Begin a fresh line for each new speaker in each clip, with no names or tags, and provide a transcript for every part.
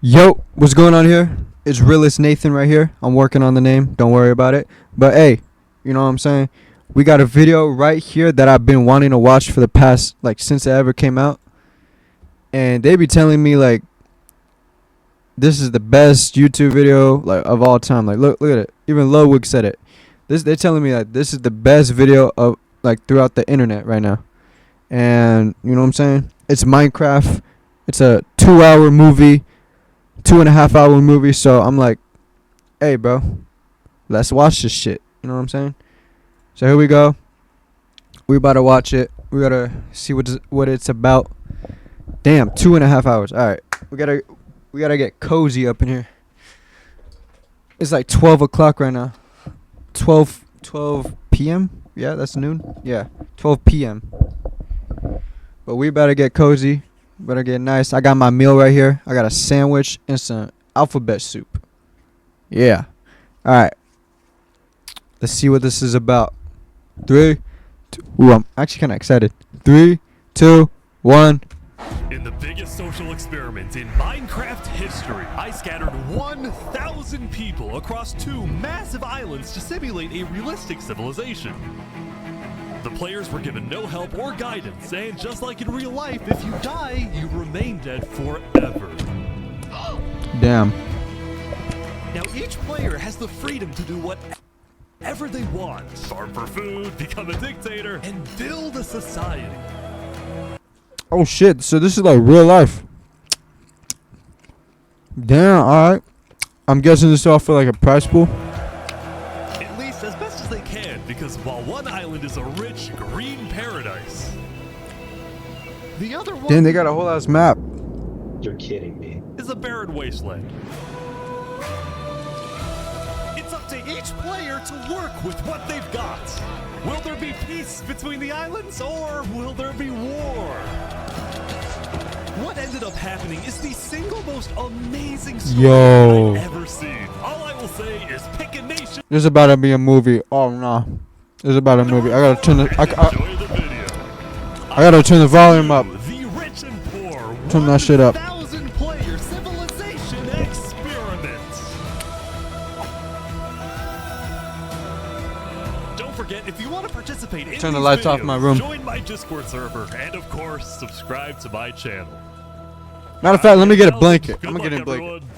Yo, what's going on here? It's Realist Nathan right here. I'm working on the name. Don't worry about it. But hey, you know what I'm saying? We got a video right here that I've been wanting to watch for the past, since it ever came out. And they be telling me, this is the best YouTube video, of all time. Look at it. Even Ludwig said it. They're telling me that this is the best video of, throughout the internet right now. And, you know what I'm saying? It's Minecraft. It's a 2-hour movie. 2.5-hour movie. So I'm like, hey, bro, let's watch this shit. You know what I'm saying? So here we go. We about to watch it. We gotta see what it's about. Damn, 2.5 hours. All right, we gotta get cozy up in here. It's like 12 o'clock right now. 12 p.m. Yeah, that's noon. Yeah, 12 p.m. But we better get cozy. Better get nice. I got my meal right here. I got a sandwich and some alphabet soup. Yeah. All right. Let's see what this is about. 3, 2. Ooh, I'm actually kind of excited. 3, 2, 1.
In the biggest social experiment in Minecraft history, I scattered 1,000 people across 2 massive islands to simulate a realistic civilization. The players were given no help or guidance, and just like in real life, if you die, you remain dead forever.
Damn.
Now each player has the freedom to do whatever they want. Farm for food, become a dictator, and build a society.
Oh shit, so this is like real life. Damn, alright. I'm guessing this is all for a prize pool.
At least as best as they can, because while one island is a rich green paradise, the other one
Damn, they got a whole ass map.
You're kidding me.
is a barren wasteland. It's up to each player to work with what they've got. Will there be peace between the islands, or will there be war? What ended up happening is the single most amazing story
Yo.
I've ever seen. All I will say is pick a nation.
This is about to be a movie. Oh no. This is about a movie. I gotta turn the
Enjoy the video.
I gotta turn the volume up.
The rich and poor.
Turn that shit up.
1,000-player civilization experiment. Don't forget, if you want to participate in
Turn the
these
lights off
videos,
my room.
Join my Discord server, and of course, subscribe to my channel.
Matter of fact, let me get a blanket.
Good
I'm gonna get
luck,
a blanket.
everyone.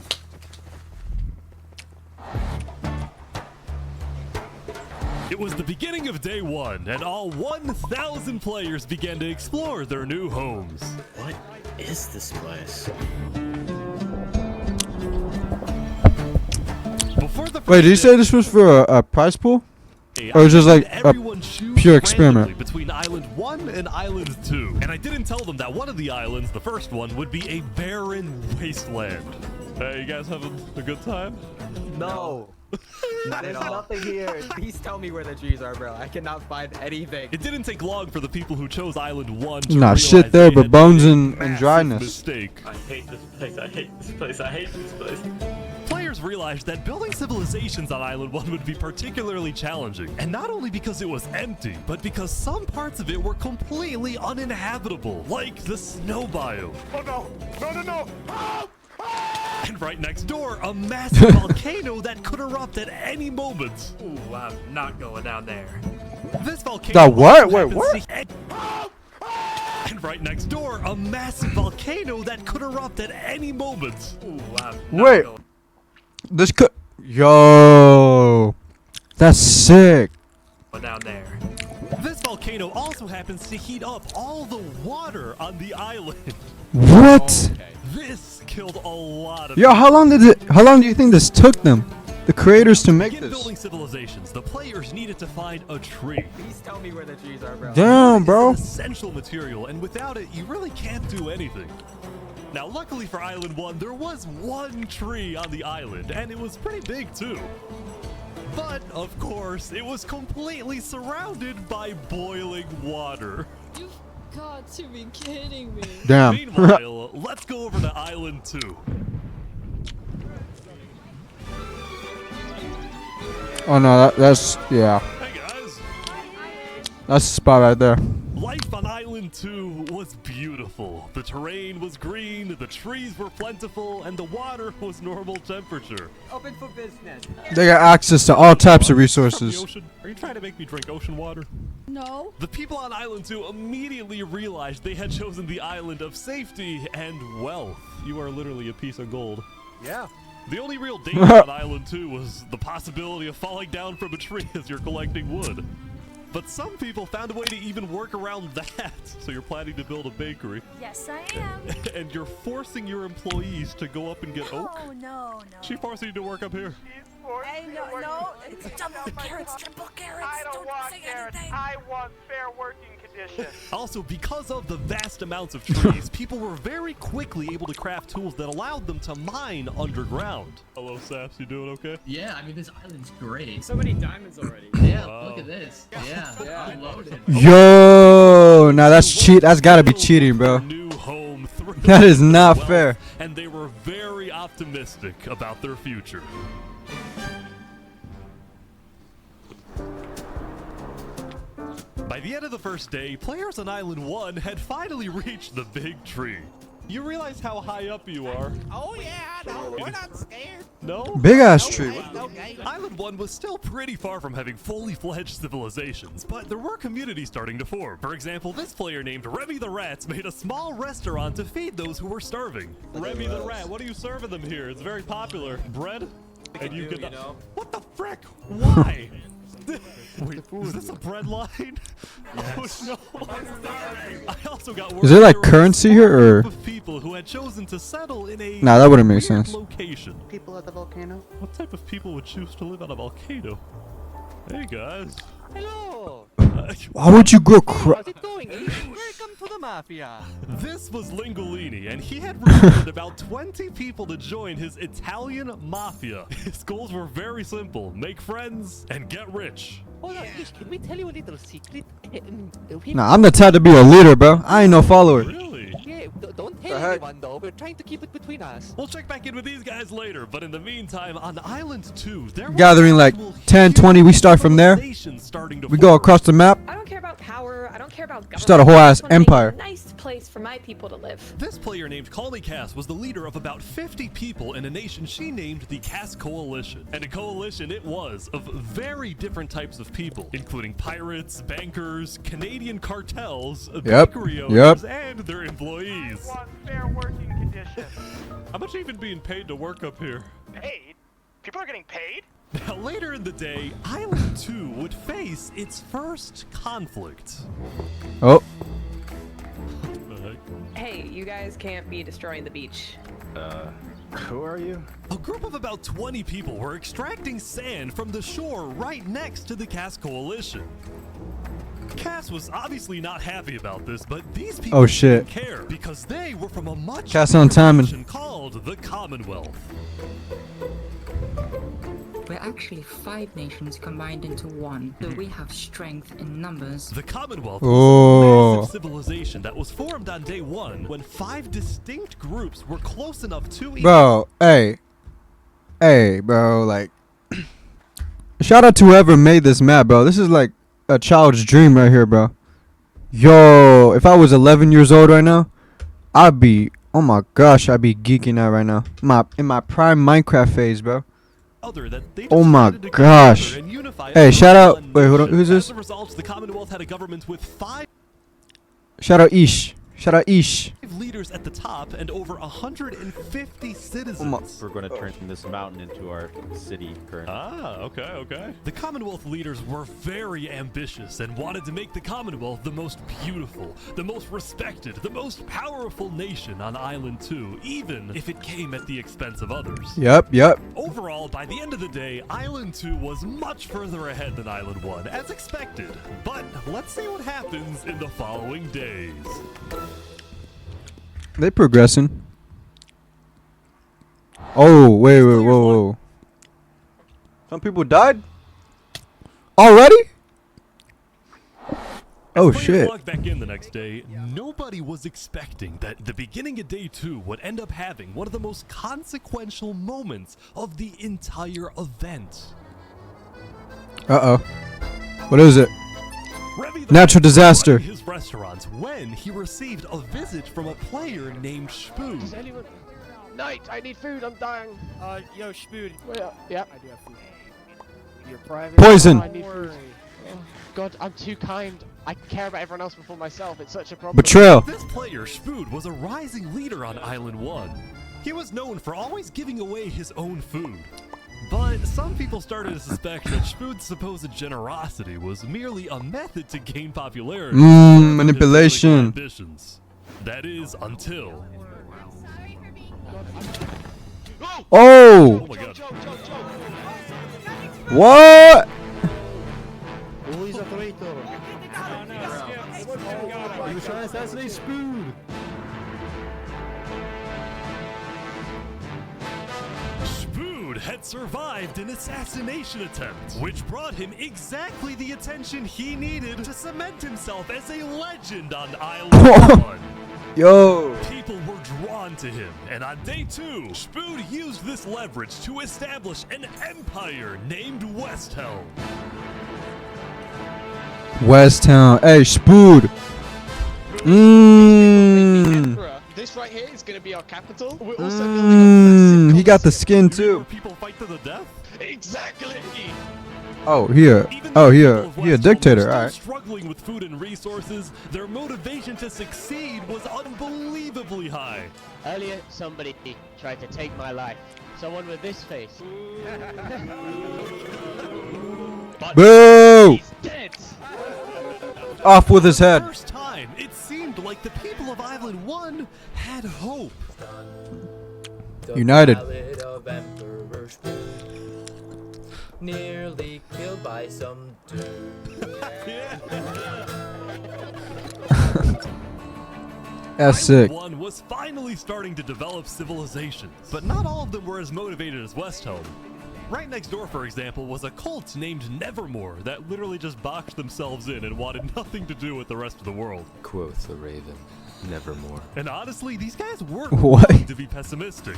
It was the beginning of day 1, and all 1,000 players began to explore their new homes.
What is this place?
Before the
Wait, did you
first
say this was for a prize pool?
day,
Or was it just like a
everyone choose
pure experiment?
randomly between Island 1 and Island 2. And I didn't tell them that one of the islands, the first one, would be a barren wasteland. Hey, you guys having a good time?
No. There's nothing here. Please tell me where the trees are, bro. I cannot find anything.
It didn't take long for the people who chose Island 1 to
Nah,
realize
shit there,
they
but
had
bones
made a
and
massive
dryness.
Mistake.
I hate this place. I hate this place. I hate this place.
Players realized that building civilizations on Island 1 would be particularly challenging. And not only because it was empty, but because some parts of it were completely uninhabitable, like the snow biome. Oh no! No, no, no! Help! And right next door, a massive volcano that could erupt at any moment.
Ooh, I'm not going down there.
This volcano.
The what?
also
Wait,
happens
what?
to- And right next door, a massive volcano that could erupt at any moment.
Ooh, I'm not
Wait.
going
This could. Yo. That's sick.
down there.
This volcano also happens to heat up all the water on the island.
What?
This killed a lot of
Yo, how long do you think this took them? The creators to make
begin
this?
building civilizations, the players needed to find a tree.
Please tell me where the trees are, bro.
Damn, bro.
It's an essential material, and without it, you really can't do anything. Now, luckily for Island 1, there was one tree on the island, and it was pretty big too. But, of course, it was completely surrounded by boiling water.
You've got to be kidding me.
Damn.
Meanwhile, let's go over to Island 2.
Oh no, that's yeah.
Hey guys!
That's the spot right there.
Life on Island 2 was beautiful. The terrain was green, the trees were plentiful, and the water was normal temperature.
Open for business.
They got access to all types of
From the
resources.
ocean? Are you trying to make me drink ocean water?
No.
The people on Island 2 immediately realized they had chosen the island of safety and wealth. You are literally a piece of gold.
Yeah.
The only real danger on Island 2 was the possibility of falling down from a tree as you're collecting wood. But some people found a way to even work around that. So you're planning to build a bakery,
Yes, I am.
and you're forcing your employees to go up and get oak.
Oh, no, no.
She forcing you to work up here.
Hey, no. It's double carrots, triple carrots.
I don't want
say
carrots.
anything.
I want fair working conditions.
Also, because of the vast amounts of trees, people were very quickly able to craft tools that allowed them to mine underground. Hello, Saps. You doing okay?
Yeah, I mean, this island's great.
So many diamonds already.
Yeah,
Wow.
look at this. Yeah, I'm loaded.
Yo, now that's cheat. That's gotta be cheating, bro.
New home through
That is not
wealth,
fair.
And they were very optimistic about their future. By the end of the first day, players on Island 1 had finally reached the big tree. You realize how high up you are?
Oh yeah, no, we're not scared.
No?
Big ass tree.
Okay.
Island 1 was still pretty far from having fully fledged civilizations, but there were communities starting to form. For example, this player named Remy the Rats made a small restaurant to feed those who were starving. Remy the Rat, what are you serving them here? It's very popular. Bread? And you
do,
can.
you know?
What the frick? Why? Wait, is this a bread line? Oh no! I also got word
Is there, like,
there was a
currency
small
here, or-
group of people who had chosen to settle in a
Nah, that wouldn't make
weird
sense.
location.
People at the volcano?
What type of people would choose to live on a volcano? Hey guys.
Hello.
Why would you grow crap?
How's it going? Welcome to the mafia.
This was Lingolini, and he had recruited about 20 people to join his Italian mafia. His goals were very simple: make friends and get rich.
Hold on, Ish, can we tell you a little secret?
Nah, I'm the type to be a leader, bro. I ain't no follower.
Really?
Yeah, don't
The
tell
heck?
anyone though. We're trying to keep it between us.
We'll check back in with these guys later, but in the meantime, on Island 2, there was
Gathering like
actual
10, 20, we start from there.
civilization starting to
We go
form.
across the map.
I don't care about power. I don't care about government.
Start a whole
I
ass
just wanna make
empire.
A nice place for my people to live.
This player named Colmy Cass was the leader of about 50 people in a nation she named the Cass Coalition. And a coalition it was of very different types of people, including pirates, bankers, Canadian cartels, bakery owners, and their employees.
Want fair working conditions.
How much are you even being paid to work up here?
Paid? People are getting paid?
Now, later in the day, Island 2 would face its first conflict.
Oh,
What the heck?
Hey, you guys can't be destroying the beach.
Who are you?
A group of about 20 people were extracting sand from the shore right next to the Cass Coalition. Cass was obviously not happy about this, but these people
Oh, shit.
didn't care because they were from a much
Cass on
bigger
timing.
nation called the Commonwealth.
We're actually 5 nations combined into one, so we have strength in numbers.
The Commonwealth
Oh.
was a massive civilization that was formed on day 1 when 5 distinct groups were close enough to each
bro. Hey, bro. Like, shout out to whoever made this map, bro. This is like a child's dream right here, bro. Yo, if I was 11 years old right now, I'd be. Oh my gosh, I'd be geeking out right now. In my prime Minecraft phase, bro.
other that they
Oh my
decided to come
gosh.
together and unify
Hey,
as
shout out-
one
wait, hold on,
nation.
who's this?
As a result, the Commonwealth had a government with 5
Shout out Ish. Shout out Ish.
leaders at the top and over 150 citizens.
Oh my-
We're going to turn this mountain into our city currently.
Ah, okay. The Commonwealth leaders were very ambitious and wanted to make the Commonwealth the most beautiful, the most respected, the most powerful nation on Island 2, even if it came at the expense of others.
Yep.
Overall, by the end of the day, Island 2 was much further ahead than Island 1, as expected. But let's see what happens in the following days.
They progressing. Oh, wait, whoa. Some people died? Already? Oh,
As players
shit.
logged back in the next day, nobody was expecting that the beginning of day 2 would end up having one of the most consequential moments of the entire event.
Uh-oh. What is it?
Revy the
Natural
Vet was
disaster.
running his restaurants when he received a visit from a player named Spoon.
anyone? Knight, I need food. I'm dying.
Yo, Spoon.
Yeah.
I do have food. You're private.
Poison.
I need food. Oh, God, I'm too kind. I care about everyone else before myself. It's such a problem.
Betrayal.
This player, Spood, was a rising leader on Island 1. He was known for always giving away his own food. But some people started to suspect that Spood's supposed generosity was merely a method to gain popularity. for his
Manipulation.
political ambitions. That is, until...
Oh!
Oh my god.
What?
Who is a traitor? He was trying to assassinate Spoon.
Spood had survived an assassination attempt, which brought him exactly the attention he needed to cement himself as a legend on Island 1.
Yo.
People were drawn to him, and on day 2, Spood used this leverage to establish an empire named Westhelm.
West Town. Hey, Spood.
This right here is going to be our capital. We're
He got the skin too.
People fight to the death?
Exactly.
Oh, here.
Even
Oh,
though
here.
people of
He a
Westhelm were
dictator.
still
All right.
struggling with food and resources, their motivation to succeed was unbelievably high.
Earlier, somebody tried to take my life. Someone with this face. But
Boo!
he's dead.
Off with his
For
head.
the first time, it seemed like the people of Island 1 had hope.
United.
Ballad of Emperor Spoon. Nearly killed by some dude.
That's sick.
Island 1 was finally starting to develop civilizations, but not all of them were as motivated as Westhelm. Right next door, for example, was a cult named Nevermore that literally just boxed themselves in and wanted nothing to do with the rest of the world.
Quoth the raven, nevermore.
And honestly, these guys weren't
What?
wrong to be pessimistic.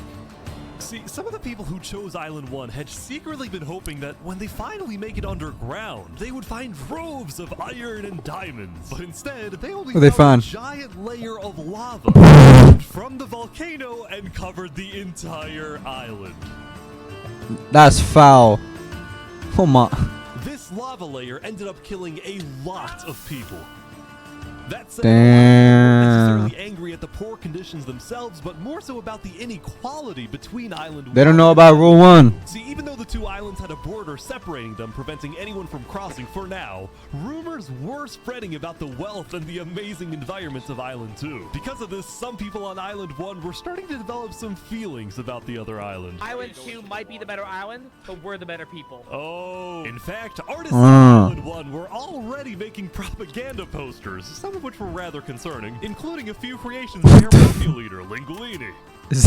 See, some of the people who chose Island 1 had secretly been hoping that when they finally make it underground, they would find droves of iron and diamonds. But instead, they only
What'd they
found
find?
a giant layer of lava from the volcano and covered the entire island.
That's foul. Oh my.
This lava layer ended up killing a lot of people. That said,
Damn.
not necessarily angry at the poor conditions themselves, but more so about the inequality between Island 1
They don't know about
and
Rule 1.
See, even though the two islands had a border separating them, preventing anyone from crossing for now, rumors were spreading about the wealth and the amazing environments of Island 2. Because of this, some people on Island 1 were starting to develop some feelings about the other island.
Island 2 might be the better island, but we're the better people.
Oh, in fact, artists on Island 1 were already making propaganda posters, some of which were rather concerning, including a few creations by our mafia leader, Lingolini.
Is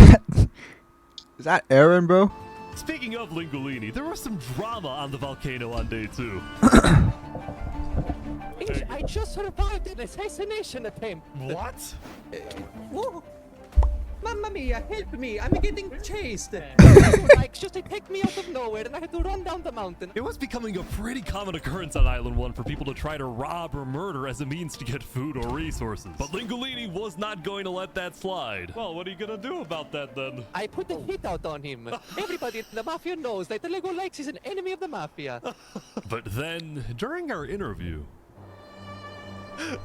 that Aaron, bro?
Speaking of Lingolini, there was some drama on the volcano on day 2.
I just survived an assassination attempt.
What?
Whoa. Mamma mia, help me! I'm getting chased! Like, just attacked me out of nowhere and I had to run down the mountain.
It was becoming a pretty common occurrence on Island 1 for people to try to rob or murder as a means to get food or resources. But Lingolini was not going to let that slide. Well, what are you gonna do about that then?
I put a hit out on him. Everybody in the Mafia knows that the Lego Lex is an enemy of the Mafia.
But then, during our interview...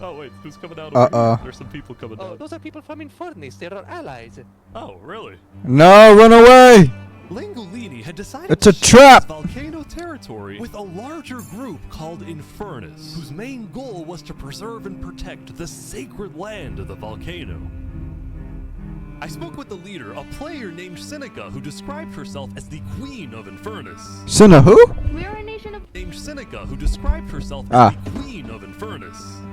Oh wait, who's coming out over here? There's some people coming
Oh,
down.
those are people from Infernus. They're our allies.
Oh, really?
No, run away!
Lingolini had decided
It's
to
a
share
trap!
his volcano territory with a larger group called Infernus, whose main goal was to preserve and protect the sacred land of the volcano. I spoke with the leader, a player named Seneca, who described herself as the Queen of Infernus.
Sinna who?
We are a nation of
Named Seneca, who described herself as the Queen of Infernus.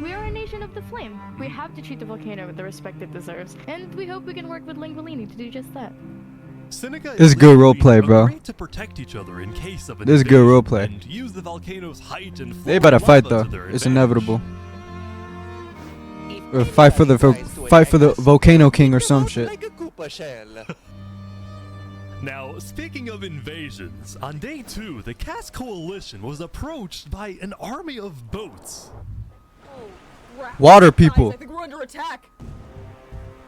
We are a nation of the flame. We have to treat the volcano with the respect it deserves, and we hope we can work with Lingolini to do just that.
Seneca
This is good roleplay, bro.
agreed to protect each other in case of an
This is good
invasion
roleplay.
and use the volcano's height and
They
flow
better
of
fight
lava
though.
to their
It's
advantage.
inevitable. Or fight for the volcano king or some shit.
Like a Koopa shell.
Now, speaking of invasions, on day 2, the Cass Coalition was approached by an army of boats.
Water people.
I think we're under attack.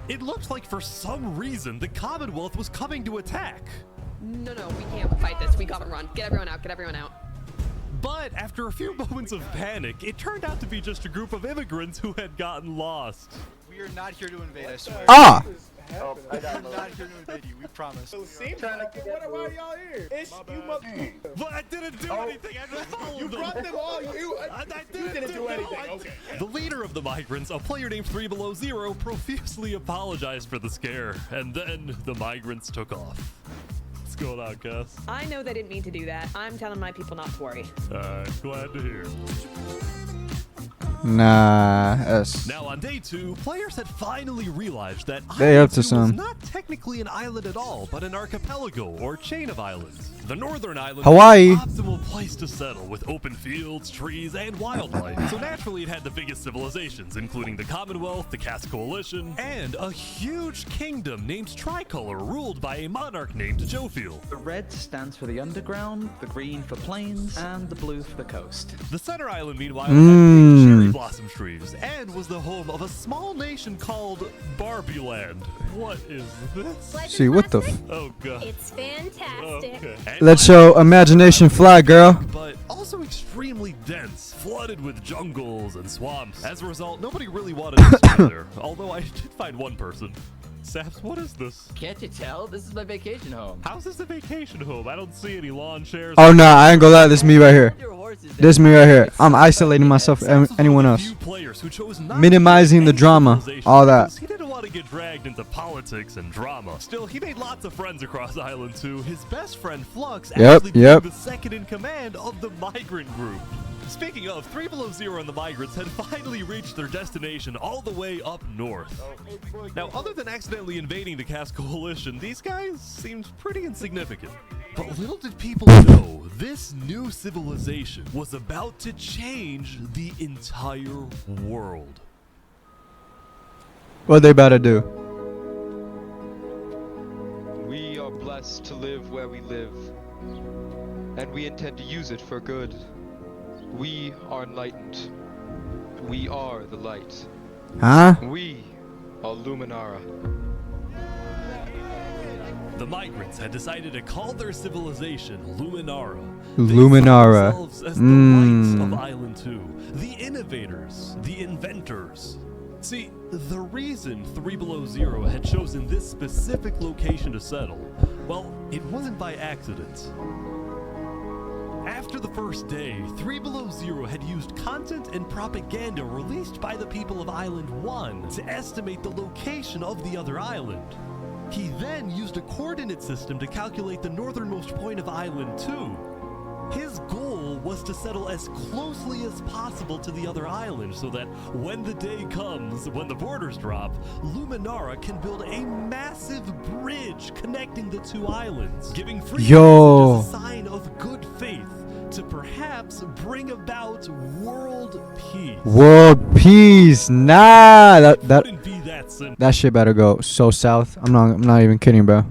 It looked like for some reason the Commonwealth was coming to attack.
No, we can't fight this. We gotta run. Get everyone out. Get everyone out.
But after a few moments of panic, it turned out to be just a group of immigrants who had gotten lost.
We are not here to invade, I swear.
Ah!
Oh, I got we're not here to invade you, we promise.
Why are y'all here? It's you mother.
But I didn't do anything. I just followed them.
Brought them all.
I
didn't do anything. Okay.
The leader of the migrants, a player named 3 Below Zero, profusely apologized for the scare, and then the migrants took off. What's going on, Cass?
I know they didn't mean to do that. I'm telling my people not to worry.
Glad to hear.
Nah, that's...
Now on day 2, players had finally realized that
They
Island
up to
2 was
some.
not technically an island at all, but an archipelago or chain of islands. The northern island
Hawaii.
was the optimal place to settle with open fields, trees, and wildlife. So naturally it had the biggest civilizations, including the Commonwealth, the Cass Coalition, and a huge kingdom named Tricolor ruled by a monarch named Jofiel.
The red stands for the underground, the green for plains, and the blue for the coast.
The center island, meanwhile, had big cherry blossom trees and was the home of a small nation called Barbie Land. What is this?
See, what the...
Oh, God.
It's fantastic.
Okay.
Let's show imagination fly, girl.
But also extremely dense, flooded with jungles and swamps. As a result, nobody really wanted to stay there, although I did find one person. Saps, what is this?
Can't you tell? This is my vacation home.
How's this a vacation home? I don't see any lawn chairs.
Oh, nah, I ain't gonna lie. This is me right here. This is me right here. I'm isolating myself from anyone else. Minimizing the drama. All that.
He didn't want to get dragged into politics and drama. Still, he made lots of friends across Island 2. His best friend, Flux, actually became the second in command of the migrant group. Speaking of, 3 Below Zero and the migrants had finally reached their destination all the way up north. Now, other than accidentally invading the Cass Coalition, these guys seemed pretty insignificant. But little did people know, this new civilization was about to change the entire world.
What they about to do?
We are blessed to live where we live, and we intend to use it for good. We are enlightened. We are the light.
Huh?
We are Luminara.
The migrants had decided to call their civilization Luminara.
Luminara.
They saw themselves as the lights of Island 2, the innovators, the inventors. See, the reason 3 Below Zero had chosen this specific location to settle, well, it wasn't by accident. After the first day, 3 Below Zero had used content and propaganda released by the people of Island 1 to estimate the location of the other island. He then used a coordinate system to calculate the northernmost point of Island 2. His goal was to settle as closely as possible to the other island so that when the day comes, when the borders drop, Luminara can build a massive bridge connecting the two islands, giving free passage as a sign of good faith to perhaps bring about world peace.
World peace. Nah,
Wouldn't be that simple.
that shit better go so south. I'm not even kidding, bro.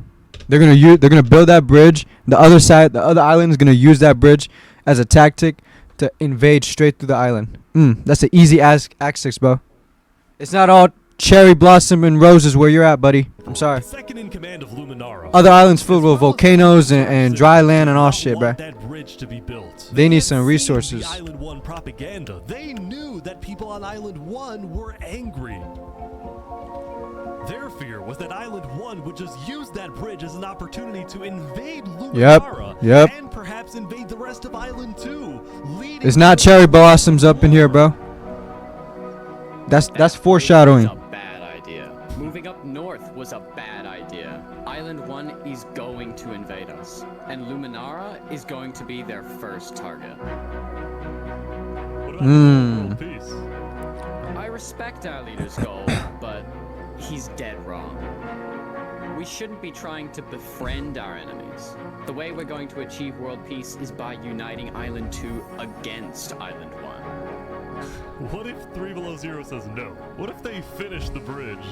They're gonna build that bridge. The other side, the other island is gonna use that bridge as a tactic to invade straight through the island. That's an easy access, bro. It's not all cherry blossom and roses where you're at, buddy. I'm sorry.
Second in command of Luminara.
Other islands filled with volcanoes and dry land and all shit, bro.
That bridge to be built.
They need some
had seen
resources.
the Island 1 propaganda. They knew that people on Island 1 were angry. Their fear was that Island 1 would just use that bridge as an opportunity to invade Luminara
Yep.
and perhaps invade the rest of Island 2.
It's not cherry blossoms up in here, bro. That's foreshadowing.
Bad idea. Moving up north was a bad idea. Island 1 is going to invade us, and Luminara is going to be their first target.
What about world peace?
I respect our leader's goal, but he's dead wrong. We shouldn't be trying to befriend our enemies. The way we're going to achieve world peace is by uniting Island 2 against Island 1.
What if 3 Below Zero says no? What if they finish the bridge?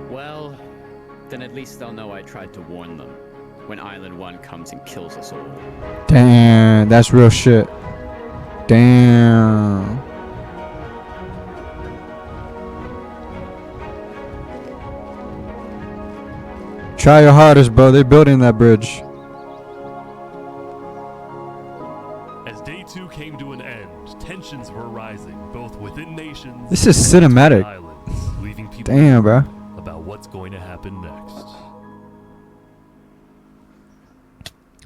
Well, then at least they'll know I tried to warn them. when Island 1 comes and kills us all.
Damn, that's real shit. Damn. Try your hardest, bro. They're building that bridge.
As day 2 came to an end, tensions were rising, both within nations
This is
and
cinematic.
islands, leaving people
Damn, bro.
about what's going to happen next.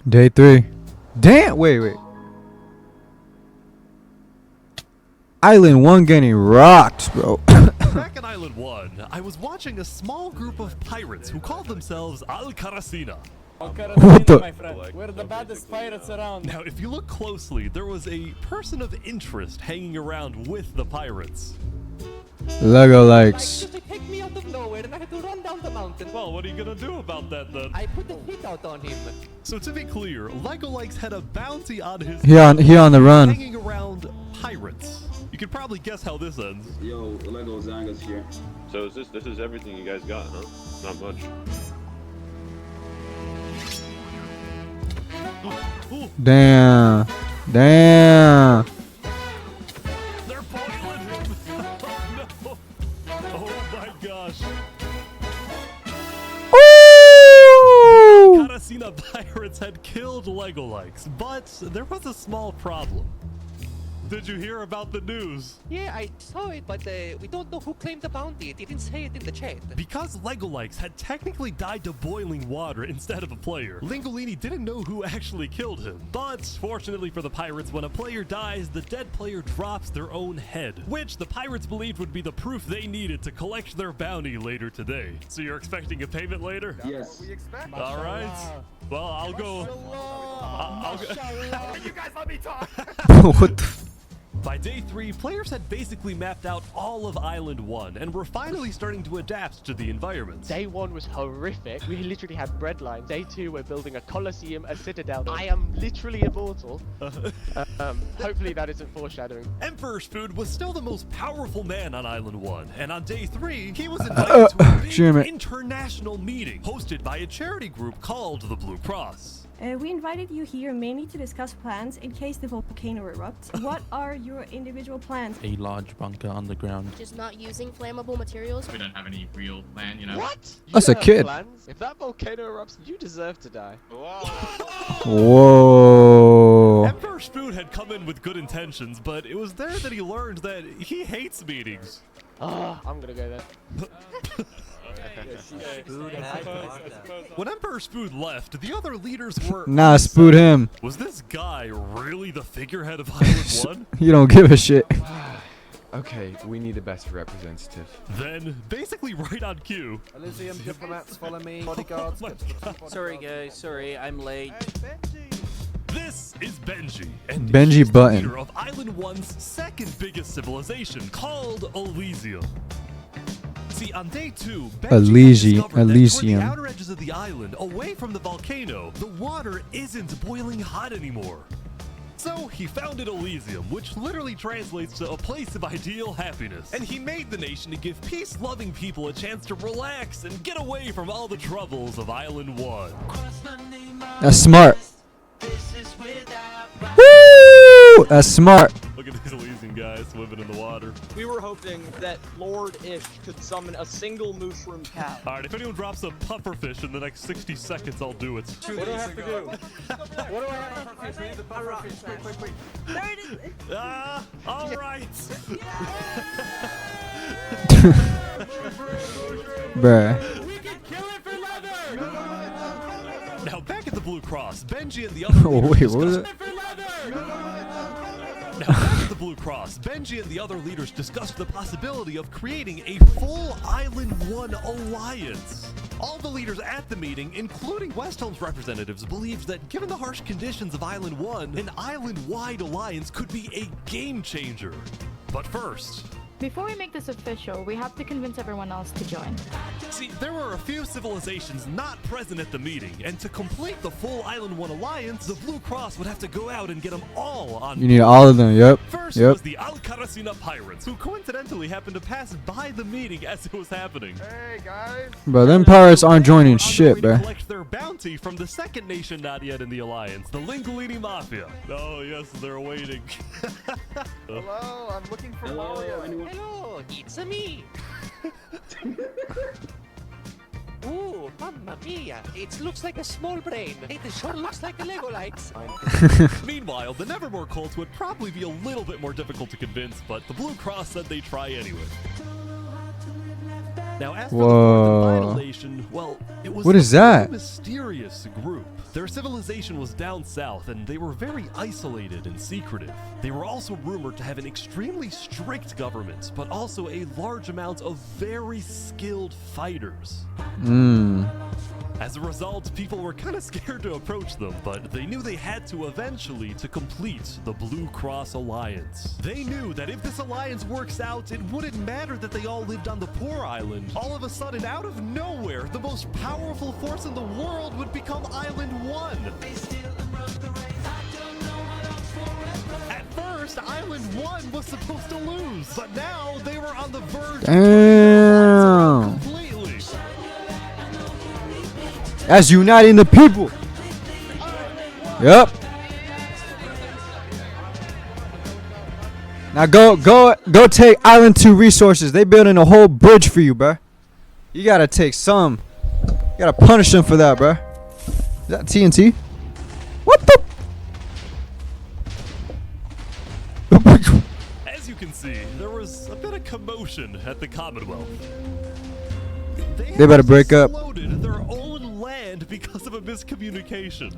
Day 3. Damn. Wait. Island 1 getting rocked, bro.
Back in Island 1, I was watching a small group of pirates who called themselves Al Karasina.
What the?
We're the baddest pirates around.
Now, if you look closely, there was a person of interest hanging around with the pirates.
Lego likes.
Just picked me out of nowhere and I had to run down the mountain.
Well, what are you gonna do about that then?
I put the hit out on him.
So to be clear, Lego Likes had a bounty on his
He on the run.
hanging around pirates. You could probably guess how this ends.
Yo, Lego Zanga's here.
So is this is everything you guys got, huh? Not much.
Damn. Damn.
They're boiling him! Oh no! Oh my gosh!
Ooh!
Karasina pirates had killed Lego Likes, but there was a small problem. Did you hear about the news?
Yeah, I saw it, but we don't know who claimed the bounty. It didn't say it in the chat.
Because Lego Likes had technically died to boiling water instead of a player, Lingolini didn't know who actually killed him. But fortunately for the pirates, when a player dies, the dead player drops their own head, which the pirates believed would be the proof they needed to collect their bounty later today. So you're expecting a payment later?
Yes.
All right. Well, I'll go. I'll go.
You guys let me talk.
What the?
By day 3, players had basically mapped out all of Island 1 and were finally starting to adapt to the environment.
Day 1 was horrific. We literally had bread lines. Day 2, we're building a coliseum, a citadel. I am literally immortal. Hopefully that isn't foreshadowing.
Emperor Spoon was still the most powerful man on Island 1, and on day 3, he was invited to a big international meeting hosted by a charity group called the Blue Cross.
We invited you here mainly to discuss plans in case the volcano erupts. What are your individual plans?
A large bunker underground.
Just not using flammable materials.
We don't have any real plan, you know.
What?
That's a kid.
Plans? If that volcano erupts, you deserve to die.
Whoa.
Emperor Spoon had come in with good intentions, but it was there that he learned that he hates meetings.
I'm gonna go there.
When Emperor Spoon left, the other leaders were
Nah, spoot him.
Was this guy really the figurehead of Island 1?
You don't give a shit.
Okay, we need a better representative.
Then, basically right on cue.
Elysium diplomats follow me. Bodyguards.
Sorry guys, sorry, I'm late.
This is Benji, and
Benji
he's the
Button.
leader of Island 1's second biggest civilization, called Elysium. See, on day 2, Benji discovered that toward
Elysium.
the outer edges of the island, away from the volcano, the water isn't boiling hot anymore. So he founded Elysium, which literally translates to a place of ideal happiness. And he made the nation to give peace-loving people a chance to relax and get away from all the troubles of Island 1.
That's smart. Woo! That's smart.
Look at these Elysium guys swimming in the water.
We were hoping that Lord Ish could summon a single mushroom cow.
Alright, if anyone drops a pufferfish in the next 60 seconds, I'll do it.
What do I have to do? What do I have to do? The pufferfish. Quick.
There it is.
Alright.
Bruh.
We can kill it for leather.
Now back at the Blue Cross, Benji and the other
Oh,
leaders
wait, what was
discussed-
it?
Now back at the Blue Cross, Benji and the other leaders discussed the possibility of creating a full Island 1 alliance. All the leaders at the meeting, including Westholme's representatives, believed that given the harsh conditions of Island 1, an island-wide alliance could be a game changer. But first,
Before we make this official, we have to convince everyone else to join.
See, there were a few civilizations not present at the meeting, and to complete the full Island 1 alliance, the Blue Cross would have to go out and get them all on
You need all of them. Yep.
First
Yep.
was the Al-Karasina pirates, who coincidentally happened to pass by the meeting as it was happening.
Hey guys.
Bro, them pirates aren't joining
On
shit,
their way to
bro.
collect their bounty from the second nation not yet in the alliance, the Lingolini Mafia. Oh yes, they're waiting.
Hello, I'm looking for Malia.
Hello, it's me. Ooh, mamma mia! It looks like a small brain. It sure looks like a Lego lights.
Meanwhile, the Nevermore cult would probably be a little bit more difficult to convince, but the Blue Cross said they'd try anyway. Now, as for the
Whoa.
Fourth Annihilation, well, it was
What is
a very
that?
mysterious group. Their civilization was down south, and they were very isolated and secretive. They were also rumored to have an extremely strict government, but also a large amount of very skilled fighters. As a result, people were kind of scared to approach them, but they knew they had to eventually to complete the Blue Cross Alliance. They knew that if this alliance works out, it wouldn't matter that they all lived on the poor island. All of a sudden, out of nowhere, the most powerful force in the world would become Island 1. At first, Island 1 was supposed to lose, but now they were on the verge
Damn.
of completely.
That's uniting the people. Yep. Now go take Island 2 resources. They building a whole bridge for you, bruh. You gotta take some. You gotta punish them for that, bruh. Is that TNT? What the?
As you can see, there was a bit of commotion at the Commonwealth.
They better break up.
Exploded their own land because of a miscommunication.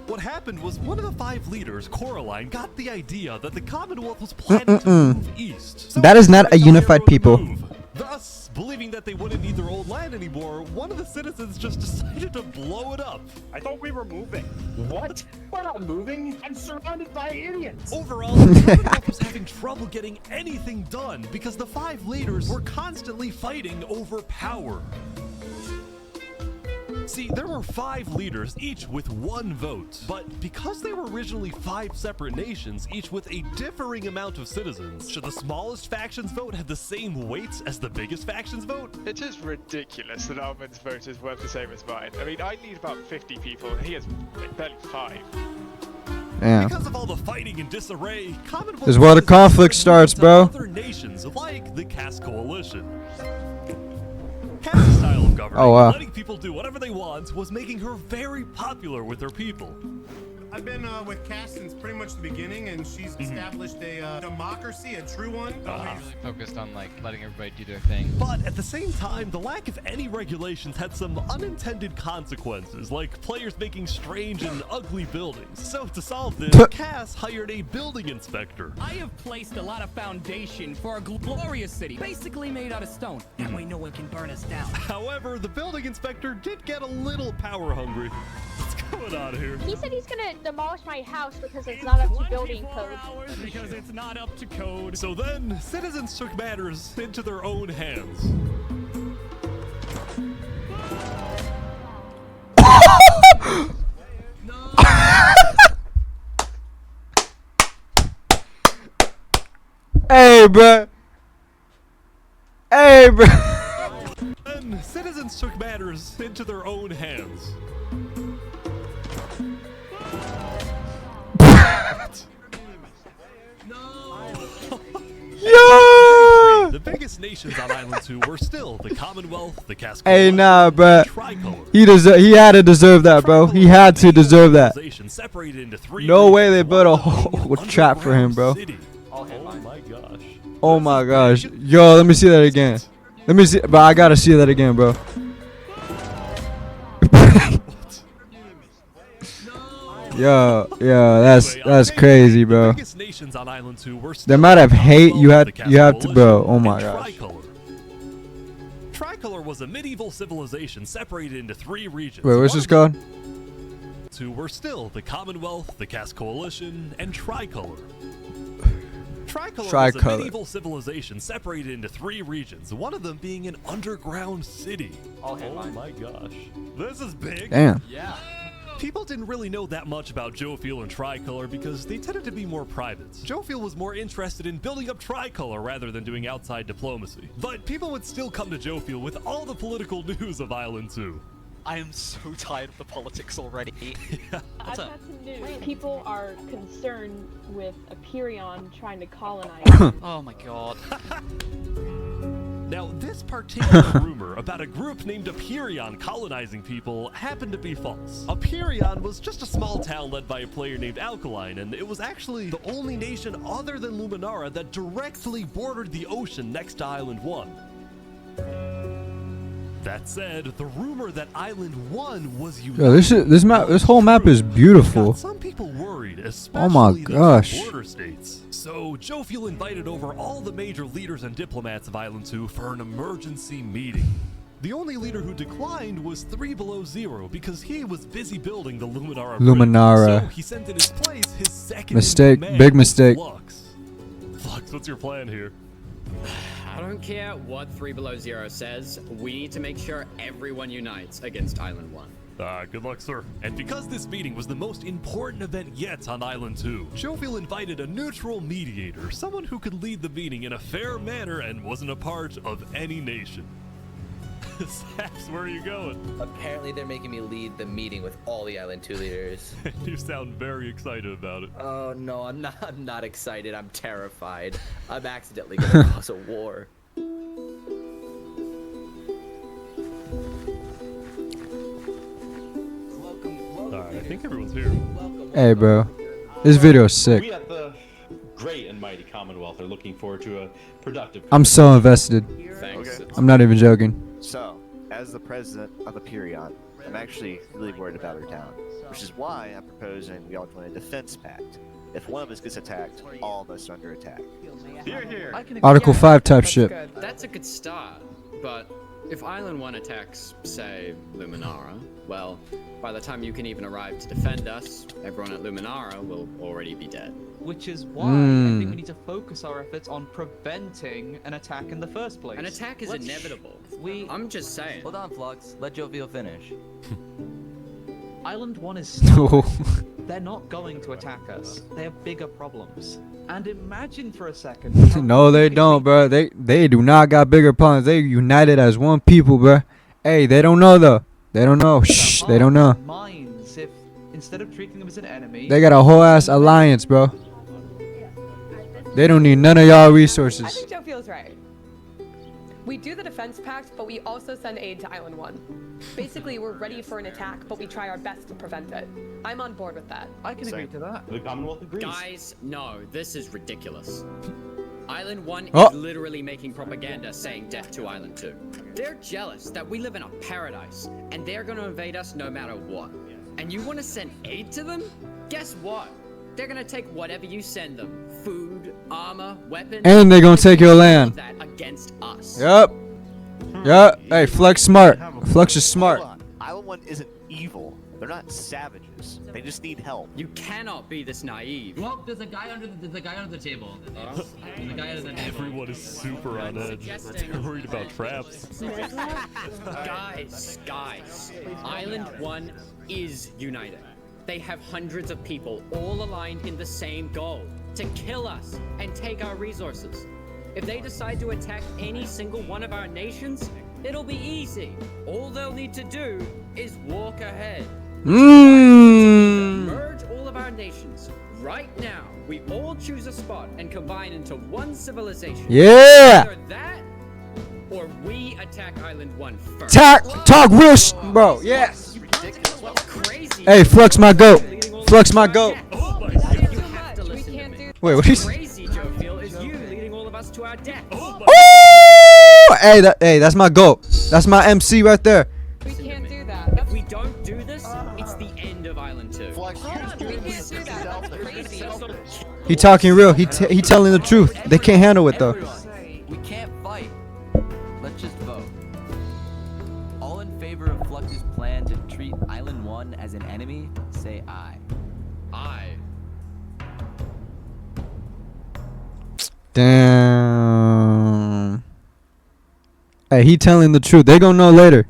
What happened was one of the 5 leaders, Coraline, got the idea that the Commonwealth was planning to move east. So
That is not a
they
unified
would
people.
move. Thus, believing that they wouldn't need their old land anymore, one of the citizens just decided to blow it up.
I thought we were moving. What? We're not moving. I'm surrounded by idiots.
Overall, the Commonwealth was having trouble getting anything done because the 5 leaders were constantly fighting over power. See, there were 5 leaders, each with 1 vote. But because they were originally 5 separate nations, each with a differing amount of citizens, should the smallest faction's vote have the same weight as the biggest faction's vote?
It is ridiculous that Almond's vote is worth the same as mine. I mean, I need about 50 people, and he has barely 5.
Damn.
Because of all the fighting and disarray, Commonwealth
This is where the
citizens
conflict starts,
to
bro.
Other nations like the Cass Coalition. Cass' style of governing,
Oh, wow.
letting people do whatever they want, was making her very popular with her people.
I've been with Cass since pretty much the beginning, and she's established a democracy, a true one.
Focused on like letting everybody do their thing.
But at the same time, the lack of any regulations had some unintended consequences, like players making strange and ugly buildings. So to solve this, Cass hired a building inspector.
I have placed a lot of foundation for a glorious city, basically made out of stone. That way no one can burn us down.
However, the building inspector did get a little power hungry. What's going on here?
He said he's gonna demolish my house because it's not up to building code.
Because it's not up to code.
So then, citizens took matters into their own hands.
Hey, bruh. Hey, bruh.
Then, citizens took matters into their own hands.
Yo!
The biggest nations on Island 2 were still the Commonwealth, the Cass
Hey,
Coalition,
nah, bruh.
Tricolor.
He had to deserve that, bro. He had to deserve that.
Separated into 3
No way they built a whole trap for him, bro.
city. Oh my gosh.
Oh my gosh. Yo, let me see that again. Let me see, but I gotta see that again, bro. Yo, that's crazy, bro.
The biggest nations on Island 2 were
The
still
amount of
the
hate you
Commonwealth, the
have
Cass
to, bro.
Coalition,
Oh my
and
gosh.
Tricolor. Tricolor was a medieval civilization separated into 3 regions.
Wait, what's this called?
2 were still the Commonwealth, the Cass Coalition, and Tricolor. Tricolor was a medieval civilization separated into 3 regions, one of them being an underground city. Oh my gosh. This is big.
Damn.
Yeah. People didn't really know that much about Jofiel and Tricolor because they tended to be more private. Jofiel was more interested in building up Tricolor rather than doing outside diplomacy. But people would still come to Jofiel with all the political news of Island 2.
I am so tired of the politics already.
I've got some news. People are concerned with Aperion trying to colonize.
Oh my god.
Now, this particular rumor about a group named Aperion colonizing people happened to be false. Aperion was just a small town led by a player named Alkaline, and it was actually the only nation other than Luminara that directly bordered the ocean next to Island 1. That said, the rumor that Island 1 was united.
Yo, this whole map is beautiful.
Some people worried,
Oh my
especially the
gosh.
border states. So Jofiel invited over all the major leaders and diplomats of Island 2 for an emergency meeting. The only leader who declined was 3 Below Zero because he was busy building the Luminara.
Luminara.
So he sent in his place his second
Mistake,
in command,
big mistake.
Flux. Flux, what's your plan here?
I don't care what 3 Below Zero says, we need to make sure everyone unites against Island 1.
Good luck, sir. And because this meeting was the most important event yet on Island 2, Jofiel invited a neutral mediator, someone who could lead the meeting in a fair manner and wasn't a part of any nation. Saps, where are you going?
Apparently they're making me lead the meeting with all the Island 2 leaders.
You sound very excited about it.
Oh no, I'm not excited. I'm terrified. I'm accidentally gonna cause a war.
Alright, I think everyone's here.
Hey, bro. This video is sick.
We at the great and mighty Commonwealth are looking forward to a productive.
I'm so invested.
Thanks.
I'm not even joking.
So, as the president of Aperion, I'm actually really worried about our town, which is why I'm proposing we all join a defense pact. If one of us gets attacked, all of us are under attack.
Here, here.
Article 5 type shit.
That's a good start, but if Island 1 attacks, say, Luminara, well, by the time you can even arrive to defend us, everyone at Luminara will already be dead.
Which is why I think we need to focus our efforts on preventing an attack in the first place.
An attack is inevitable. I'm just saying.
Hold on, Flux. Let Jovial finish.
Island 1 is starving. They're not going to attack us. They have bigger problems. And imagine for a second.
No, they don't, bro. They do not got bigger problems. They united as one people, bro. Hey, they don't know though. They don't know. Shh, they don't know.
Minds if instead of treating them as an enemy.
They got a whole ass alliance, bro. They don't need none of y'all
I
resources.
think Joe feels right. We do the defense pact, but we also send aid to Island 1. Basically, we're ready for an attack, but we try our best to prevent it. I'm on board with that.
I can agree to that.
The Commonwealth agrees.
Guys, no, this is ridiculous. Island 1
Oh.
is literally making propaganda saying death to Island 2. They're jealous that we live in a paradise, and they're gonna invade us no matter what. And you wanna send aid to them? Guess what? They're gonna take whatever you send them. Food, armor, weapons.
And they gonna take your
all of
land.
that against us.
Yup. Yup. Hey, Flex smart. Flex is smart.
Hold on. Island 1 isn't evil. They're not savages. They just need help.
You cannot be this naive.
Well, there's a guy under the table. There's a guy under the table.
Everyone is super on edge. They're worried about traps.
Guys, Island 1 is united. They have hundreds of people all aligned in the same goal, to kill us and take our resources. If they decide to attack any single one of our nations, it'll be easy. All they'll need to do is walk ahead. Merge all of our nations. Right now, we all choose a spot and combine into one civilization.
Yeah!
Either that, or we attack Island 1 first.
Talk real bro. Yes.
Crazy.
Hey, Flux my goat. Flux my goat.
You have to listen to me.
Wait, what is?
Crazy, Jofiel, is you leading all of us to our death.
Ooh! Hey, that's my goat. That's my MC right there.
We can't do that.
If we don't do this, it's the end of Island 2.
We can't do that. That's crazy.
He talking real. He telling the truth. They can't handle it though.
We can't fight. Let's just vote. All in favor of Flux's plan to treat Island 1 as an enemy, say aye.
Aye.
Damn. Hey, he telling the truth. They gonna know later.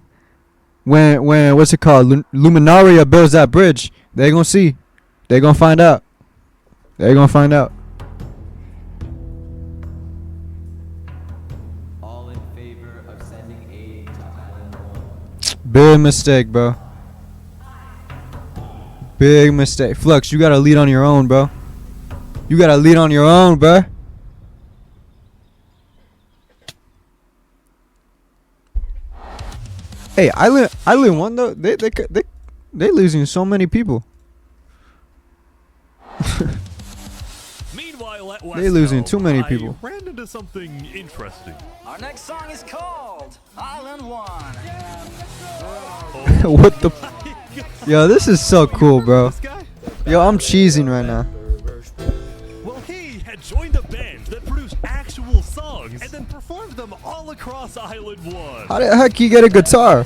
When what's it called? Luminaria builds that bridge. They gonna see. They gonna find out. They gonna find out.
All in favor of sending aid to Island 1.
Big mistake, bro. Big mistake. Flux, you gotta lead on your own, bro. You gotta lead on your own, bro. Hey, Island 1 though, they losing so many people.
Meanwhile, at
They losing
West
too many
Elm,
people.
I ran into something interesting.
Our next song is called Island 1.
What the? Yo, this is so cool, bro. Yo, I'm cheesing right now.
Well, he had joined a band that produced actual songs and then performed them all across Island 1.
How the heck you get a guitar?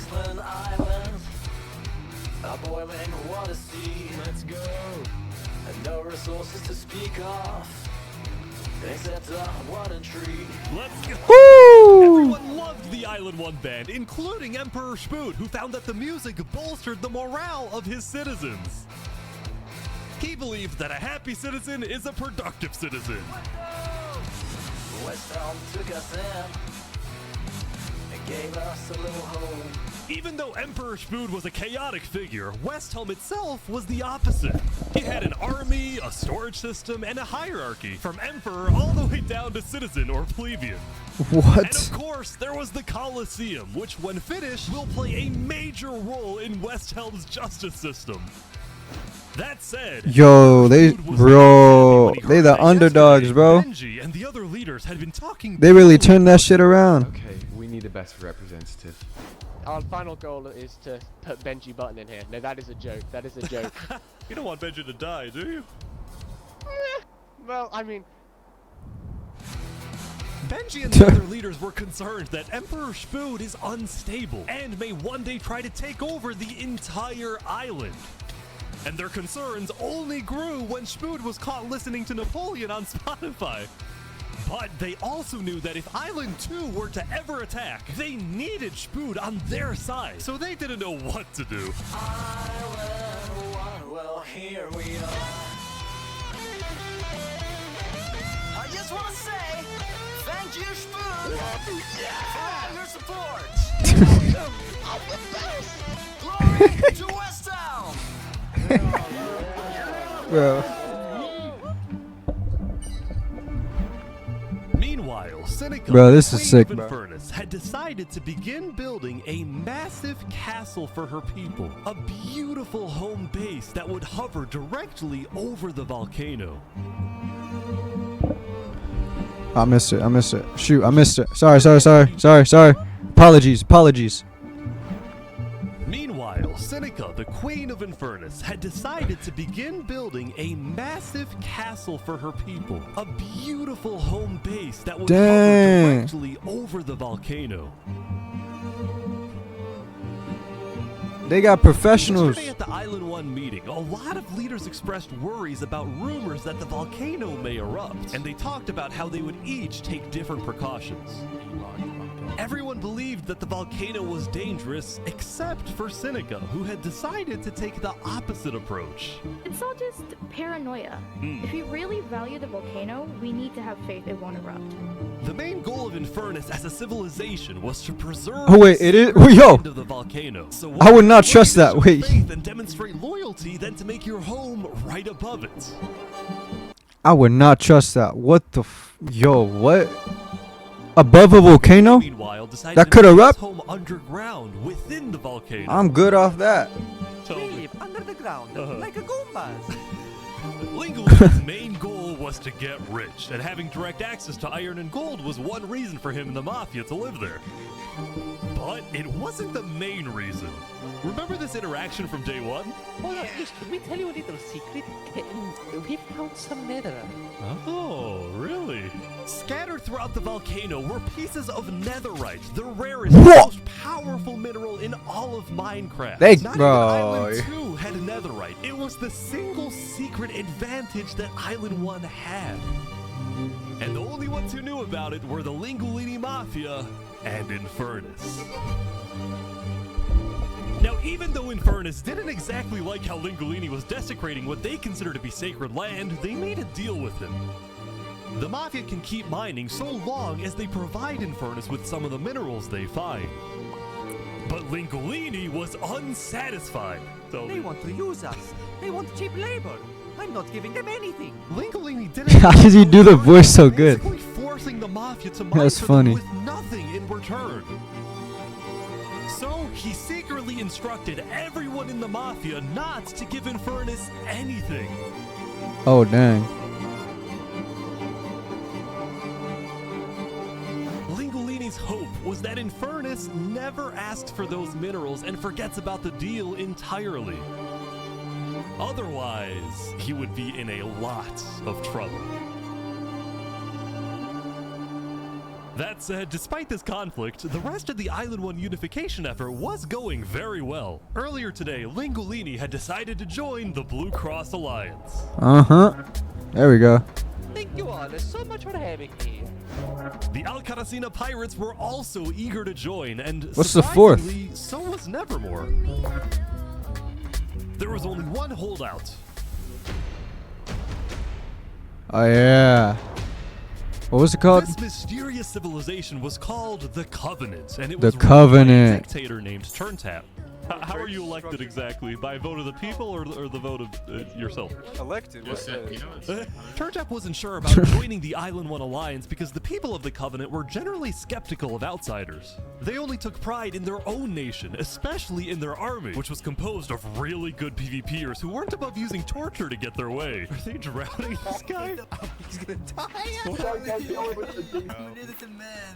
A boiling water sea. Let's go. And no resources to speak of. Except a wooden tree.
Let's go.
Woo!
Everyone loved the Island 1 band, including Emperor Spoot, who found that the music bolstered the morale of his citizens. He believed that a happy citizen is a productive citizen.
West Elm took us in and gave us a little home.
Even though Emperor Spood was a chaotic figure, Westhelm itself was the opposite. It had an army, a storage system, and a hierarchy, from emperor all the way down to citizen or plebeian.
What?
And of course, there was the Colosseum, which when finished will play a major role in Westhelm's justice system. That said,
Yo, they the underdogs, bro.
Benji and the other leaders had been talking.
They really turned that shit around.
Okay, we need a best representative.
Our final goal is to put Benji Button in here. No, that is a joke. That is a joke.
You don't want Benji to die, do you?
Well, I mean,
Benji and the other leaders were concerned that Emperor Spood is unstable and may one day try to take over the entire island. And their concerns only grew when Spood was caught listening to Napoleon on Spotify. But they also knew that if Island 2 were to ever attack, they needed Spood on their side, so they didn't know what to do.
Island 1, well, here we are. I just want to say, thank you, Spoon, for all your support. Welcome of the best. Glory to West Elm.
Bro.
Meanwhile, Seneca,
Bro, this is
Queen
sick,
of
bro.
Infernus, had decided to begin building a massive castle for her people. A beautiful home base that would hover directly over the volcano.
I missed it. Shoot, I missed it. Sorry. Apologies.
Meanwhile, Seneca, the Queen of Infernus, had decided to begin building a massive castle for her people. A beautiful home base that would hover
Dang.
directly over the volcano.
They got professionals.
Yesterday at the Island 1 meeting, a lot of leaders expressed worries about rumors that the volcano may erupt, and they talked about how they would each take different precautions. Everyone believed that the volcano was dangerous, except for Seneca, who had decided to take the opposite approach.
It's all just paranoia. If we really value the volcano, we need to have faith it won't erupt.
The main goal of Infernus as a civilization was to preserve
Oh, wait,
the
it is-
secret
yo.
end of the volcano. So
I would not
what
trust
better
that,
way to
wait.
show faith and demonstrate loyalty than to make your home right above it.
I would not trust that. What the yo, what? Above a volcano?
Meanwhile, decided
That
to
could
make his
erupt?
home underground within the volcano.
I'm good off that.
Totally.
Under the ground, like a Goombas.
Linguist's main goal was to get rich, and having direct access to iron and gold was one reason for him and the Mafia to live there. But it wasn't the main reason. Remember this interaction from day one?
Oh, no, yes, let me tell you a little secret. We found some netherite.
Oh, really? Scattered throughout the volcano were pieces of netherite, the rarest,
What?
most powerful mineral in all of Minecraft.
They-
Not
bro.
even Island 2 had netherite. It was the single secret advantage that Island 1 had. And the only ones who knew about it were the Lingolini Mafia and Infernus. Now, even though Infernus didn't exactly like how Lingolini was desecrating what they consider to be sacred land, they made a deal with him. The Mafia can keep mining so long as they provide Infernus with some of the minerals they find. But Lingolini was unsatisfied. So
They want to use us. They want cheap labor. I'm not giving them anything.
Lingolini didn't.
How did you do the voice so good?
Basically forcing the Mafia to mine
That's
for them
funny.
with nothing in return. So he secretly instructed everyone in the Mafia not to give Infernus anything.
Oh dang.
Lingolini's hope was that Infernus never asked for those minerals and forgets about the deal entirely. Otherwise, he would be in a lot of trouble. That said, despite this conflict, the rest of the Island 1 unification effort was going very well. Earlier today, Lingolini had decided to join the Blue Cross Alliance.
There we go.
Thank you all so much for having me.
The Alcaracina pirates were also eager to join, and
What's the fourth?
surprisingly, so was Nevermore. There was only one holdout.
Oh yeah. What was it called?
This mysterious civilization was called the Covenant, and it
The
was ruled by a
Covenant.
dictator named Turntap. How are you elected exactly? By vote of the people or the vote of yourself?
Elected?
Turntap wasn't sure about joining the Island 1 Alliance because the people of the Covenant were generally skeptical of outsiders. They only took pride in their own nation, especially in their army, which was composed of really good PvPers who weren't above using torture to get their way. Are they drowning this guy?
He's gonna die.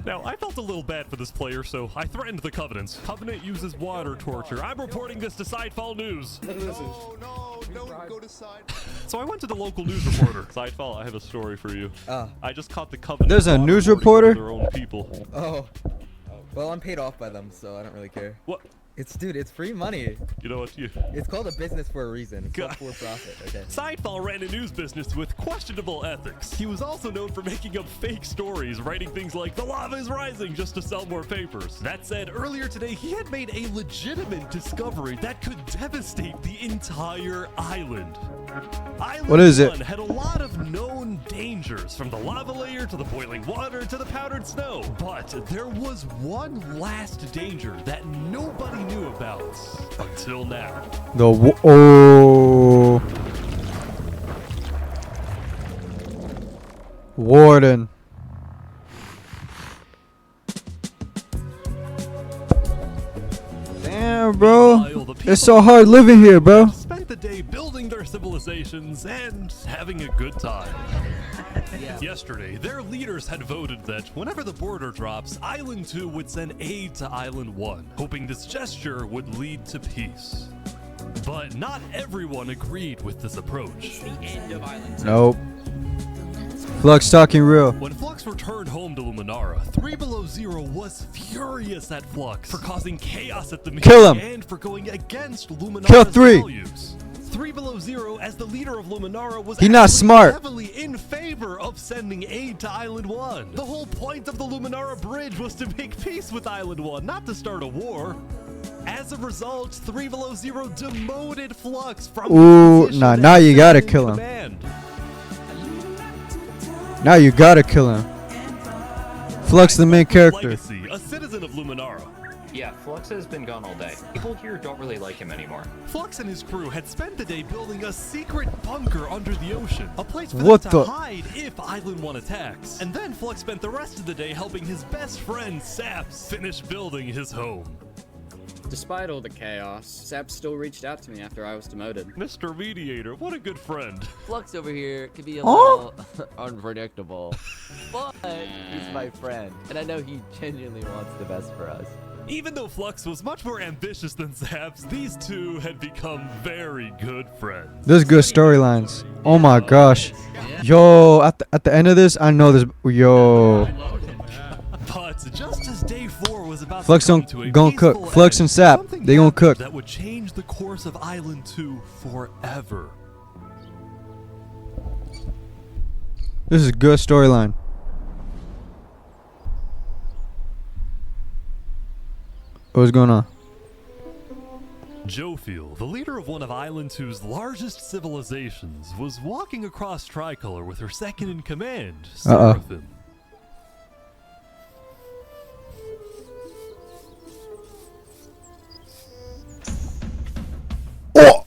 Now, I felt a little bad for this player, so I threatened the Covenant. Covenant uses water torture. I'm reporting this to Sidefall News.
No, don't go to side.
So I went to the local news reporter. Sidefall, I have a story for you.
Ah.
I just caught the Covenant.
There's a
water
news
reporting
reporter?
Their own people.
Oh. Well, I'm paid off by them, so I don't really care.
What?
Dude, it's free money.
You know what?
It's called a business for a reason. It's not for profit, okay?
Sidefall ran a news business with questionable ethics. He was also known for making up fake stories, writing things like, "The lava is rising," just to sell more papers. That said, earlier today, he had made a legitimate discovery that could devastate the entire island. Island
What is it?
1 had a lot of known dangers, from the lava layer to the boiling water to the powdered snow. But there was one last danger that nobody knew about until now.
Oh. Warden. Damn, bro. It's so hard living here, bro.
Spent the day building their civilizations and having a good time. Yesterday, their leaders had voted that whenever the border drops, Island 2 would send aid to Island 1, hoping this gesture would lead to peace. But not everyone agreed with this approach.
Nope. Flux talking real.
When Flux returned home to Luminara, 3 Below Zero was furious at Flux for causing chaos at the meeting
Kill him.
and for going against Luminara's
Kill 3.
values. 3 Below Zero, as the leader of Luminara, was
He not
actually
smart.
heavily in favor of sending aid to Island 1. The whole point of the Luminara Bridge was to make peace with Island 1, not to start a war. As a result, 3 Below Zero demoted Flux from
Ooh,
his position
nah,
as
now you gotta
second in
kill him.
command.
Now you gotta kill him. Flux the main character.
Legacy, a citizen of Luminara.
Yeah, Flux has been gone all day. People here don't really like him anymore.
Flux and his crew had spent the day building a secret bunker under the ocean, a place for
What
them to
the-
hide if Island 1 attacks. And then Flux spent the rest of the day helping his best friend Saps finish building his home.
Despite all the chaos, Sap still reached out to me after I was demoted.
Mr. Mediator, what a good friend.
Flux over here can be a
Oh.
little unpredictable, but he's my friend, and I know he genuinely wants the best for us.
Even though Flux was much more ambitious than Saps, these two had become very good friends.
There's good storylines. Oh my gosh. Yo, at the end of this, I know this. Yo.
But just as day 4 was about
Flux
to come
don't
to a
gon'
peaceful
cook. Flux
end,
and Sap,
something
they gon'
happened
cook.
That would change the course of Island 2 forever.
This is a good storyline. What's going on?
Jophiel, the leader of one of Island 2's largest civilizations, was walking across Tricolor with her second in command, Seraphim.
Oh!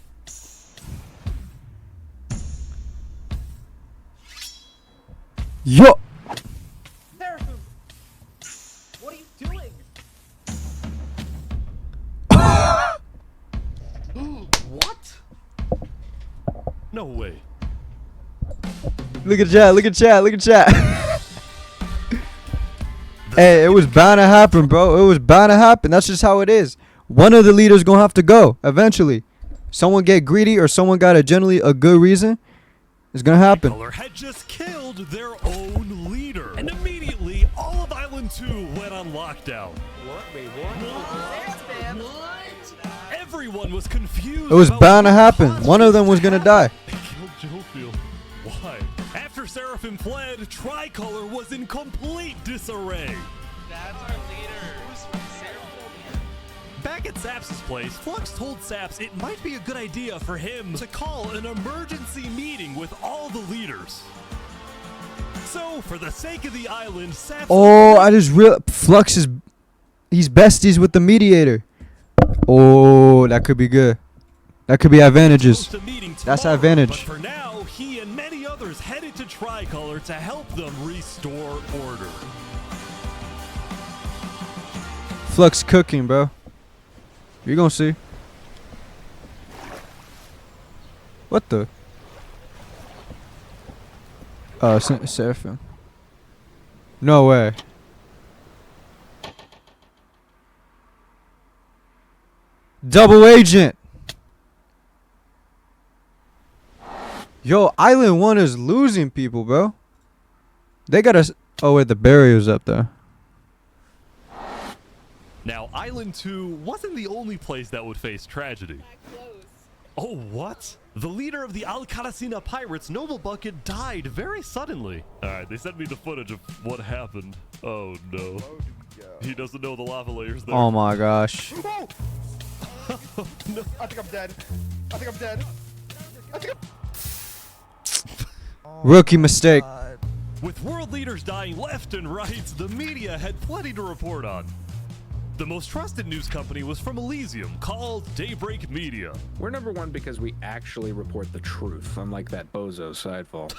Yo!
Seraphim! What are you doing?
What? No way.
Look at chat, look at chat, look at chat. Hey, it was bound to happen, bro. It was bound to happen. That's just how it is. One of the leaders gonna have to go eventually. Someone get greedy or someone got a generally a good reason. It's gonna happen.
Tricolor had just killed their own leader. And immediately, all of Island 2 went on lockdown.
What? Wait, what?
Everyone was confused.
It was
about
bound to
what
happen.
caused
One of them was gonna die.
They killed Jophiel. Why? After Seraphim fled, Tricolor was in complete disarray.
That's our leader.
Back at Saps' place, Flux told Saps it might be a good idea for him to call an emergency meeting with all the leaders. So, for the sake of the island, Saps...
Oh, I just real Flux is he's besties with the mediator. Oh, that could be good. That could be advantages. That's
But
advantage.
for now, he and many others headed to Tricolor to help them restore order.
Flux cooking, bro. You gonna see. What the? Seraphim. No way. Double agent. Yo, Island 1 is losing people, bro. They gotta. Oh, wait, the barrier's up there.
Now, Island 2 wasn't the only place that would face tragedy. Oh, what? The leader of the Al-Karasina pirates, Noble Bucket, died very suddenly. Alright, they sent me the footage of what happened. Oh, no. He doesn't know the lava layers there.
Oh my gosh.
No.
I think I'm dead. I think I'm dead. I think
Rookie mistake.
With world leaders dying left and right, the media had plenty to report on. The most trusted news company was from Elysium, called Daybreak Media.
We're number one because we actually report the truth, unlike that bozo sidefall.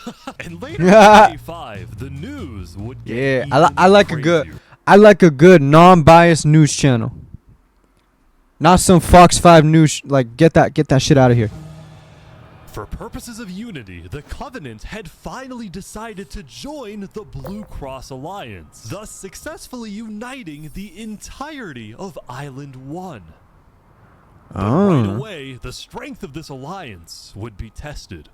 And later in day 5, the news would get
Yeah,
even
I like
crazier.
I like a good non-biased news channel. Not some Fox 5 news. Like get that shit out of here.
For purposes of unity, the Covenant had finally decided to join the Blue Cross Alliance, thus successfully uniting the entirety of Island 1. But right
Oh.
away, the strength of this alliance would be tested.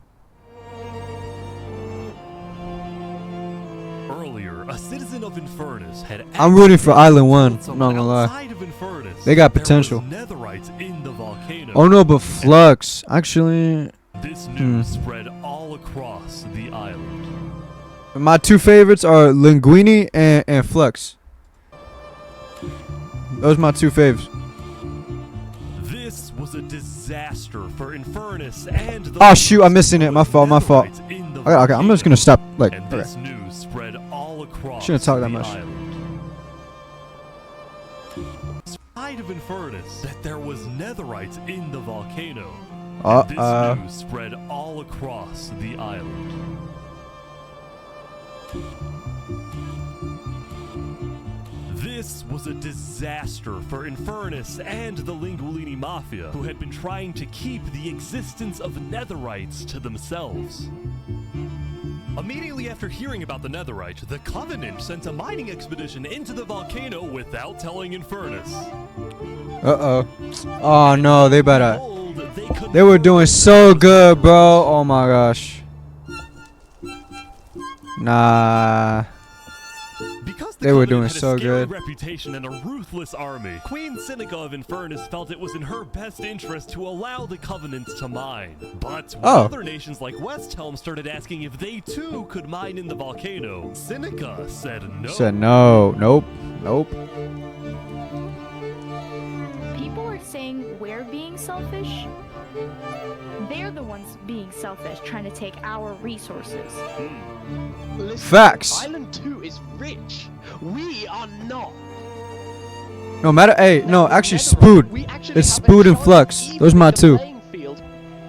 Earlier, a citizen of Infernus had
I'm rooting for Island 1.
built
I'm not gonna lie.
outside of Infernus.
They got
There was
potential.
Netherites in the volcano.
Oh no, but Flux actually.
This news spread all across the island.
My two favorites are Linguini and Flux. Those are my two faves.
This was a disaster for Infernus and the
Oh shoot, I'm missing it. My fault. My fault. Okay, I'm just gonna stop. Like,
and
okay.
this news spread all across
Shouldn't talk that
the
much.
island. Despite of Infernus that there was Netherites in the volcano. And this news spread all across the island. This was a disaster for Infernus and the Linguini Mafia, who had been trying to keep the existence of Netherites to themselves. Immediately after hearing about the Netherite, the Covenant sent a mining expedition into the volcano without telling Infernus.
Uh-oh. Oh no, they better. They were doing so good, bro. Oh my gosh. Nah. They were
Covenant
doing
had
so
a scary
good.
reputation and a ruthless army. Queen Seneca of Infernus felt it was in her best interest to allow the Covenant to mine. But when other nations like Westhelm started asking if they too could mine in the volcano, Seneca said no.
Said no. Nope. Nope.
People are saying we're being selfish. They're the ones being selfish, trying to take our resources.
Listen,
Facts.
Island 2 is rich. We are not.
No matter. Hey, no, actually, Spood. It's Spood and Flux. Those are my two.
Field,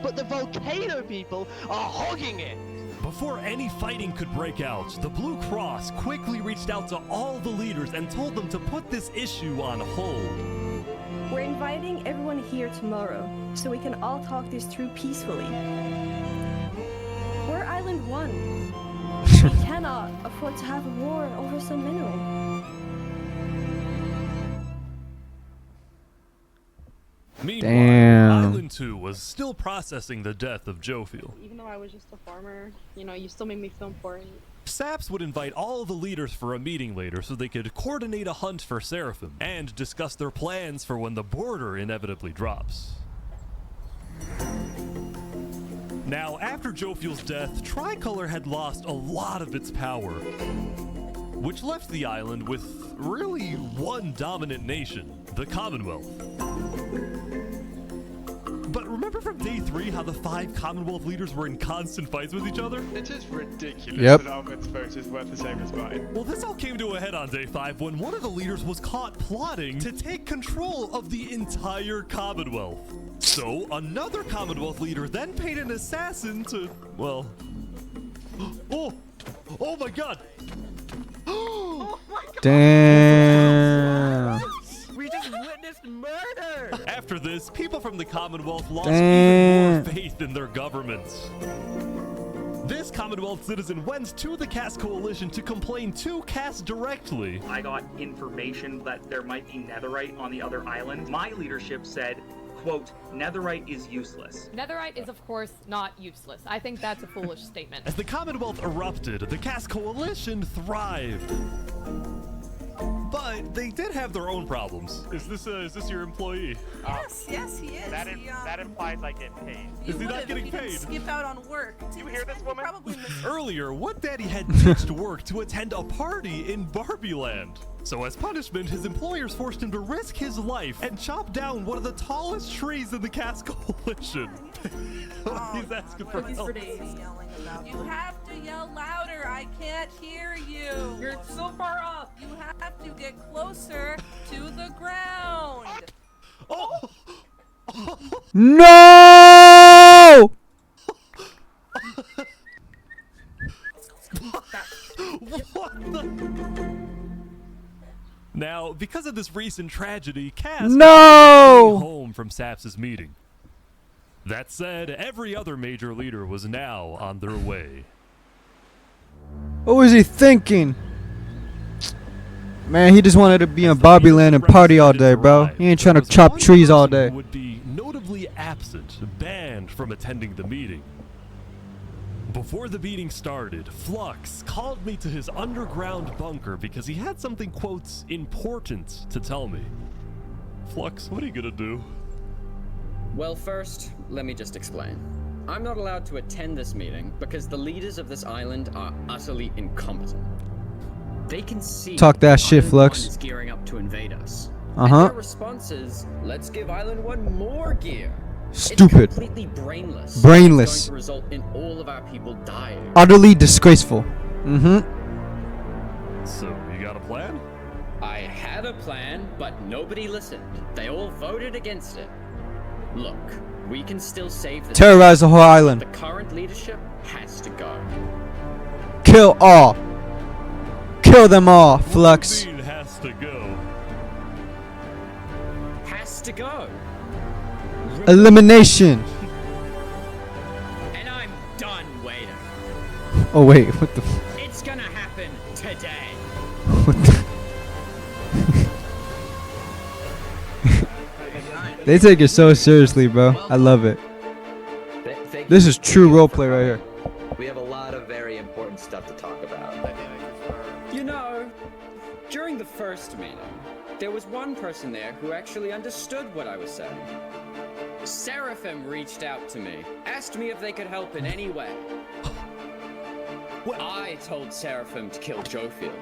but the volcano people are hogging it.
Before any fighting could break out, the Blue Cross quickly reached out to all the leaders and told them to put this issue on hold.
We're inviting everyone here tomorrow, so we can all talk this through peacefully. We're Island 1. We cannot afford to have a war over some mineral.
Meanwhile,
Damn.
Island 2 was still processing the death of Jophiel.
Even though I was just a farmer, you know, you still made me feel important.
Saps would invite all the leaders for a meeting later so they could coordinate a hunt for Seraphim and discuss their plans for when the border inevitably drops. Now, after Jophiel's death, Tricolor had lost a lot of its power, which left the island with really one dominant nation, the Commonwealth. But remember from day 3 how the 5 Commonwealth leaders were in constant fights with each other?
It is ridiculous
Yep.
that Ahmed's vote is worth the same as mine.
Well, this all came to a head on day 5 when one of the leaders was caught plotting to take control of the entire Commonwealth. So, another Commonwealth leader then paid an assassin to, well... Oh my god!
Damn.
We just witnessed murder!
After this, people from the Commonwealth lost
Damn.
even more faith in their governments. This Commonwealth citizen went to the Cass Coalition to complain to Cass directly.
I got information that there might be netherite on the other island. My leadership said, quote, netherite is useless.
Netherite is, of course, not useless. I think that's a foolish statement.
As the Commonwealth erupted, the Cass Coalition thrived. But they did have their own problems. Is this your employee?
Yes, he is.
That implies I get paid.
Is he not getting paid?
Skip out on work.
You hear this woman?
Earlier, What Daddy had ditched work to attend a party in Barbie Land. So as punishment, his employers forced him to risk his life and chop down one of the tallest trees in the Cass Coalition. He's asking for help.
You have to yell louder. I can't hear you. You're so far up. You have to get closer to the ground.
No!
What the? Now, because of this recent tragedy, Cass
No!
was home from Saps' meeting. That said, every other major leader was now on their way.
What was he thinking? Man, he just wanted to be in Bobby Land and party all day, bro. He ain't trying to chop trees all day.
Would be notably absent, banned from attending the meeting. Before the meeting started, Flux called me to his underground bunker because he had something, quote, important to tell me. Flux, what are you gonna do?
Well, first, let me just explain. I'm not allowed to attend this meeting because the leaders of this island are utterly incompetent. They can see
Talk that shit,
Island
Flux.
1 is gearing up to invade us.
Uh-huh.
And their response is, let's give Island 1 more gear.
Stupid.
It's completely brainless.
Brainless.
It's going to result in all of our people dying.
Utterly disgraceful. Mm-hmm.
So, you got a plan?
I had a plan, but nobody listened. They all voted against it. Look, we can still save the
Terrorize the whole island.
The current leadership has to go.
Kill all. Kill them all, Flux.
Dean has to go.
Has to go.
Elimination.
And I'm done waiting.
Oh wait, what the?
It's gonna happen today.
What the? They take it so seriously, bro. I love it. This is true roleplay right here.
We have a lot of very important stuff to talk about.
You know, During the first meeting, there was one person there who actually understood what I was saying. Seraphim reached out to me, asked me if they could help in any way. I told Seraphim to kill Jofield.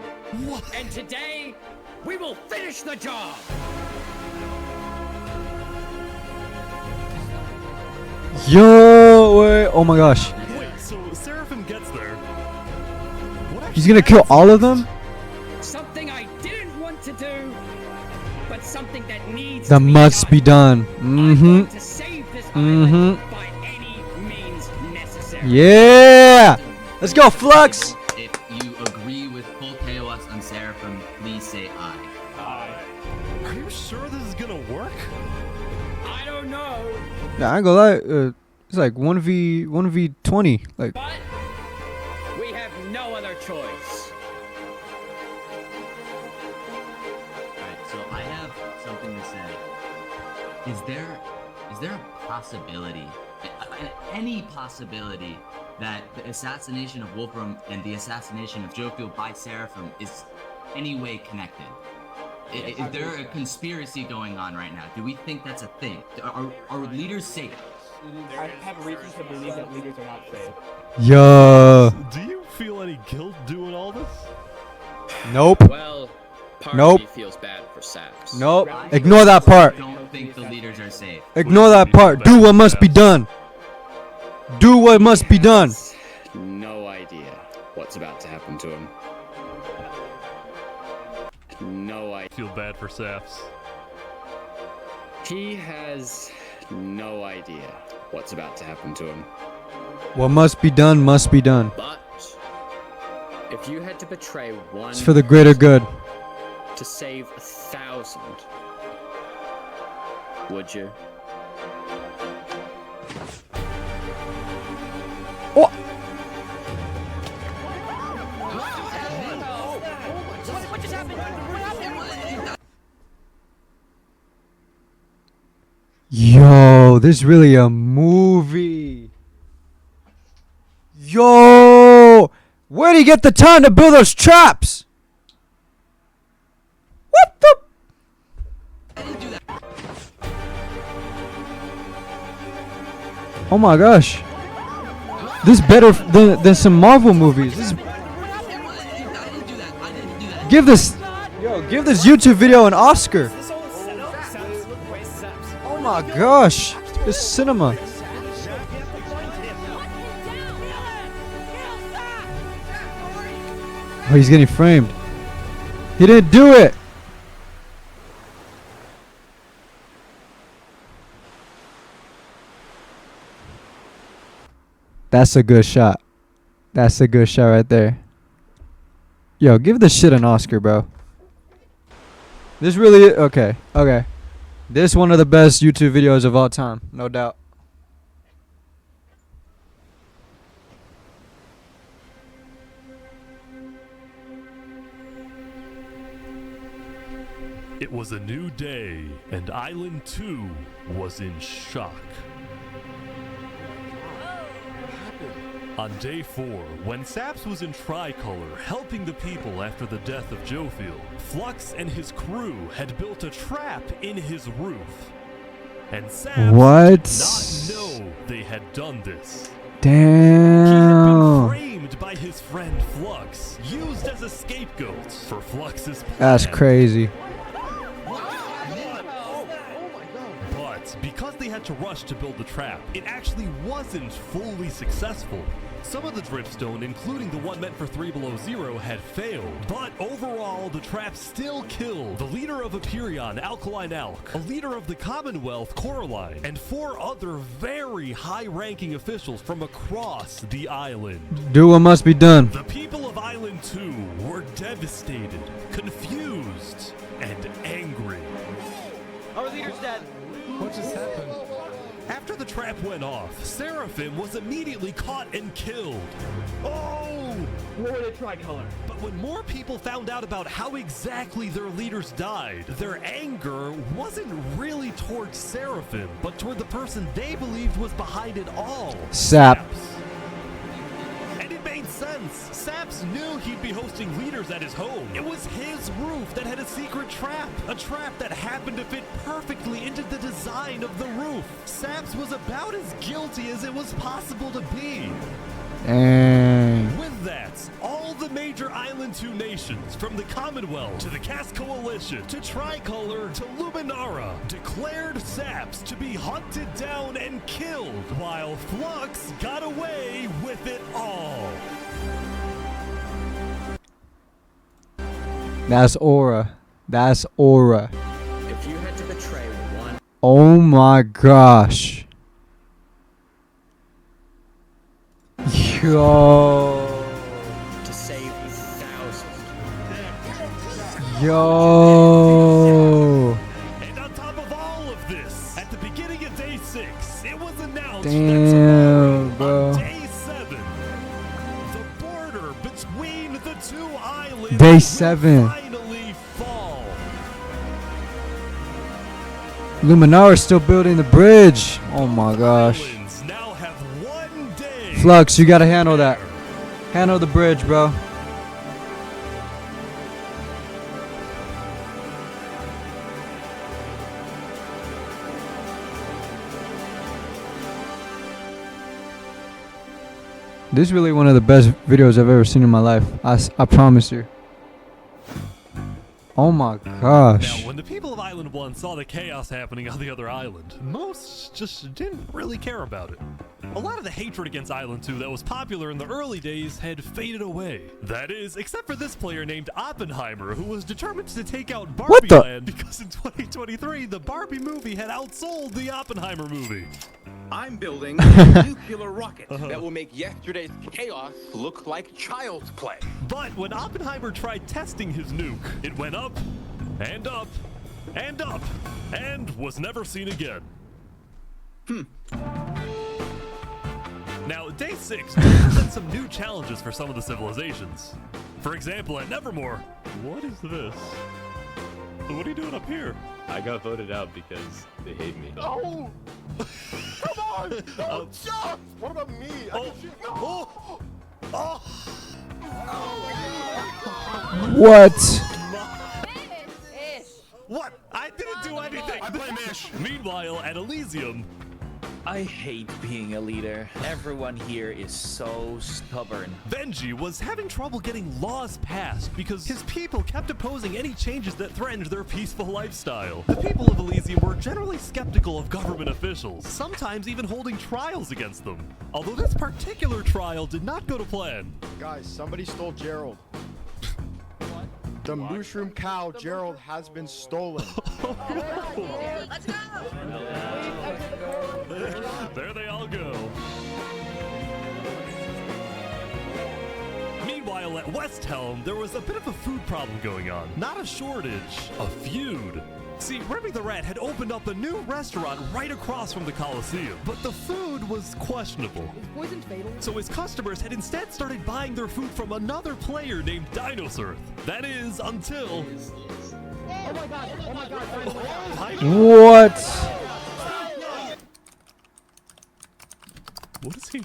And today, we will finish the job!
Yo, wait, oh my gosh.
Wait, so Seraphim gets there.
He's gonna kill all of them?
Something I didn't want to do, but something that needs
That
to be
must
done.
be done. Mm-hmm.
To save this
Mm-hmm.
by any means necessary.
Yeah! Let's go, Flux!
If you agree with full KOS on Seraphim, please say aye.
Are you sure this is gonna work?
I don't know.
Nah, I ain't gonna lie. It's like 1v20. Like,
But we have no other choice.
Alright, so I have something to say. Is there a possibility, any possibility, that the assassination of Wolfram and the assassination of Jofield by Seraphim is any way connected? Is there a conspiracy going on right now? Do we think that's a thing? Are leaders safe?
I have reasons to believe that leaders are not safe.
yo.
Do you feel any guilt doing all this?
Nope.
Well, part
Nope.
of me feels bad for Saps.
Nope. Ignore that part.
I don't think the leaders are safe.
Ignore that part. Do what must be done. Do what must be done.
No idea what's about to happen to him. No idea.
Feel bad for Saps.
He has no idea what's about to happen to him.
What must be done must be done.
But if you had to betray one
It's for the greater good.
to save 1,000, would you?
Oh.
What just happened? What happened?
Yo, this is really a movie. Yo, where do you get the time to build those traps? What the? Oh my gosh. This is better than some Marvel movies. This is... Give this YouTube video an Oscar. Oh my gosh. This cinema. Oh, he's getting framed. He didn't do it. That's a good shot. That's a good shot right there. Yo, give this shit an Oscar, bro. This really okay. Okay. This is one of the best YouTube videos of all time, no doubt.
It was a new day, and Island 2 was in shock. On day 4, when Saps was in Tricolor helping the people after the death of Jofield, Flux and his crew had built a trap in his roof. And Saps
What?
did not know they had done this.
Damn.
Framed by his friend Flux, used as a scapegoat for Flux's plan.
That's crazy.
But because they had to rush to build the trap, it actually wasn't fully successful. Some of the dripstone, including the one meant for 3 Below Zero, had failed. But overall, the trap still killed the leader of Aperion, Alkaline Alk, a leader of the Commonwealth, Coraline, and 4 other very high-ranking officials from across the island.
Do what must be done.
The people of Island 2 were devastated, confused, and angry.
Our leader's dead.
What just happened? After the trap went off, Seraphim was immediately caught and killed. Oh!
War to Tricolor.
But when more people found out about how exactly their leaders died, their anger wasn't really towards Seraphim, but toward the person they believed was behind it all.
Sap.
And it made sense. Saps knew he'd be hosting leaders at his home. It was his roof that had a secret trap. A trap that happened to fit perfectly into the design of the roof. Saps was about as guilty as it was possible to be.
Dang.
With that, all the major Island 2 nations, from the Commonwealth to the Caste Coalition to Tricolor to Luminara, declared Saps to be hunted down and killed, while Flux got away with it all.
That's aura. That's aura.
If you had to betray one
Oh my gosh. Yo.
to save thousands.
Yo.
And on top of all of this, at the beginning of day 6, it was announced
Damn,
that
bro.
on day 7, the border between the two islands
Day
will
7.
finally fall.
Luminara's still building the bridge. Oh my gosh.
Islands now have one day.
Flux, you gotta handle that. Handle the bridge, bro. This is really one of the best videos I've ever seen in my life. I promise you. Oh my gosh.
Now, when the people of Island 1 saw the chaos happening on the other island, most just didn't really care about it. A lot of the hatred against Island 2 that was popular in the early days had faded away. That is, except for this player named Oppenheimer, who was determined to take out
What
Barbie
the-
Land because in 2023, the Barbie movie had outsold the Oppenheimer movie.
I'm building a nuclear rocket that will make yesterday's chaos look like child's play.
But when Oppenheimer tried testing his nuke, it went up, and up, and up, and was never seen again. Now, day 6 does present some new challenges for some of the civilizations. For example, at Nevermore, what is this? What are you doing up here?
I got voted out because they hate me.
No! Come on! No, jump! What about me? I can shoot. No!
What?
What? I didn't do anything.
I blame Ish.
Meanwhile, at Elysium,
I hate being a leader. Everyone here is so stubborn.
Benji was having trouble getting laws passed because his people kept opposing any changes that threatened their peaceful lifestyle. The people of Elysium were generally skeptical of government officials, sometimes even holding trials against them. Although this particular trial did not go to plan.
Guys, somebody stole Gerald. The mushroom cow, Gerald, has been stolen.
Let's go!
There they all go. Meanwhile, at West Helm, there was a bit of a food problem going on. Not a shortage, a feud. See, Remy the Rat had opened up a new restaurant right across from the Coliseum, but the food was questionable.
Poisoned fatal.
So his customers had instead started buying their food from another player named Dinosurf. That is, until...
Oh my god, oh my god.
What?
What is he?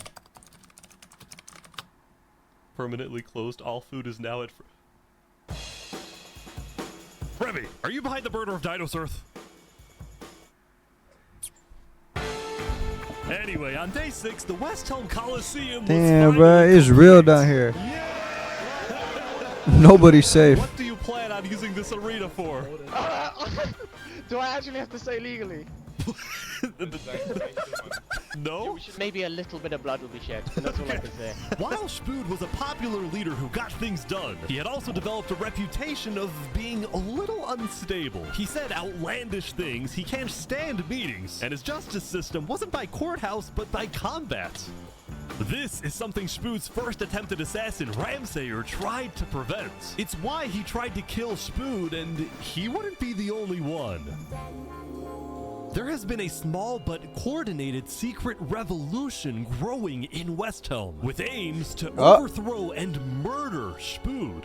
Permanently closed. All food is now at... Remy, are you behind the murder of Dinosurf? Anyway, on day 6, the West Helm Coliseum was
Damn,
finally
bro, it's real down here. Nobody's safe.
What do you plan on using this arena for?
Do I actually have to say legally?
No?
Maybe a little bit of blood will be shed, and that's all I can say.
While Spood was a popular leader who got things done, he had also developed a reputation of being a little unstable. He said outlandish things, he can't stand meetings, and his justice system wasn't by courthouse, but by combat. This is something Spood's first attempted assassin, Ramsayer, tried to prevent. It's why he tried to kill Spood, and he wouldn't be the only one. There has been a small but coordinated secret revolution growing in West Helm, with aims to overthrow and murder Spood.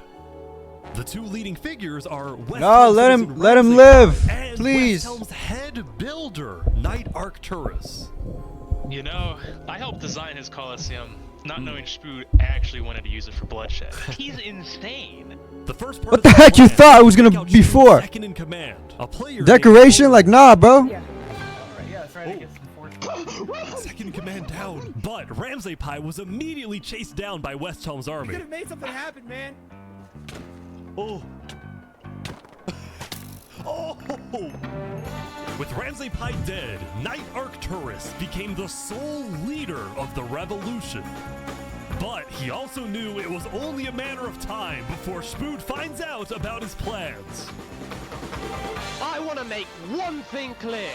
The two leading figures are West
No,
Helm's
let
citizen
him
Ramsay
live,
and
please.
West Helm's head builder, Knight Arcturus.
You know, I helped design his Colosseum, not knowing Spood actually wanted to use it for bloodshed. He's insane.
The first part
What
of
the heck you
plan
thought it was gonna
took out
be
Spood's
for?
Second in command, a player
Decoration? Like, nah, bro.
named- Second in command down. But Ramsay Pi was immediately chased down by Westhelm's army.
Could have made something happen, man.
Oh. Oh. With Ramsay Pi dead, Knight Arcturus became the sole leader of the revolution. But he also knew it was only a matter of time before Spood finds out about his plans.
I want to make one thing clear.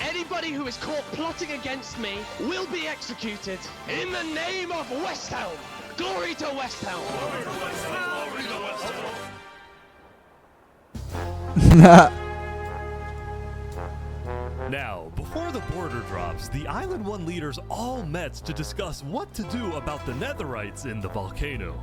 Anybody who is caught plotting against me will be executed. In the name of Westhelm! Glory to Westhelm! Glory to Westhelm! Glory to Westhelm!
Now, before the border drops, the Island 1 leaders all met to discuss what to do about the Netherites in the volcano.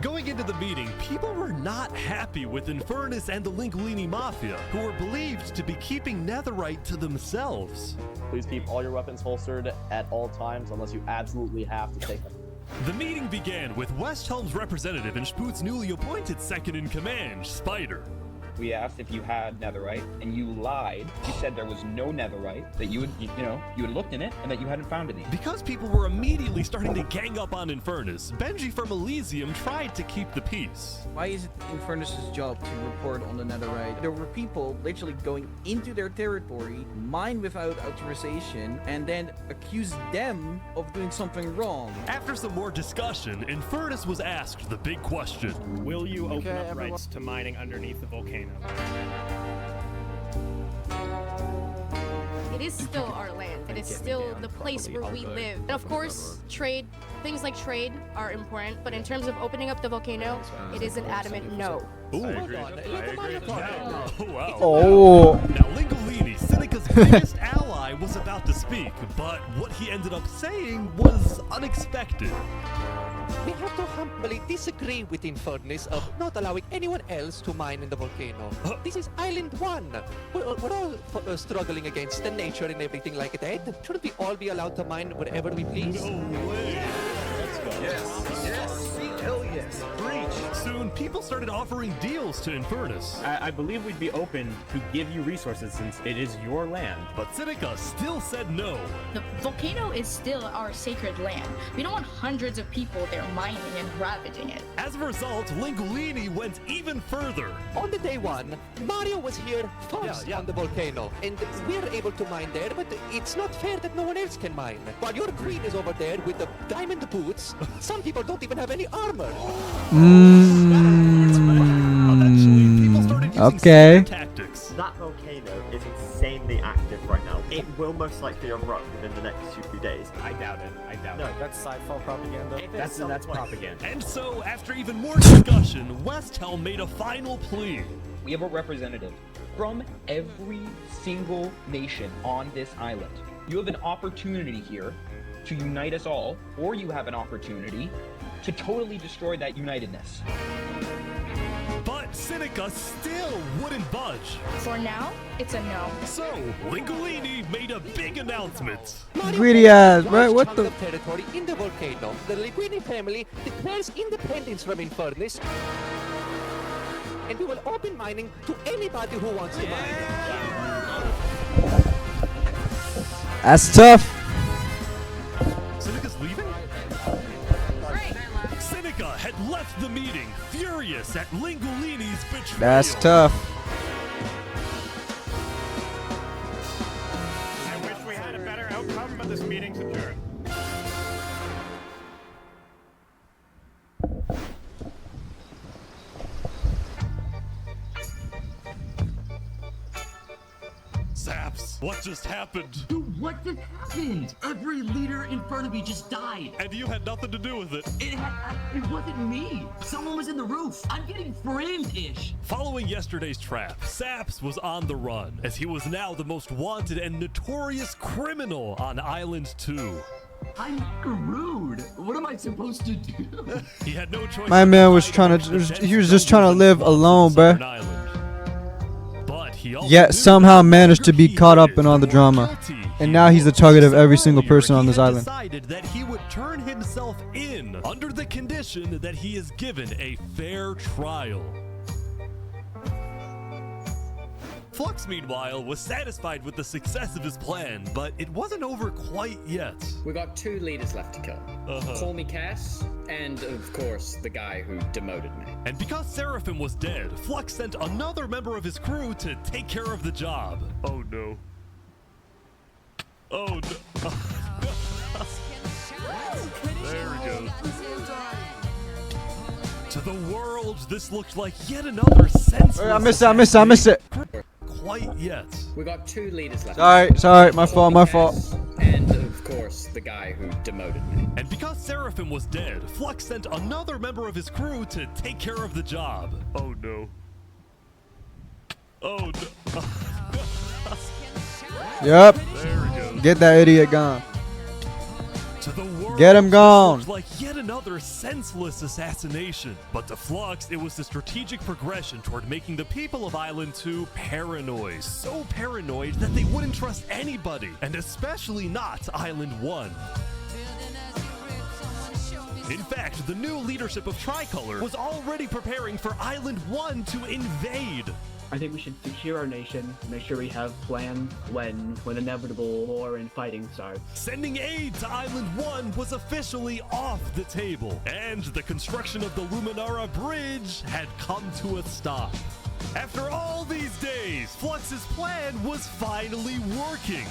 Going into the meeting, people were not happy with Infernus and the Linguini Mafia, who were believed to be keeping Netherite to themselves.
Please keep all your weapons holstered at all times unless you absolutely have to take them.
The meeting began with Westhelm's representative and Spood's newly appointed second in command, Spider.
We asked if you had netherite, and you lied. You said there was no netherite, that you had looked in it, and that you hadn't found any.
Because people were immediately starting to gang up on Infernus, Benji from Elysium tried to keep the peace.
Why is it Infernus's job to report on the netherite? There were people literally going into their territory, mine without authorization, and then accuse them of doing something wrong.
After some more discussion, Infernus was asked the big question.
Will you open up rights to mining underneath the volcano?
It is still our land. It is still the place where we live. And of course, things like trade are important, but in terms of opening up the volcano, it is an adamant no.
Ooh. Wow.
Oh.
Now, Lingolini, Seneca's biggest ally, was about to speak, but what he ended up saying was unexpected.
We have to humbly disagree with Infernus of not allowing anyone else to mine in the volcano. This is Island 1. We're all struggling against the nature and everything like that. Shouldn't we all be allowed to mine wherever we please?
No way.
Let's go.
Yes. Hell yes. Preach. Soon, people started offering deals to Infernus.
I believe we'd be open to give you resources since it is your land.
But Seneca still said no.
The volcano is still our sacred land. We don't want hundreds of people there mining and ravaging it.
As a result, Lingolini went even further.
On the day one, Mario was here first on the volcano, and we're able to mine there, but it's not fair that no one else can mine. While your queen is over there with the diamond boots, some people don't even have any armor.
Okay.
That volcano is insanely active right now. It will most likely erupt within the next few days.
I doubt it.
No, that's sci-fi propaganda.
That's propaganda.
And so, after even more discussion, Westhelm made a final plea.
We have a representative from every single nation on this island. You have an opportunity here to unite us all, or you have an opportunity to totally destroy that unitedness.
But Seneca still wouldn't budge.
For now, it's a no.
So, Lingolini made a big announcement.
Greedy ass, right? What
Chunk
the?
of territory in the volcano. The Linguini family declares independence from Infernus, and we will open mining to anybody who wants to mine.
That's tough.
Seneca's leaving? Seneca had left the meeting, furious at Lingolini's betrayal.
That's tough.
I wish we had a better outcome, but this meeting's adjourned.
Zaps, what just happened?
Dude, what just happened? Every leader in front of me just died.
And you had nothing to do with it.
It wasn't me. Someone was in the roof. I'm getting framed-ish.
Following yesterday's trap, Saps was on the run, as he was now the most wanted and notorious criminal on Island 2.
I'm screwed. What am I supposed to do?
He had no choice.
My man was trying to. He was just trying to live alone, bruh.
But he also
Yet somehow managed to be caught up in all the drama.
guilty,
And now he's the target of every single person on this island.
Decided that he would turn himself in under the condition that he is given a fair trial. Flux, meanwhile, was satisfied with the success of his plan, but it wasn't over quite yet.
We got 2 leaders left to kill. Call me Cass, and of course, the guy who demoted me.
And because Seraphim was dead, Flux sent another member of his crew to take care of the job. Oh no. Oh no. There we go. To the world, this looked like yet another senseless...
I missed it.
Quite yet.
We got 2 leaders left.
Sorry, my fault.
And of course, the guy who demoted me.
And because Seraphim was dead, Flux sent another member of his crew to take care of the job. Oh no. Oh no.
Yep.
There we go.
Get that idiot gone.
To the world,
Get him gone.
This looked like yet another senseless assassination. But to Flux, it was the strategic progression toward making the people of Island 2 paranoid. So paranoid that they wouldn't trust anybody, and especially not Island 1. In fact, the new leadership of Tricolor was already preparing for Island 1 to invade.
I think we should secure our nation, make sure we have plans when inevitable war and fighting starts.
Sending aid to Island 1 was officially off the table, and the construction of the Luminara Bridge had come to a stop. After all these days, Flux's plan was finally working.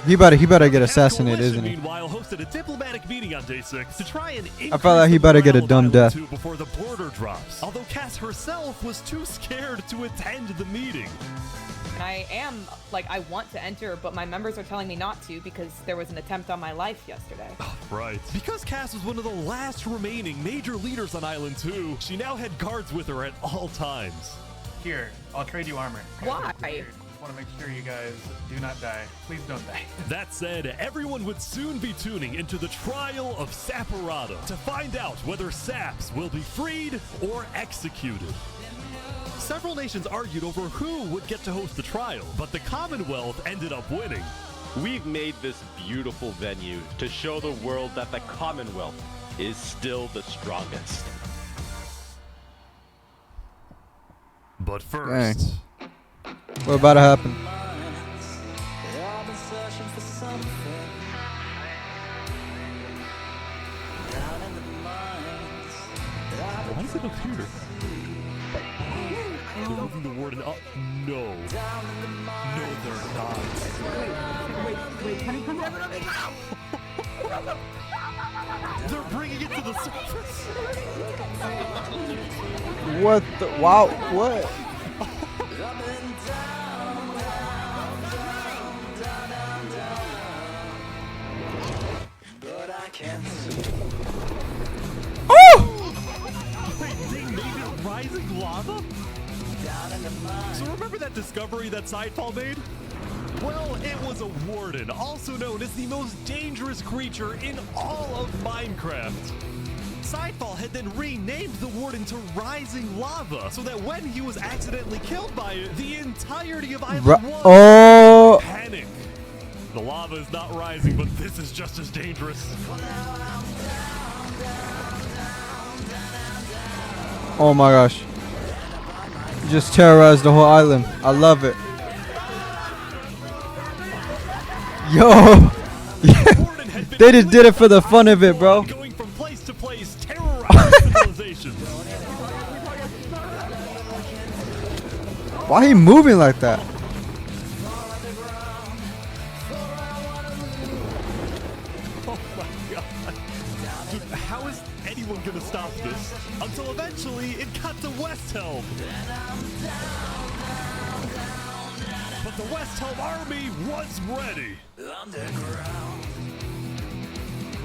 He better get assassinated, isn't he?
Meanwhile, hosted a diplomatic meeting on day 6 to try and
I felt like he better get a dumb death.
before the border drops. Although Cass herself was too scared to attend the meeting.
And I want to enter, but my members are telling me not to because there was an attempt on my life yesterday.
Right. Because Cass was one of the last remaining major leaders on Island 2, she now had guards with her at all times.
Here, I'll trade you armor.
Why?
I want to make sure you guys do not die. Please don't die.
That said, everyone would soon be tuning into the trial of Saporada to find out whether Saps will be freed or executed. Several nations argued over who would get to host the trial, but the Commonwealth ended up winning.
We've made this beautiful venue to show the world that the Commonwealth is still the strongest.
But first...
What about to happen?
Why is it up here? They're moving the warden up. No. No, they're not.
Wait, can you come over to me?
They're bringing it to the surface.
What the? Wow, what?
Oh! Wait, they made it rising lava? So remember that discovery that Sidefall made? Well, it was a warden, also known as the most dangerous creature in all of Minecraft. Sidefall had then renamed the warden to Rising Lava, so that when he was accidentally killed by it, the entirety of Island 1 panic. The lava is not rising, but this is just as dangerous.
Oh my gosh. You just terrorized the whole island. I love it. Yo! They just did it for the fun of it, bro.
Going from place to place, terrorizing civilizations.
Why he moving like that?
Oh my god. Dude, how is anyone gonna stop this? Until eventually it got to West Helm. But the West Helm army was ready.
Underground.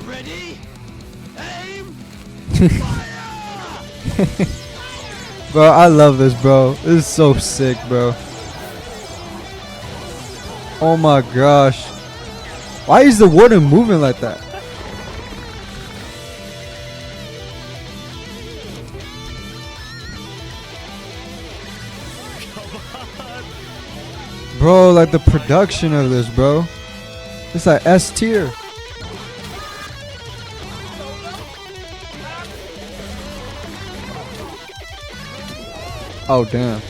Ready? Aim!
Bro, I love this, bro. This is so sick, bro. Oh my gosh. Why is the warden moving like that? Bro, like the production of this, bro. It's like S tier. Oh, damn.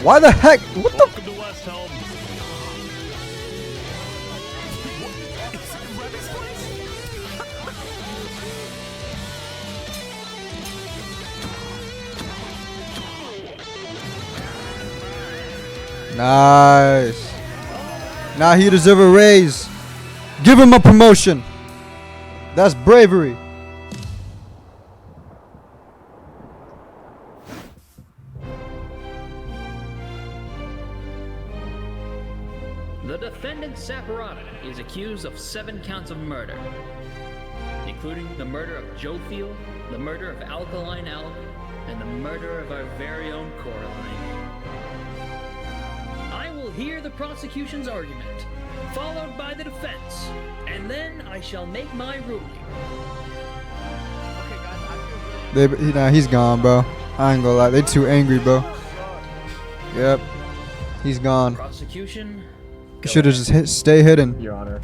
Why the heck? What the?
Welcome to West Helm.
Nice. Now he deserves a raise. Give him a promotion. That's bravery.
The defendant Saporata is accused of 7 counts of murder, including the murder of Joe Field, the murder of Alkaline Alk, and the murder of our very own Coraline. I will hear the prosecution's argument, followed by the defense, and then I shall make my ruling.
He's gone, bro. I ain't gonna lie. They too angry, bro. Yep. He's gone.
Prosecution.
Should have just stay hidden.
Your Honor.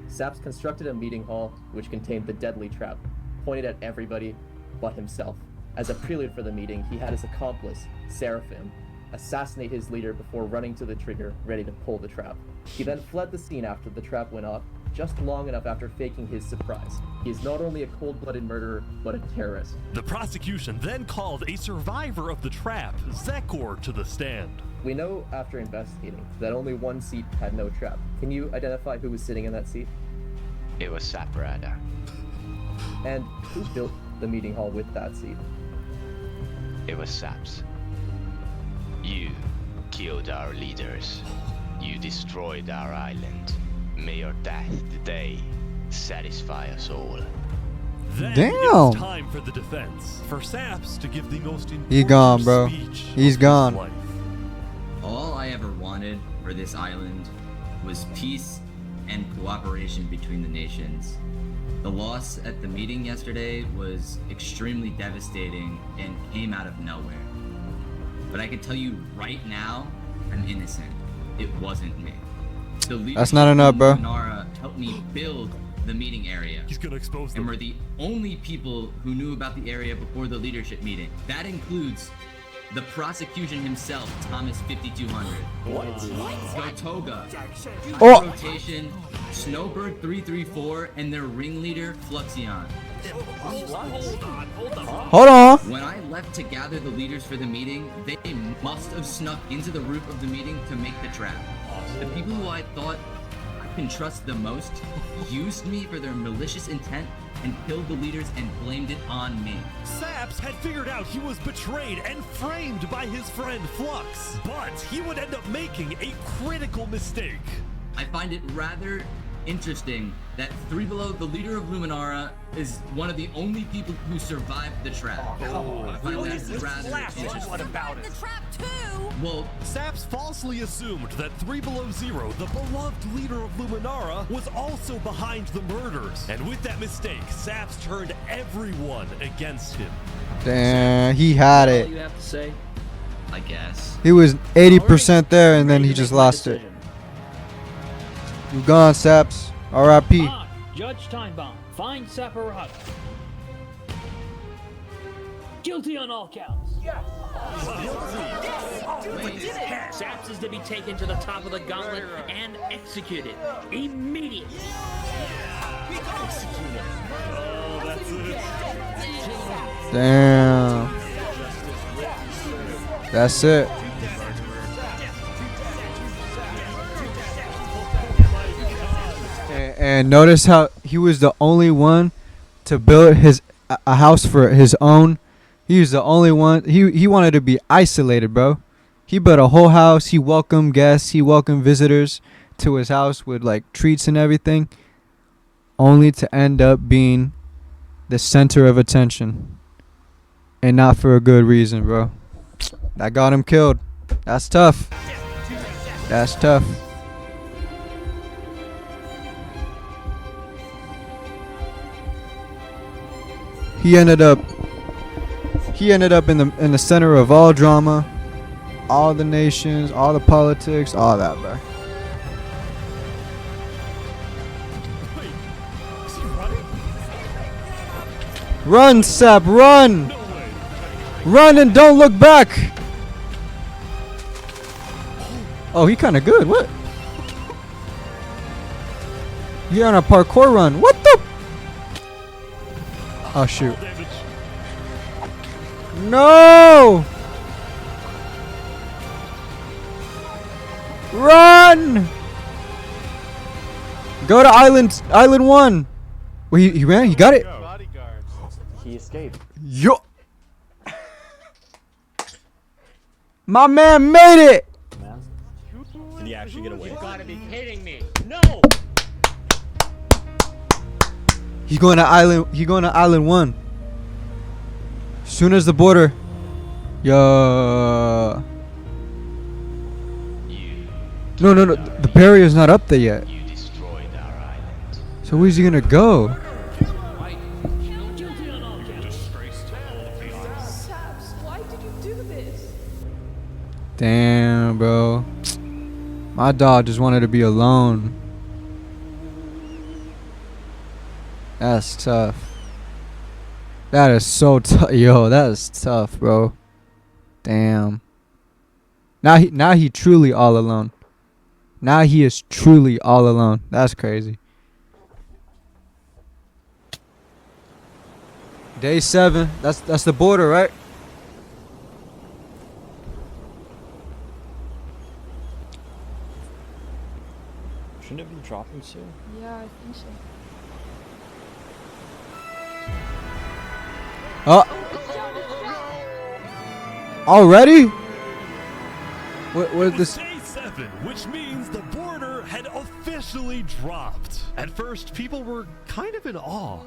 Saps constructed a meeting hall which contained the deadly trap, pointed at everybody but himself. As a prelude for the meeting, he had his accomplice, Seraphim, assassinate his leader before running to the trigger, ready to pull the trap. He then fled the scene after the trap went off, just long enough after faking his surprise. He is not only a cold-blooded murderer, but a terrorist.
The prosecution then called a survivor of the trap, Zekor, to the stand.
We know after investigating that only one seat had no trap. Can you identify who was sitting in that seat?
It was Saporata.
And who built the meeting hall with that seat?
It was Saps. You killed our leaders. You destroyed our island. May your death today satisfy us all.
Then
Damn.
It was time for the defense. For Saps to give the most important
He gone, bro.
speech
He's
of his
gone.
life.
All I ever wanted for this island was peace and cooperation between the nations. The loss at the meeting yesterday was extremely devastating and came out of nowhere. But I can tell you right now, I'm innocent. It wasn't me. The
That's not enough, bro.
Nara helped me build the meeting area.
He's gonna expose them.
And we're the only people who knew about the area before the leadership meeting. That includes the prosecution himself, Thomas 5200.
What?
Gotoga.
Oh.
Rotation, Snowbird 334, and their ringleader, Fluxion.
Hold on.
When I left to gather the leaders for the meeting, they must have snuck into the roof of the meeting to make the trap. The people who I thought I can trust the most used me for their malicious intent and killed the leaders and blamed it on me.
Saps had figured out he was betrayed and framed by his friend Flux, but he would end up making a critical mistake.
I find it rather interesting that Three Below, the leader of Luminara, is one of the only people who survived the trap. I find that rather interesting.
What about it?
The trap too.
Well, Saps falsely assumed that 3 Below Zero, the beloved leader of Luminara, was also behind the murders. And with that mistake, Saps turned everyone against him.
Damn, he had
All
it.
you have to say?
I guess.
He was 80% there, and then he just lost it. You gone, Saps. R.I.P.
Judge Timebomb, find Saporata guilty on all counts. Yes. Saps is to be taken to the top of the gauntlet and executed immediately.
Oh, that's it.
Damn. That's it. And notice how he was the only one to build a house for his own. He was the only one. He wanted to be isolated, bro. He built a whole house. He welcomed guests. He welcomed visitors to his house with like treats and everything, only to end up being the center of attention, and not for a good reason, bro. That got him killed. That's tough. That's tough. He ended up He ended up in the center of all drama, all the nations, all the politics, all that, bro.
Wait, is he running?
Run, Sap, run!
No way.
Run and don't look back! Oh, he kind of good. What? He on a parkour run. What the? Oh, shoot.
Damage.
No! Run! Go to Island 1. Wait, he ran? He got it?
He escaped.
Yo! My man made it!
Did he actually get away?
You gotta be kidding me. No!
He going to Island 1. Soon as the border. Yo. No, the barrier's not up there yet. So where's he gonna go?
Saps, why did you do this?
Damn, bro. My dog just wanted to be alone. That's tough. That is so tough. Yo, that is tough, bro. Damn. Now he truly all alone. Now he is truly all alone. That's crazy. Day 7. That's the border, right?
Shouldn't it be dropping soon?
Yeah, I think so.
Oh. Already? What this?
Day 7, which means the border had officially dropped. At first, people were kind of in awe.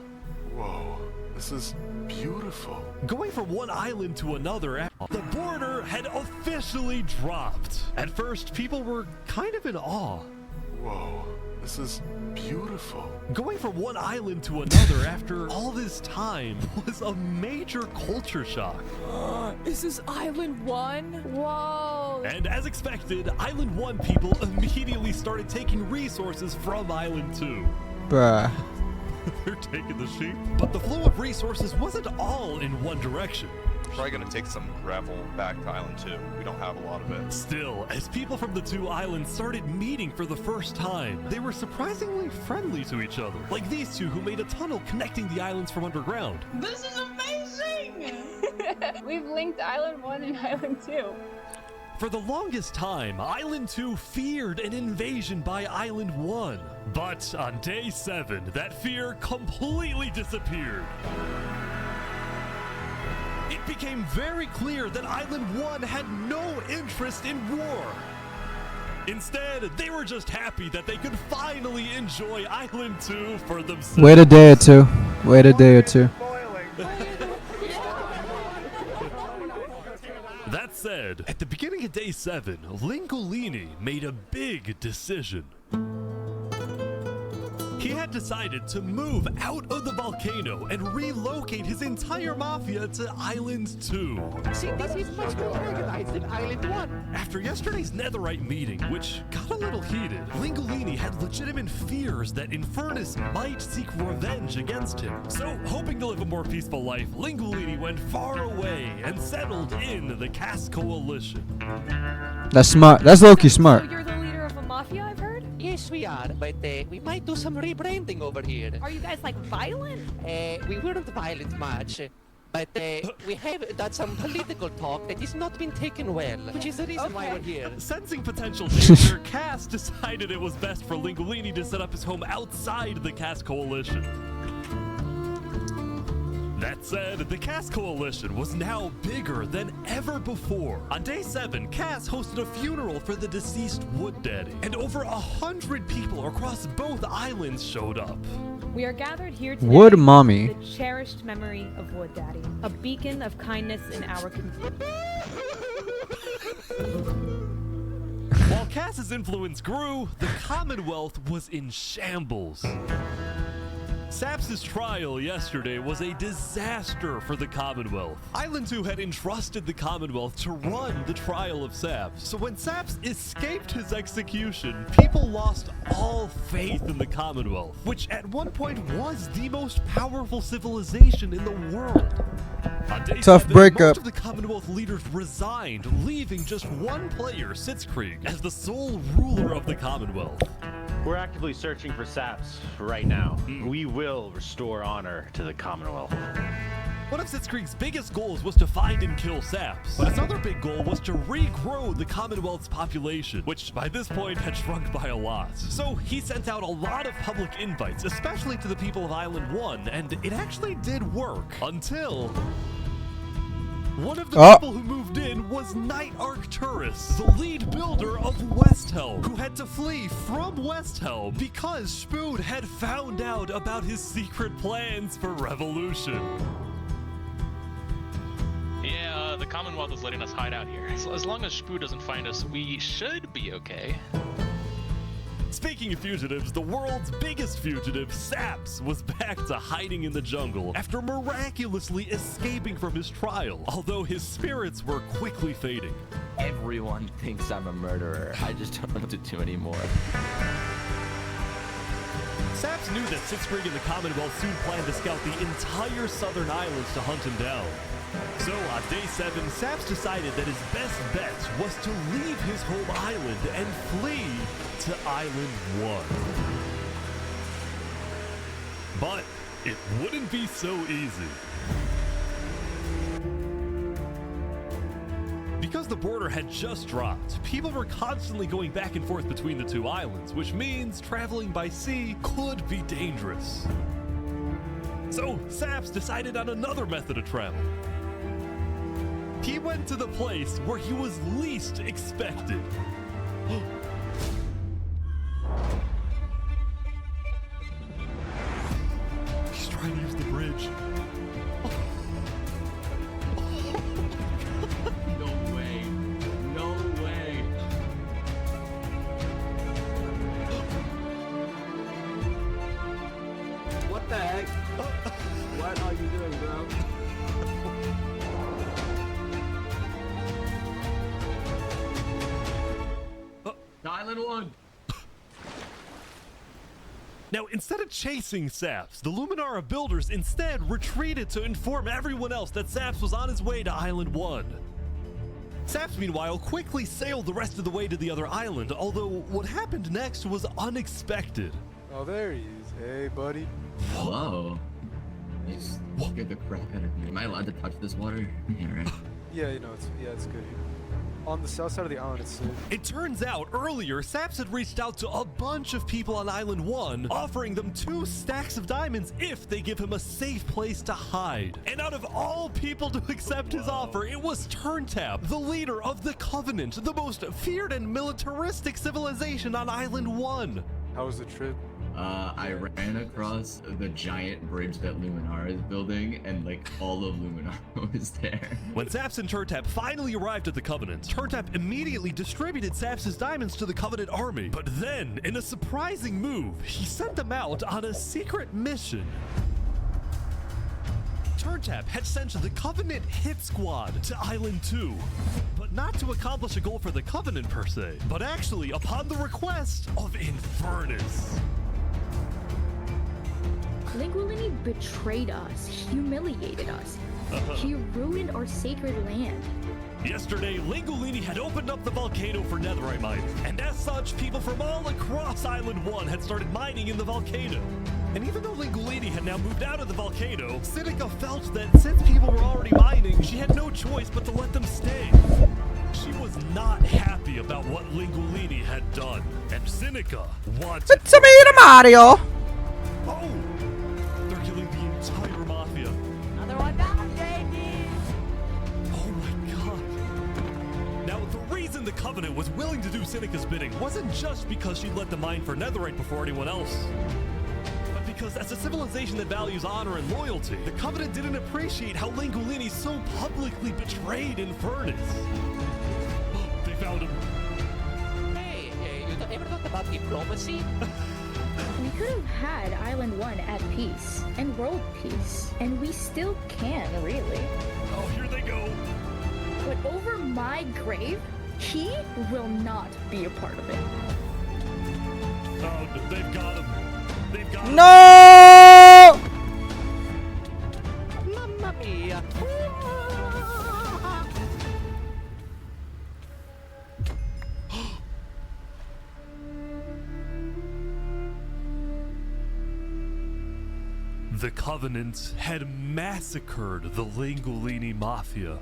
Whoa, this is beautiful.
Going from one island to another, the border had officially dropped. At first, people were kind of in awe.
Whoa, this is beautiful.
Going from one island to another after all this time was a major culture shock.
Is this Island 1? Whoa!
And as expected, Island 1 people immediately started taking resources from Island 2.
Bruh.
They're taking the sheep. But the flow of resources wasn't all in one direction.
Probably gonna take some gravel back to Island 2. We don't have a lot of it.
Still, as people from the two islands started meeting for the first time, they were surprisingly friendly to each other. Like these two who made a tunnel connecting the islands from underground.
This is amazing!
We've linked Island 1 and Island 2.
For the longest time, Island 2 feared an invasion by Island 1. But on day 7, that fear completely disappeared. It became very clear that Island 1 had no interest in war. Instead, they were just happy that they could finally enjoy Island 2 for themselves.
Wait a day or two. Wait a day or two.
That said, at the beginning of day 7, Lingolini made a big decision. He had decided to move out of the volcano and relocate his entire mafia to Island 2.
See, this is much more organized than Island 1.
After yesterday's Netherite meeting, which got a little heated, Lingolini had legitimate fears that Infernus might seek revenge against him. So, hoping to live a more peaceful life, Lingolini went far away and settled in the Caste Coalition.
That's smart. That's low-key smart.
So you're the leader of a mafia, I've heard?
Yes, we are, but we might do some rebranding over here.
Are you guys like violent?
We weren't violent much, but we have done some political talk that has not been taken well, which is the reason why we're here.
Sensing potential danger, Cass decided it was best for Lingolini to set up his home outside the Caste Coalition. That said, the Caste Coalition was now bigger than ever before. On day 7, Cass hosted a funeral for the deceased Wood Daddy, and over 100 people across both islands showed up.
We are gathered here today
Wood Mommy.
for the cherished memory of Wood Daddy, a beacon of kindness in our community.
While Cass's influence grew, the Commonwealth was in shambles. Saps' trial yesterday was a disaster for the Commonwealth. Island 2 had entrusted the Commonwealth to run the trial of Saps. So when Saps escaped his execution, people lost all faith in the Commonwealth, which at one point was the most powerful civilization in the world. On day
Tough
7,
breakup.
most of the Commonwealth leaders resigned, leaving just one player, Sitzkrieg, as the sole ruler of the Commonwealth.
We're actively searching for Saps right now. We will restore honor to the Commonwealth.
One of Sitzkrieg's biggest goals was to find and kill Saps, but his other big goal was to regrow the Commonwealth's population, which by this point had shrunk by a lot. So he sent out a lot of public invites, especially to the people of Island 1, and it actually did work, until one of the people who moved in was Night Arcturus, the lead builder of Westhelm, who had to flee from Westhelm because Spood had found out about his secret plans for revolution.
Yeah, the Commonwealth is letting us hide out here. So as long as Spood doesn't find us, we should be okay.
Speaking of fugitives, the world's biggest fugitive, Saps, was back to hiding in the jungle after miraculously escaping from his trial, although his spirits were quickly fading.
Everyone thinks I'm a murderer. I just don't know what to do anymore.
Saps knew that Sitzkrieg and the Commonwealth soon planned to scout the entire southern islands to hunt him down. So on day 7, Saps decided that his best bet was to leave his home island and flee to Island 1. But it wouldn't be so easy. Because the border had just dropped, people were constantly going back and forth between the two islands, which means traveling by sea could be dangerous. So Saps decided on another method of travel. He went to the place where he was least expected. He's trying to use the bridge.
No way. No way.
What the heck? What are you doing, bro?
Island 1.
Now, instead of chasing Saps, the Luminara builders instead retreated to inform everyone else that Saps was on his way to Island 1. Saps, meanwhile, quickly sailed the rest of the way to the other island, although what happened next was unexpected.
Oh, there he is. Hey, buddy.
Whoa. You scared the crap out of me. Am I allowed to touch this water? Yeah, right.
Yeah, you know, it's good here. On the south side of the island, it's safe.
It turns out earlier, Saps had reached out to a bunch of people on Island 1, offering them 2 stacks of diamonds if they give him a safe place to hide. And out of all people to accept his offer, it was Turntap, the leader of the Covenant, the most feared and militaristic civilization on Island 1.
How was the trip?
I ran across the giant bridge that Luminara is building, and like all of Luminara was there.
When Saps and Turntap finally arrived at the Covenant, Turntap immediately distributed Saps' diamonds to the Covenant army. But then, in a surprising move, he sent them out on a secret mission. Turntap had sent the Covenant hit squad to Island 2, but not to accomplish a goal for the Covenant per se, but actually upon the request of Infernus.
Linguini betrayed us, humiliated us. He ruined our sacred land.
Yesterday, Lingolini had opened up the volcano for netherite mining, and as such, people from all across Island 1 had started mining in the volcano. And even though Lingolini had now moved out of the volcano, Sinica felt that since people were already mining, she had no choice but to let them stay. She was not happy about what Lingolini had done, and Sinica wanted
To me, Mario.
Oh! They're killing the entire mafia.
Another one down, baby!
Oh my god. Now, the reason the Covenant was willing to do Sinica's bidding wasn't just because she let them mine for netherite before anyone else. But because as a civilization that values honor and loyalty, the Covenant didn't appreciate how Lingolini so publicly betrayed Infernus. They found him.
Hey, you ever thought about diplomacy?
We could have had Island 1 at peace and world peace, and we still can, really.
Oh, here they go.
But over my grave, he will not be a part of it.
Oh, they've got him. They've got him.
No!
Mamma mia!
The Covenant had massacred the Lingolini Mafia.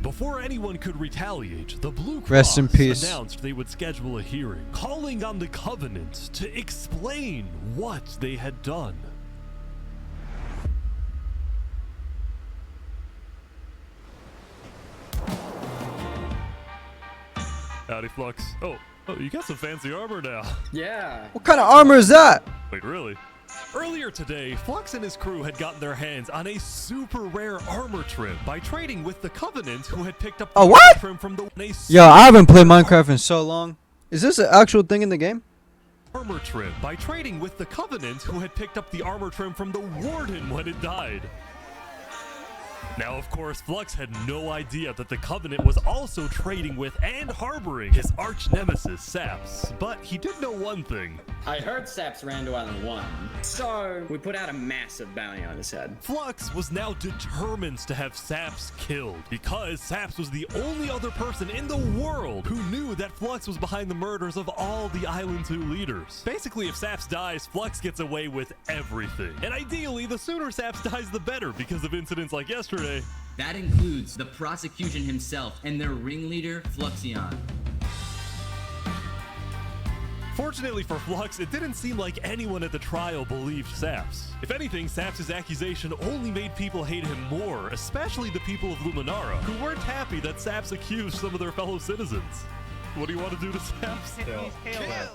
Before anyone could retaliate, the Blue Cross
Rest in peace.
announced they would schedule a hearing, calling on the Covenant to explain what they had done. Howdy, Flux. Oh, you got some fancy armor now.
Yeah.
What kind of armor is that?
Wait, really? Earlier today, Flux and his crew had gotten their hands on a super rare armor trim by trading with the Covenant, who had picked up the
A what?
armor trim from the
Yo, I haven't played Minecraft in so long. Is this an actual thing in the game?
armor trim by trading with the Covenant, who had picked up the armor trim from the Warden when it died. Now, of course, Flux had no idea that the Covenant was also trading with and harboring his arch nemesis, Saps. But he did know one thing.
I heard Saps ran to Island 1, so we put out a massive bounty on his head.
Flux was now determined to have Saps killed, because Saps was the only other person in the world who knew that Flux was behind the murders of all the Island 2 leaders. Basically, if Saps dies, Flux gets away with everything. And ideally, the sooner Saps dies, the better, because of incidents like yesterday.
That includes the prosecution himself and their ringleader, Fluxion.
Fortunately for Flux, it didn't seem like anyone at the trial believed Saps. If anything, Saps' accusation only made people hate him more, especially the people of Luminara, who weren't happy that Saps accused some of their fellow citizens. What do you want to do to Saps?
He's KOS.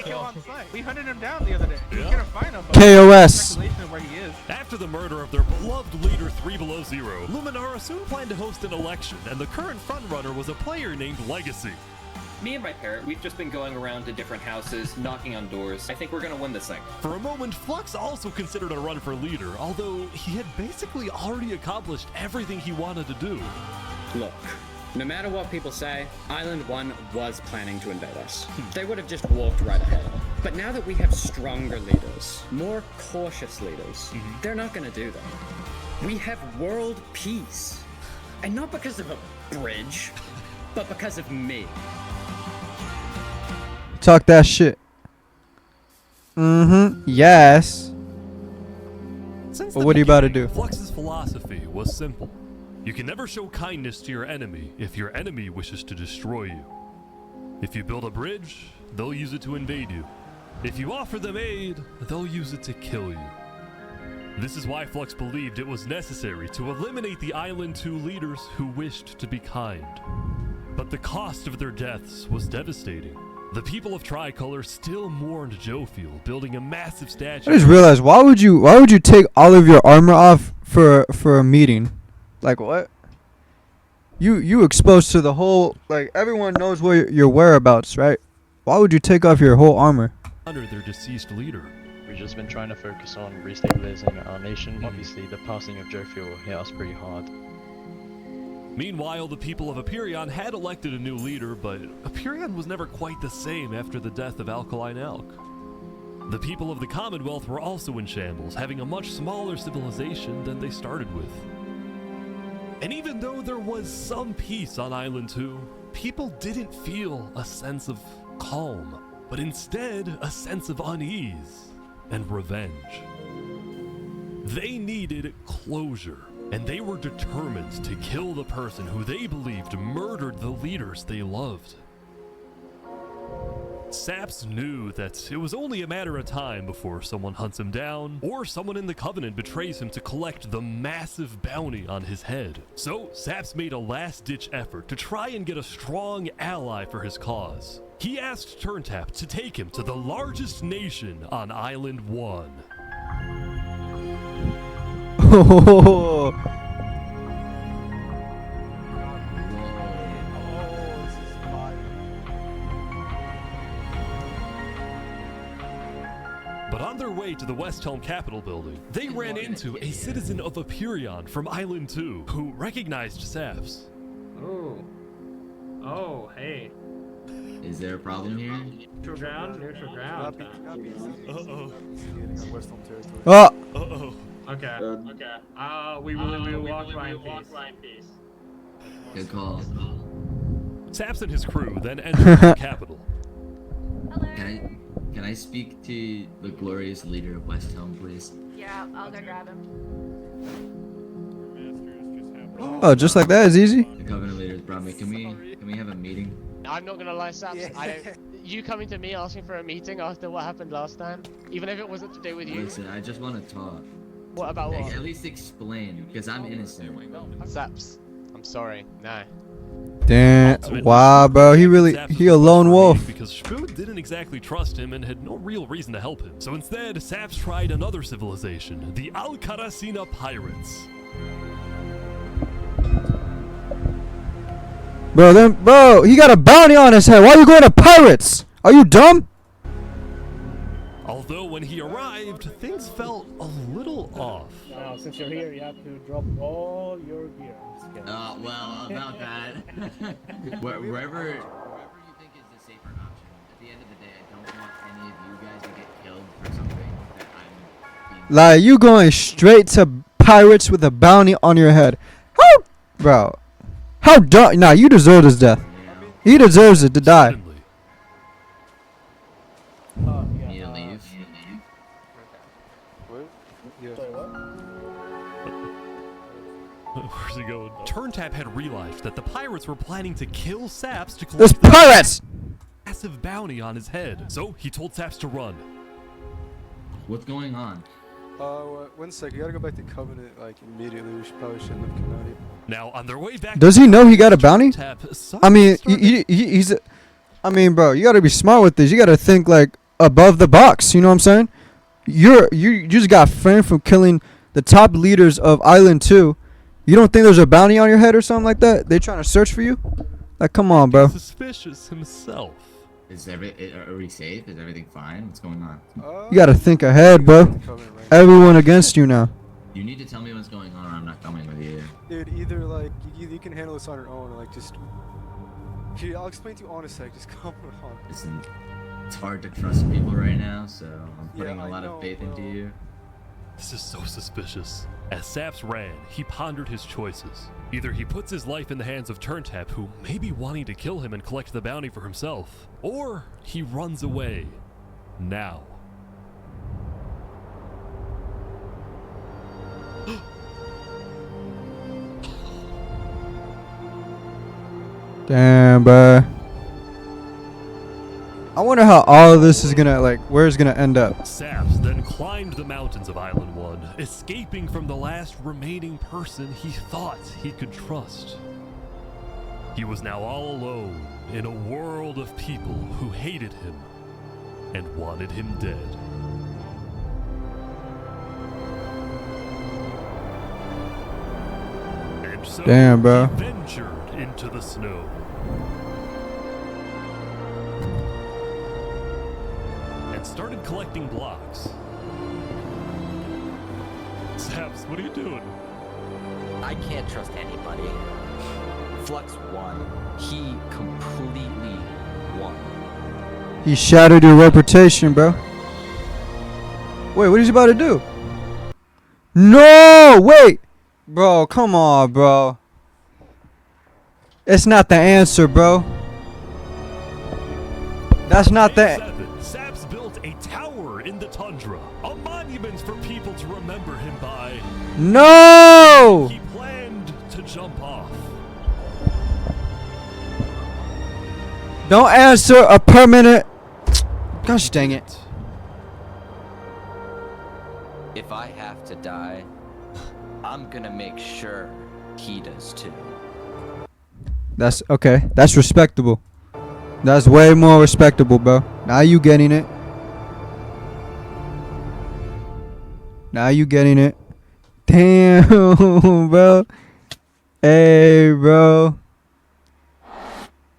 Kill on site. We hunted him down the other day. We
Yeah.
couldn't find him. But
KOS.
speculation of where he is.
After the murder of their beloved leader 3 Below Zero, Luminara soon planned to host an election, and the current frontrunner was a player named Legacy.
Me and my parrot, we've just been going around to different houses, knocking on doors. I think we're gonna win this thing.
For a moment, Flux also considered a run for leader, although he had basically already accomplished everything he wanted to do.
Look, no matter what people say, Island 1 was planning to invade us. They would have just walked right ahead. But now that we have stronger leaders, more cautious leaders, they're not gonna do that. We have world peace. And not because of a bridge, but because of me.
Talk that shit. Yes.
Since
But
the
what are you about to
beginning,
do?
Flux's philosophy was simple. You can never show kindness to your enemy if your enemy wishes to destroy you. If you build a bridge, they'll use it to invade you. If you offer them aid, they'll use it to kill you. This is why Flux believed it was necessary to eliminate the Island 2 leaders who wished to be kind. But the cost of their deaths was devastating. The people of Tricolor still mourned Jofiel, building a massive statue.
I just realized, why would you take all of your armor off for a meeting? Like what? You exposed to the whole, like, everyone knows where your whereabouts, right? Why would you take off your whole armor?
Honor their deceased leader.
We've just been trying to focus on restabilizing our nation. Obviously, the passing of Jofiel hit us pretty hard.
Meanwhile, the people of Aperion had elected a new leader, but Aperion was never quite the same after the death of Alkaline Elk. The people of the Commonwealth were also in shambles, having a much smaller civilization than they started with. And even though there was some peace on Island 2, people didn't feel a sense of calm, but instead a sense of unease and revenge. They needed closure, and they were determined to kill the person who they believed murdered the leaders they loved. Saps knew that it was only a matter of time before someone hunts him down, or someone in the Covenant betrays him to collect the massive bounty on his head. So Saps made a last-ditch effort to try and get a strong ally for his cause. He asked Turntap to take him to the largest nation on Island 1. But on their way to the West Helm Capitol building, they ran into a citizen of Aperion from Island 2 who recognized Saps.
Oh. Oh, hey.
Is there a problem here?
Neutral ground? Neutral ground.
Uh-oh.
Oh!
Uh-oh.
Okay. Okay. We will walk by in peace.
Good call.
Saps and his crew then entered the Capitol.
Can I speak to the glorious leader of West Helm, please?
Yeah, I'll go grab him.
Oh, just like that is easy.
The Covenant leaders brought me. Can we have a meeting?
I'm not gonna lie, Saps. You coming to me asking for a meeting after what happened last time, even if it wasn't to do with you.
Listen, I just want to talk.
What about what?
At least explain, because I'm innocent.
Saps, I'm sorry. No.
Damn. Wow, bro. He a lone wolf.
Because Spood didn't exactly trust him and had no real reason to help him. So instead, Saps tried another civilization, the Al-Karasina Pirates.
Bro, he got a bounty on his head. Why are you going to pirates? Are you dumb?
Although when he arrived, things felt a little off.
Now, since you're here, you have to drop all your gear.
Well, about that. Wherever you think is the safer option. At the end of the day, I don't want any of you guys to get killed for something that I'm being...
Like, you going straight to pirates with a bounty on your head. How? Bro. How dumb? Nah, you deserve his death. He deserves it to die.
Need to leave.
Where's he going? Turntap had realized that the pirates were planning to kill Saps to
There's
collect
pirates!
a massive bounty on his head. So he told Saps to run.
What's going on?
1 sec. You gotta go back to Covenant like immediately. We probably shouldn't have come out here.
Now on their way back.
Does he know he got a bounty?
Turntap,
I mean, he's. I mean, bro, you gotta be smart with this. You gotta think like above the box. You know what I'm saying? You just got framed from killing the top leaders of Island 2. You don't think there's a bounty on your head or something like that? They trying to search for you? Like, come on, bro.
Suspicious himself.
Are we safe? Is everything fine? What's going on?
You gotta think ahead, bro. Everyone against you now.
You need to tell me what's going on, or I'm not coming with you.
Dude, either like you can handle this on your own, or like just. Okay, I'll explain to you on a sec. Just come on.
Listen, it's hard to trust people right now, so I'm putting
Yeah,
a lot of faith into you.
This is so suspicious. As Saps ran, he pondered his choices. Either he puts his life in the hands of Turntap, who may be wanting to kill him and collect the bounty for himself, or he runs away. Now.
Damn, bro. I wonder how all of this is gonna, like, where it's gonna end up.
Saps then climbed the mountains of Island 1, escaping from the last remaining person he thought he could trust. He was now all alone in a world of people who hated him and wanted him dead. And so
Damn, bro.
he ventured into the snow. And started collecting blocks. Saps, what are you doing?
I can't trust anybody. Flux won. He completely won.
He shattered your reputation, bro. Wait, what is he about to do? No, wait. Bro, come on, bro. It's not the answer, bro. That's not the...
Saps built a tower in the tundra, a monument for people to remember him by.
No!
He planned to jump off.
Don't answer a permanent... Gosh dang it.
If I have to die, I'm gonna make sure he does too.
That's okay. That's respectable. That's way more respectable, bro. Now you getting it. Now you getting it. Damn, bro. Hey, bro.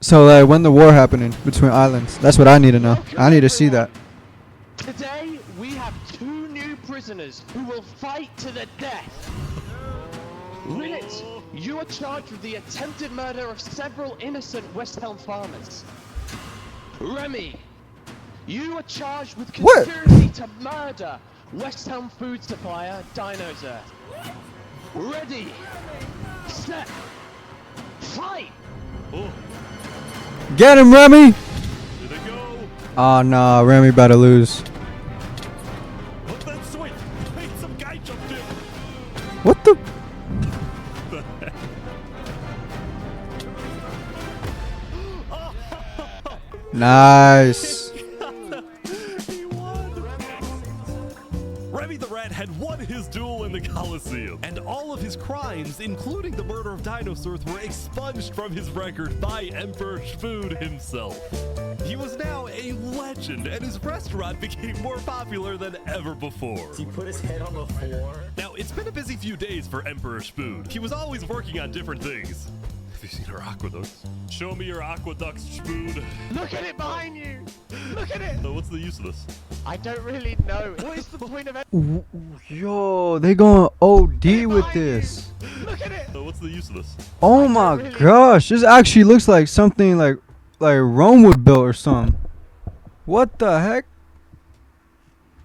So, like, when the war happening between islands? That's what I need to know. I need to see that.
Today, we have prisoners who will fight to the death. Linnet, you are charged with the attempted murder of several innocent West Helm farmers. Remy, you are charged with conspiracy to murder West Helm food supplier Dinosaur. Ready, set, fight!
Get him, Remy!
Here they go.
Oh no, Remy about to lose.
What's that swing? Wait, some guy jumped in.
What the?
The heck?
Nice.
He won. Remy the Rat had won his duel in the Colosseum, and all of his crimes, including the murder of dinosaurs, were expunged from his record by Emperor Spood himself. He was now a legend, and his restaurant became more popular than ever before.
He put his head on the floor.
Now, it's been a busy few days for Emperor Spood. He was always working on different things. Have you seen our aqueducts? Show me your aqueducts, Spood.
Look at it behind you! Look at it!
So what's the use of this?
I don't really know. What is the point of it?
Yo, they going OD with this.
Look at it!
So what's the use of this?
Oh my gosh, this actually looks like something like Rome would build or something. What the heck?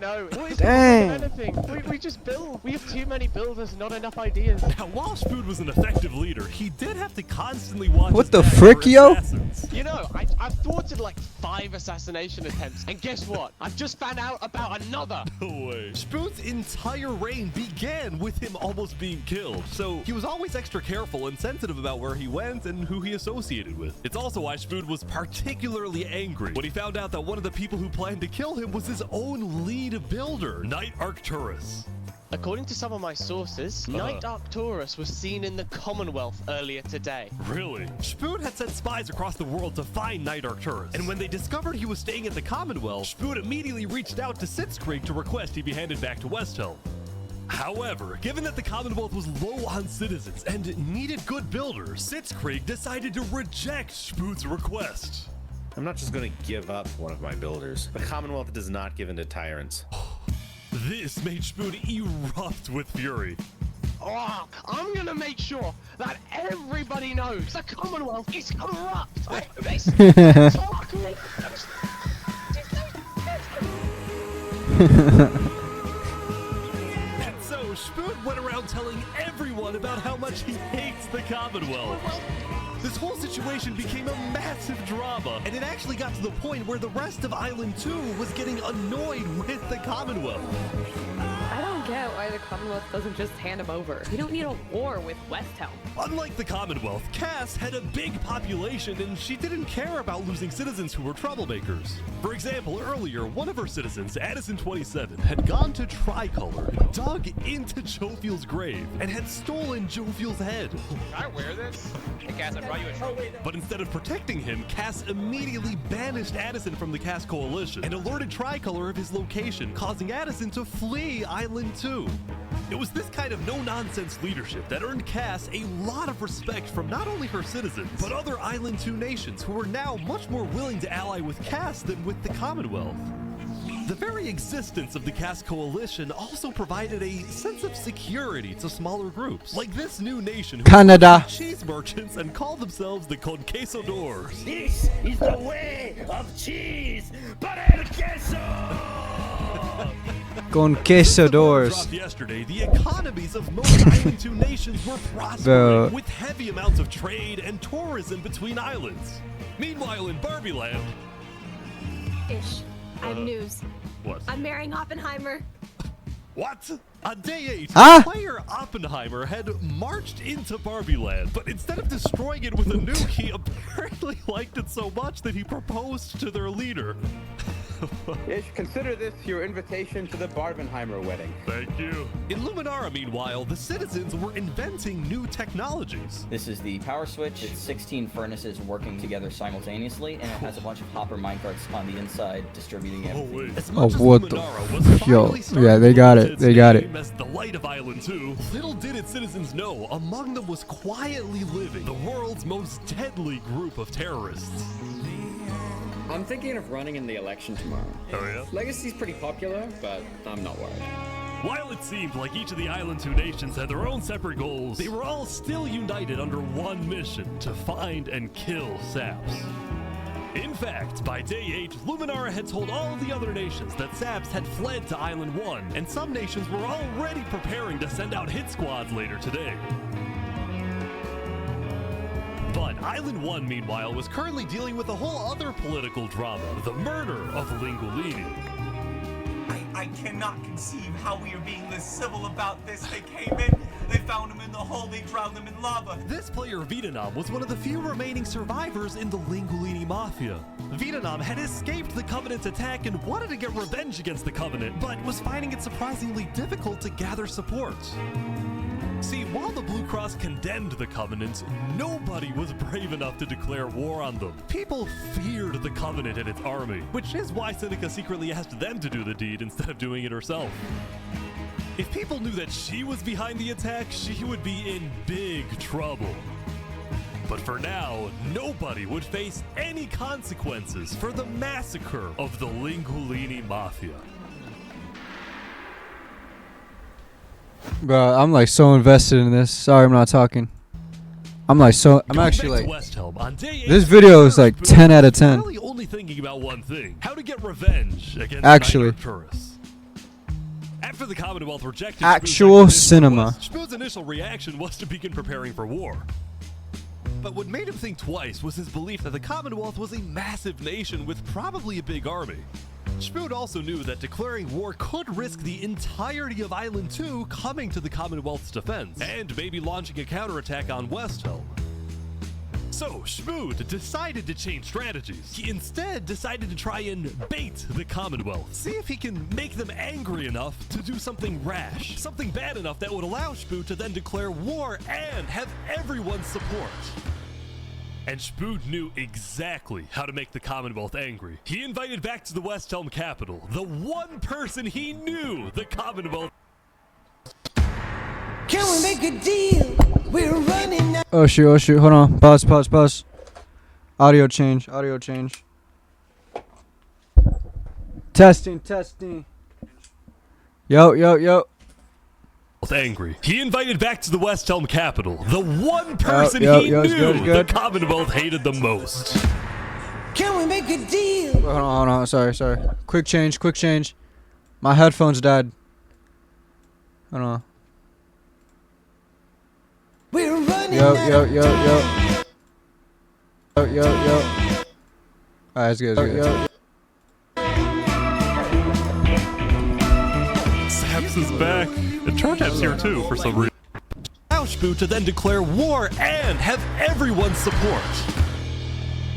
No, what is
Dang.
the point of anything? We just build. We have too many builders, not enough ideas.
Now, while Spood was an effective leader, he did have to constantly watch
What
his
the
back
frick,
for
yo?
assassins.
You know, I've thwarted like 5 assassination attempts, and guess what? I've just found out about another.
No way. Spood's entire reign began with him almost being killed, so he was always extra careful and sensitive about where he went and who he associated with. It's also why Spood was particularly angry when he found out that one of the people who planned to kill him was his own lead builder, Knight Arcturus.
According to some of my sources, Knight Arcturus was seen in the Commonwealth earlier today.
Really? Spood had sent spies across the world to find Knight Arcturus, and when they discovered he was staying at the Commonwealth, Spood immediately reached out to Sitzkrieg to request he be handed back to Westhelm. However, given that the Commonwealth was low on citizens and needed good builders, Sitzkrieg decided to reject Spood's request.
I'm not just going to give up one of my builders. The Commonwealth does not give in to tyrants.
This made Spood erupt with fury.
Oh, I'm gonna make sure that everybody knows the Commonwealth is corrupt.
And so Spood went around telling everyone about how much he hates the Commonwealth. This whole situation became a massive drama, and it actually got to the point where the rest of Island 2 was getting annoyed with the Commonwealth.
I don't get why the Commonwealth doesn't just hand him over. We don't need a war with West Helm.
Unlike the Commonwealth, Cass had a big population and she didn't care about losing citizens who were troublemakers. For example, earlier, one of her citizens, Addison27, had gone to Tricolor, dug into Jovial's grave, and had stolen Jovial's head.
Can I wear this? Hey, Cass, I brought you a trophy.
But instead of protecting him, Cass immediately banished Addison from the Cass Coalition and alerted Tricolor of his location, causing Addison to flee Island 2. It was this kind of no-nonsense leadership that earned Cass a lot of respect from not only her citizens, but other Island 2 nations who were now much more willing to ally with Cass than with the Commonwealth. The very existence of the Cass Coalition also provided a sense of security to smaller groups, like this new nation who
Canada.
were cheese merchants and called themselves the Conquistadors.
This is the way of cheese, but el queso!
Conquistadors.
Dropped yesterday, the economies of most Island 2 nations were prospering, with heavy amounts of trade and tourism between islands. Meanwhile, in Barbie Land...
Ish. I have news.
What?
I'm marrying Oppenheimer.
What? On day 8,
Huh?
player Oppenheimer had marched into Barbie Land, but instead of destroying it with a nuke, he apparently liked it so much that he proposed to their leader.
Ish, consider this your invitation to the Barbenheimer wedding.
Thank you. In Luminara, meanwhile, the citizens were inventing new technologies.
This is the power switch. It's 16 furnaces working together simultaneously, and it has a bunch of hopper minecarts on the inside distributing everything.
Oh, what the? Yo, yeah, they got it. They got it.
As the light of Island 2, little did its citizens know, among them was quietly living the world's most deadly group of terrorists.
I'm thinking of running in the election tomorrow.
Oh yeah?
Legacy's pretty popular, but I'm not worried.
While it seemed like each of the Island 2 nations had their own separate goals, they were all still united under one mission: to find and kill Saps. In fact, by day 8, Luminara had told all of the other nations that Saps had fled to Island 1, and some nations were already preparing to send out hit squads later today. But Island 1, meanwhile, was currently dealing with a whole other political drama: the murder of Lingolini.
I cannot conceive how we are being this civil about this. They came in, they found him in the hole, they drowned him in lava.
This player, Vietnam, was one of the few remaining survivors in the Lingolini Mafia. Vietnam had escaped the Covenant's attack and wanted to get revenge against the Covenant, but was finding it surprisingly difficult to gather support. See, while the Blue Cross condemned the Covenant, nobody was brave enough to declare war on them. People feared the Covenant and its army, which is why Seneca secretly asked them to do the deed instead of doing it herself. If people knew that she was behind the attack, she would be in big trouble. But for now, nobody would face any consequences for the massacre of the Lingolini Mafia.
Bro, I'm like so invested in this. Sorry, I'm not talking. I'm actually like, this video is like 10 out of 10.
Really only thinking about one thing: how to get revenge against
Actually.
tourists. After the Commonwealth rejected
Actual cinema.
Spoon's initial reaction was to begin preparing for war. But what made him think twice was his belief that the Commonwealth was a massive nation with probably a big army. Spoon also knew that declaring war could risk the entirety of Island 2 coming to the Commonwealth's defense, and maybe launching a counterattack on Westhelm. So, Spoon decided to change strategies. He instead decided to try and bait the Commonwealth. See if he can make them angry enough to do something rash. Something bad enough that would allow Spoon to then declare war and have everyone's support. And Spoon knew exactly how to make the Commonwealth angry. He invited back to the Westhelm capital the one person he knew the Commonwealth.
Can we make a deal? We're running now.
Oh shoot, hold on. Pause. Audio change. Testing. Yo.
Angry. He invited back to the Westhelm capital the one person he knew the Commonwealth hated the most.
Can we make a deal?
Hold on. Sorry. Quick change. My headphones died. Hold on.
We're running
Yo. Alright, it's good.
Saps is back, and Turntap's here too for some reason. Allow Spoon to then declare war and have everyone's support.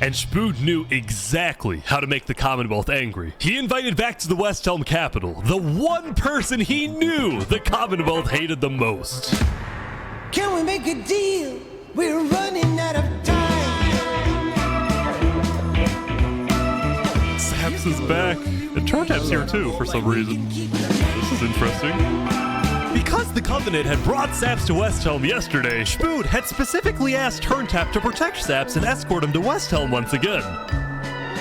And Spoon knew exactly how to make the Commonwealth angry. He invited back to the Westhelm capital the one person he knew the Commonwealth hated the most.
Can we make a deal? We're running out of time.
Saps is back, and Turntap's here too for some reason. This is interesting. Because the Covenant had brought Saps to Westhelm yesterday, Spoon had specifically asked Turntap to protect Saps and escort him to Westhelm once again.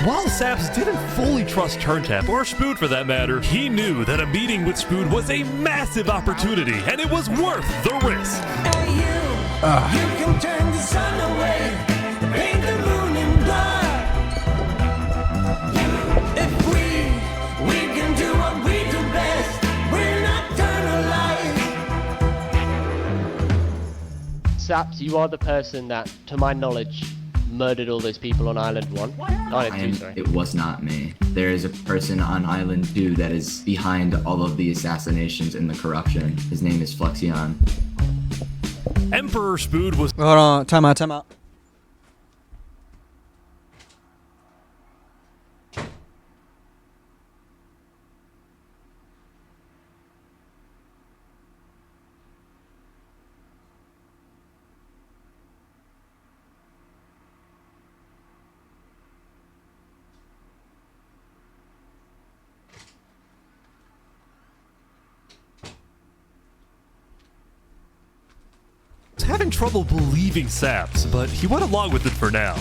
While Saps didn't fully trust Turntap, or Spoon for that matter, he knew that a meeting with Spoon was a massive opportunity, and it was worth the risk.
Hey, you can turn the sun away, paint the moon in blood. If we can do what we do best, we're nocturnal.
Saps, you are the person that, to my knowledge, murdered all those people on Island 1? Island 2, sorry.
It was not me. There is a person on Island 2 that is behind all of the assassinations and the corruption. His name is Flexion.
Emperor Spoon was—
Hold on, time out.
having trouble believing Saps, but he went along with it for now.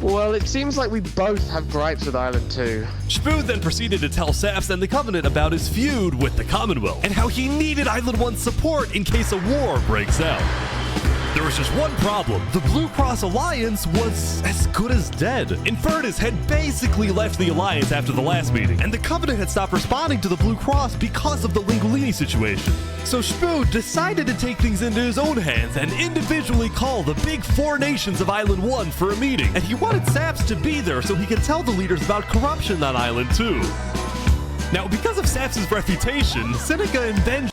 Well, it seems like we both have gripes with Island 2.
Spoon then proceeded to tell Saps and the Covenant about his feud with the Commonwealth and how he needed Island 1's support in case a war breaks out. There was just one problem. The Blue Cross Alliance was as good as dead. Infernus had basically left the Alliance after the last meeting, and the Covenant had stopped responding to the Blue Cross because of the Linguini situation. So Spoon decided to take things into his own hands and individually call the big 4 nations of Island 1 for a meeting, and he wanted Saps to be there so he could tell the leaders about corruption on Island 2. Now, because of Saps' reputation, Seneca and Ben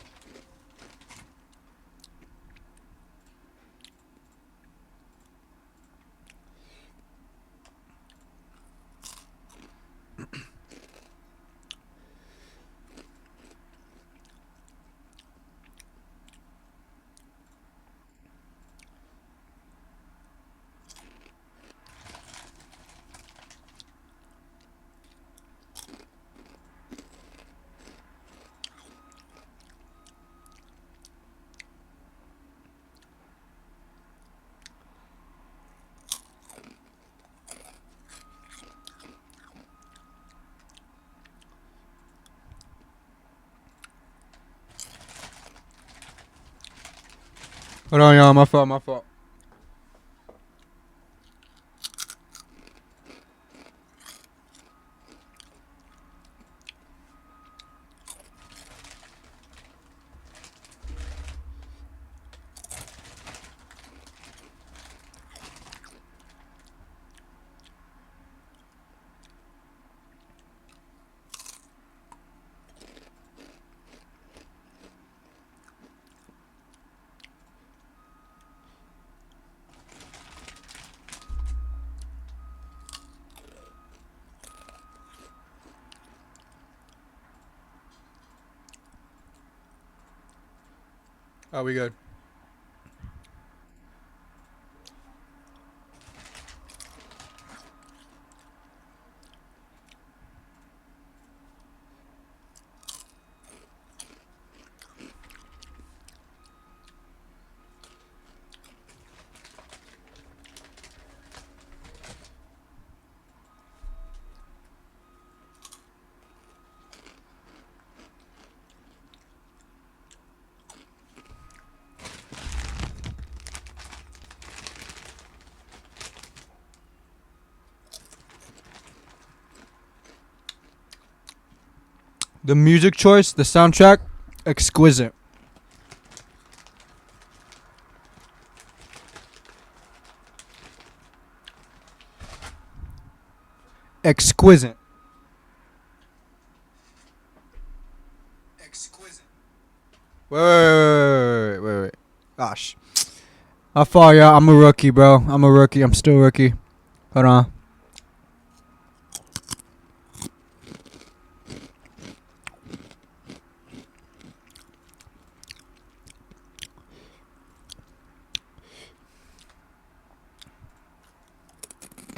Hold on, y'all. My fault. Are we good? The music choice, the soundtrack, exquisite. Exquisite. Wait. Gosh. How far, y'all? I'm a rookie, bro. I'm still a rookie. Hold on.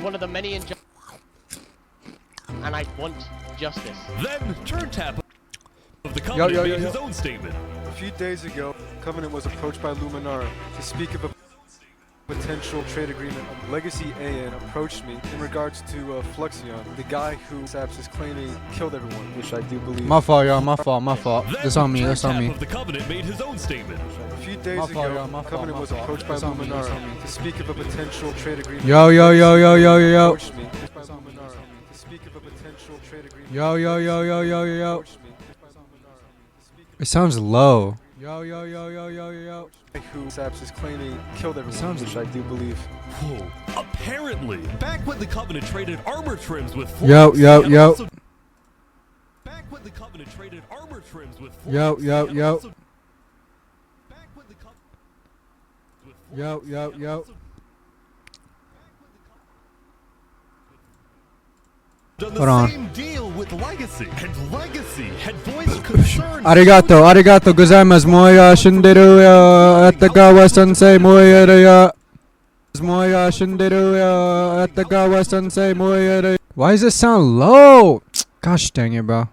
One of the many injustices, and I want justice.
Then Turntap of the Covenant made his own statement.
A few days ago, Covenant was approached by Luminar to speak of a potential trade agreement. Legacy AN approached me in regards to Fluxion, the guy who Saps is claiming killed everyone, which I do believe.
My fault, y'all. My fault. That's on me.
Turntap of the Covenant made his own statement.
A few days ago, Covenant was approached by Luminar to speak of a potential trade agreement.
Yo.
Approached me by Luminar to speak of a potential trade agreement.
Yo. It sounds low. Yo.
Who Saps is claiming killed everyone,
sounds
which I do believe.
Whoa. Apparently, back when the Covenant traded armor trims with
Yo.
Back when the Covenant traded armor trims with
Yo.
Back when the
Yo.
Done the
Hold on.
same deal with Legacy, and Legacy had voiced concern.
Arigato gozaimasu. Moya shinderu ya Atagawa sensei moya ya. Moya shinderu ya Atagawa sensei moya. Why does it sound low? Gosh dang it, bro.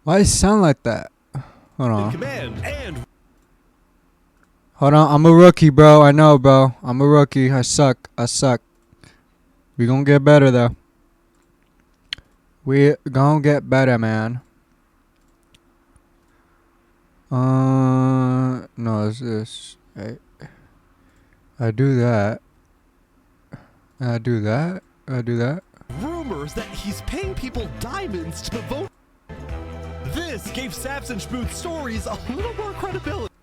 Why does it sound like that? Hold on.
Command and
Hold on. I'm a rookie, bro. I know, bro. I'm a rookie. I suck. We gonna get better, though. We gonna get better, man. No, it's this. I do that. I do that.
rumors that he's paying people diamonds to vote. This gave Saps and Schmoot's stories a little more credibility,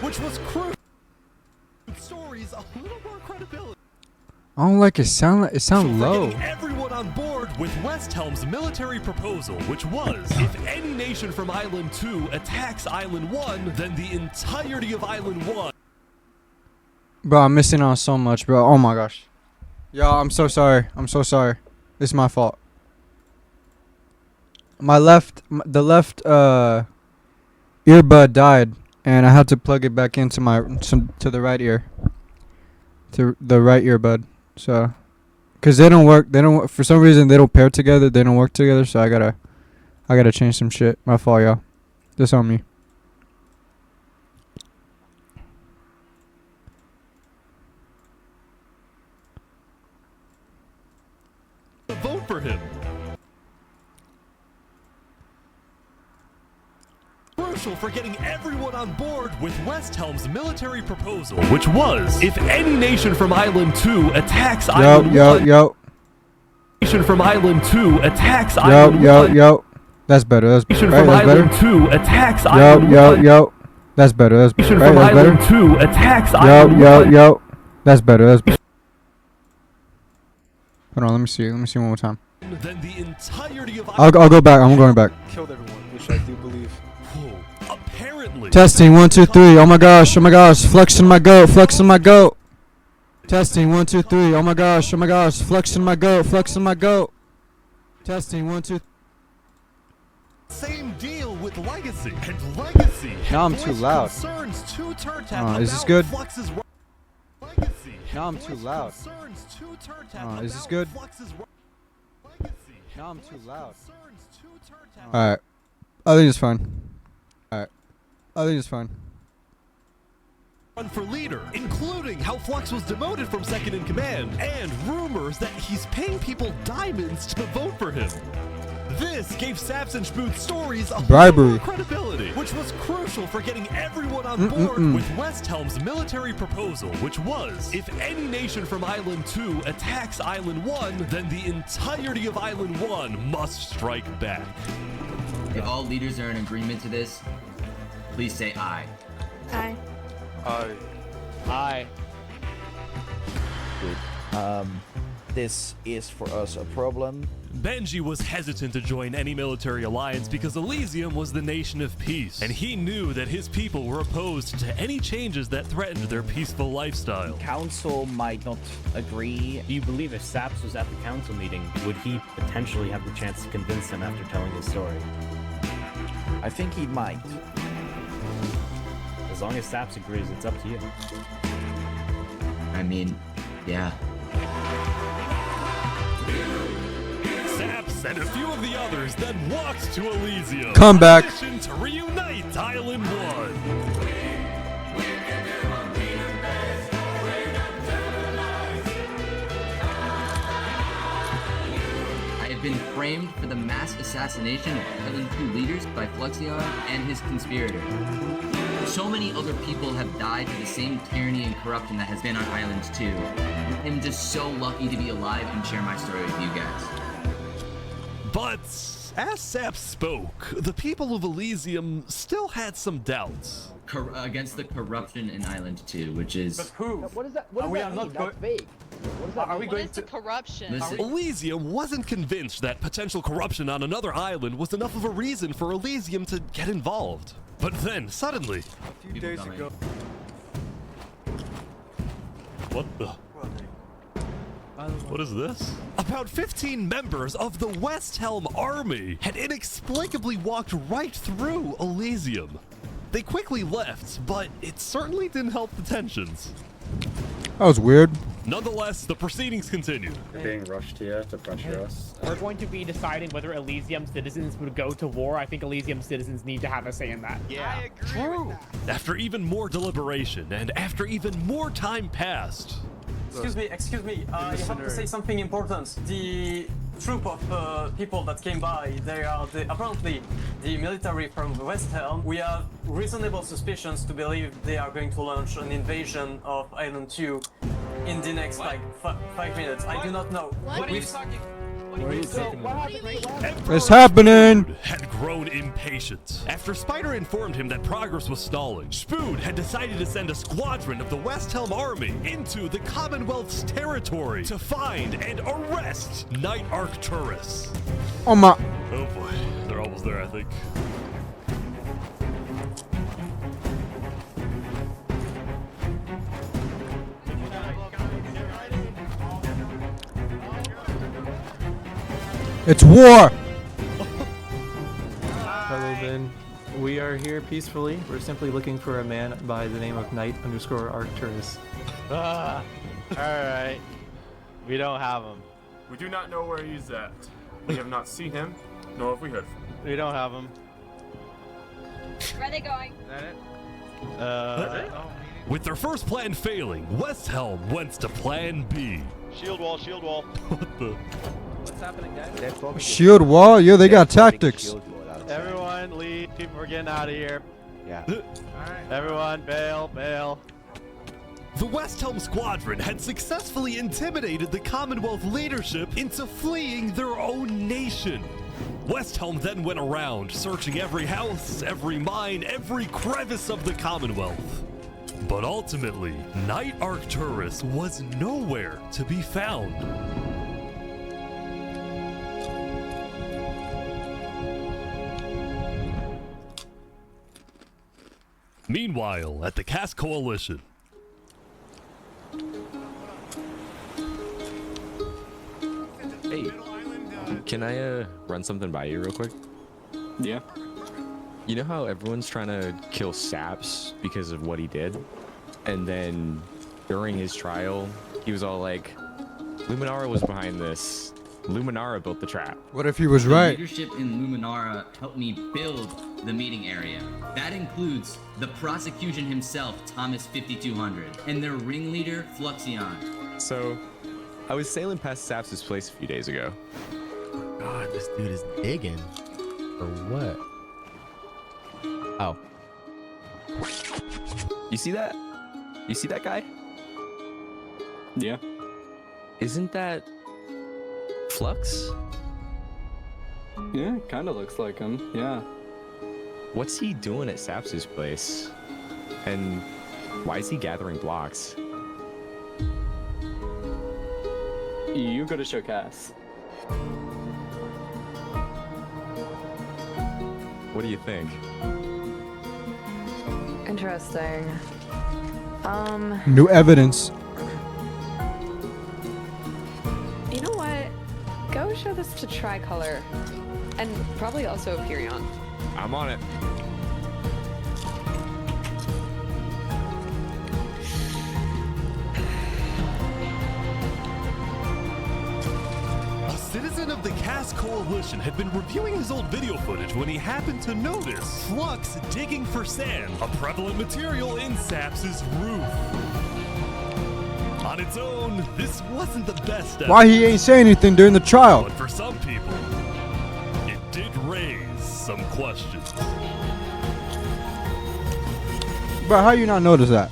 which was crucial.
I don't like it. It sound low.
Getting everyone on board with West Helm's military proposal, which was, if any nation from Island 2 attacks Island 1, then the entirety of Island 1.
Bro, I'm missing out so much, bro. Oh my gosh. Y'all, I'm so sorry. It's my fault. The left earbud died, and I had to plug it back into to the right ear. To the right earbud. So, cause they don't work. For some reason they don't pair together. They don't work together. So I gotta change some shit. My fault, y'all. This on me.
Vote for him. Crucial for getting everyone on board with West Helm's military proposal, which was, if any nation from Island 2 attacks Island 1,
Nation
from Island 2 attacks Island 1.
That's better. That's
Nation
right,
from
that's
Island
better.
2 attacks Island 1.
That's better. That's
Nation
right,
from
that's
Island
better.
2 attacks Island 1.
That's better. Hold on, let me see one more time.
Then the entirety of
I'll go back. I'm going back.
Killed everyone, which I do believe.
Apparently.
Testing 1 2 3. Oh my gosh. Flexing my goat. Testing 1 2 3. Oh my gosh. Flexing my goat. Testing 1 2.
Same deal with Legacy. And Legacy.
Now I'm too loud.
Concerns to Turtap
Is this
about
good?
Flux's Legacy.
Now I'm too loud.
Concerns to Turtap
Is this
about
good?
Flux's Legacy.
Now I'm too loud.
Concerns to Turtap.
Alright. I think it's fine.
Run for leader, including how Flux was demoted from second in command, and rumors that he's paying people diamonds to vote for him. This gave Saps and Schmoot's stories a
Bribery.
lot more credibility, which was crucial for getting everyone on board with West Helm's military proposal, which was, if any nation from Island 2 attacks Island 1, then the entirety of Island 1 must strike back.
If all leaders are in agreement to this, please say aye.
Aye.
Aye.
This is for us a problem.
Benji was hesitant to join any military alliance because Elysium was the nation of peace, and he knew that his people were opposed to any changes that threatened their peaceful lifestyle.
Council might not agree.
Do you believe if Saps was at the council meeting, would he potentially have the chance to convince them after telling his story?
I think he might.
As long as Saps agrees, it's up to you.
I mean, yeah.
Saps and a few of the others then walked to Elysium.
Come back.
On a mission to reunite Island 1.
I have been framed for the mass assassination of Island 2 leaders by Fluxion and his conspirator. So many other people have died to the same tyranny and corruption that has been on Island 2. I'm just so lucky to be alive and share my story with you guys.
But as Saps spoke, the people of Elysium still had some doubts.
Against the corruption in Island 2, which is...
But who?
What is that? What
Are
does
we
that
on
mean?
not
That's vague. What does that
Are we
mean?
going to
corruption?
Listen,
Elysium wasn't convinced that potential corruption on another island was enough of a reason for Elysium to get involved. But then, suddenly...
A few days ago...
What the... What is this? About 15 members of the West Helm army had inexplicably walked right through Elysium. They quickly left, but it certainly didn't help the tensions.
That was weird.
Nonetheless, the proceedings continue.
They're being rushed here to pressure us.
We're going to be deciding whether Elysium citizens would go to war. I think Elysium citizens need to have a say in that.
Yeah, true. After even more deliberation and after even more time passed.
Excuse me, you have to say something important. The troop of people that came by, they are apparently the military from West Helm. We have reasonable suspicions to believe they are going to launch an invasion of Island 2 in the next, 5 minutes. I do not know.
What are you talking?
It's happening!
Had grown impatient. After Spider informed him that progress was stalling, Spood had decided to send a squadron of the West Helm army into the Commonwealth's territory to find and arrest Knight Arcturus.
Oh my.
Oh boy, they're almost there, I think.
It's war!
Hello, Ben. We are here peacefully. We're simply looking for a man by the name of Knight_Arcturus.
Alright. We don't have him.
We do not know where he's at. We have not seen him, nor have we heard from him.
We don't have him.
Where are they going?
Is that it?
With their first plan failing, West Helm went to plan B.
Shield wall, shield wall.
What the?
What's happening, guys?
Shield wall? Yeah, they got tactics.
Everyone leave. We're getting out of here.
Yeah.
Everyone bail, bail.
The West Helm squadron had successfully intimidated the Commonwealth leadership into fleeing their own nation. West Helm then went around, searching every house, every mine, every crevice of the Commonwealth. But ultimately, Knight Arcturus was nowhere to be found. Meanwhile, at the Cass Coalition.
Hey, can I run something by you real quick?
Yeah.
You know how everyone's trying to kill Saps because of what he did? And then during his trial, he was all like, Luminara was behind this. Luminara built the trap.
What if he was
The
right?
leadership in Luminara helped me build the meeting area. That includes the prosecution himself, Thomas 5200, and their ringleader, Fluxion.
So, I was sailing past Saps' place a few days ago.
God, this dude is digging. For what? Oh.
You see that? You see that guy?
Yeah.
Isn't that Flux?
Yeah, kind of looks like him. Yeah.
What's he doing at Saps' place? And why is he gathering blocks?
You go to show Cass.
What do you think?
Interesting.
New evidence.
You know what? Go show this to Tricolor. And probably also Hyperion.
I'm on it.
A citizen of the Cass Coalition had been reviewing his old video footage when he happened to notice Flux digging for sand, a prevalent material in Saps' roof. On its own, this wasn't the best ever.
Why he ain't say anything during the trial?
But for some people, it did raise some questions.
Bro, how you not notice that?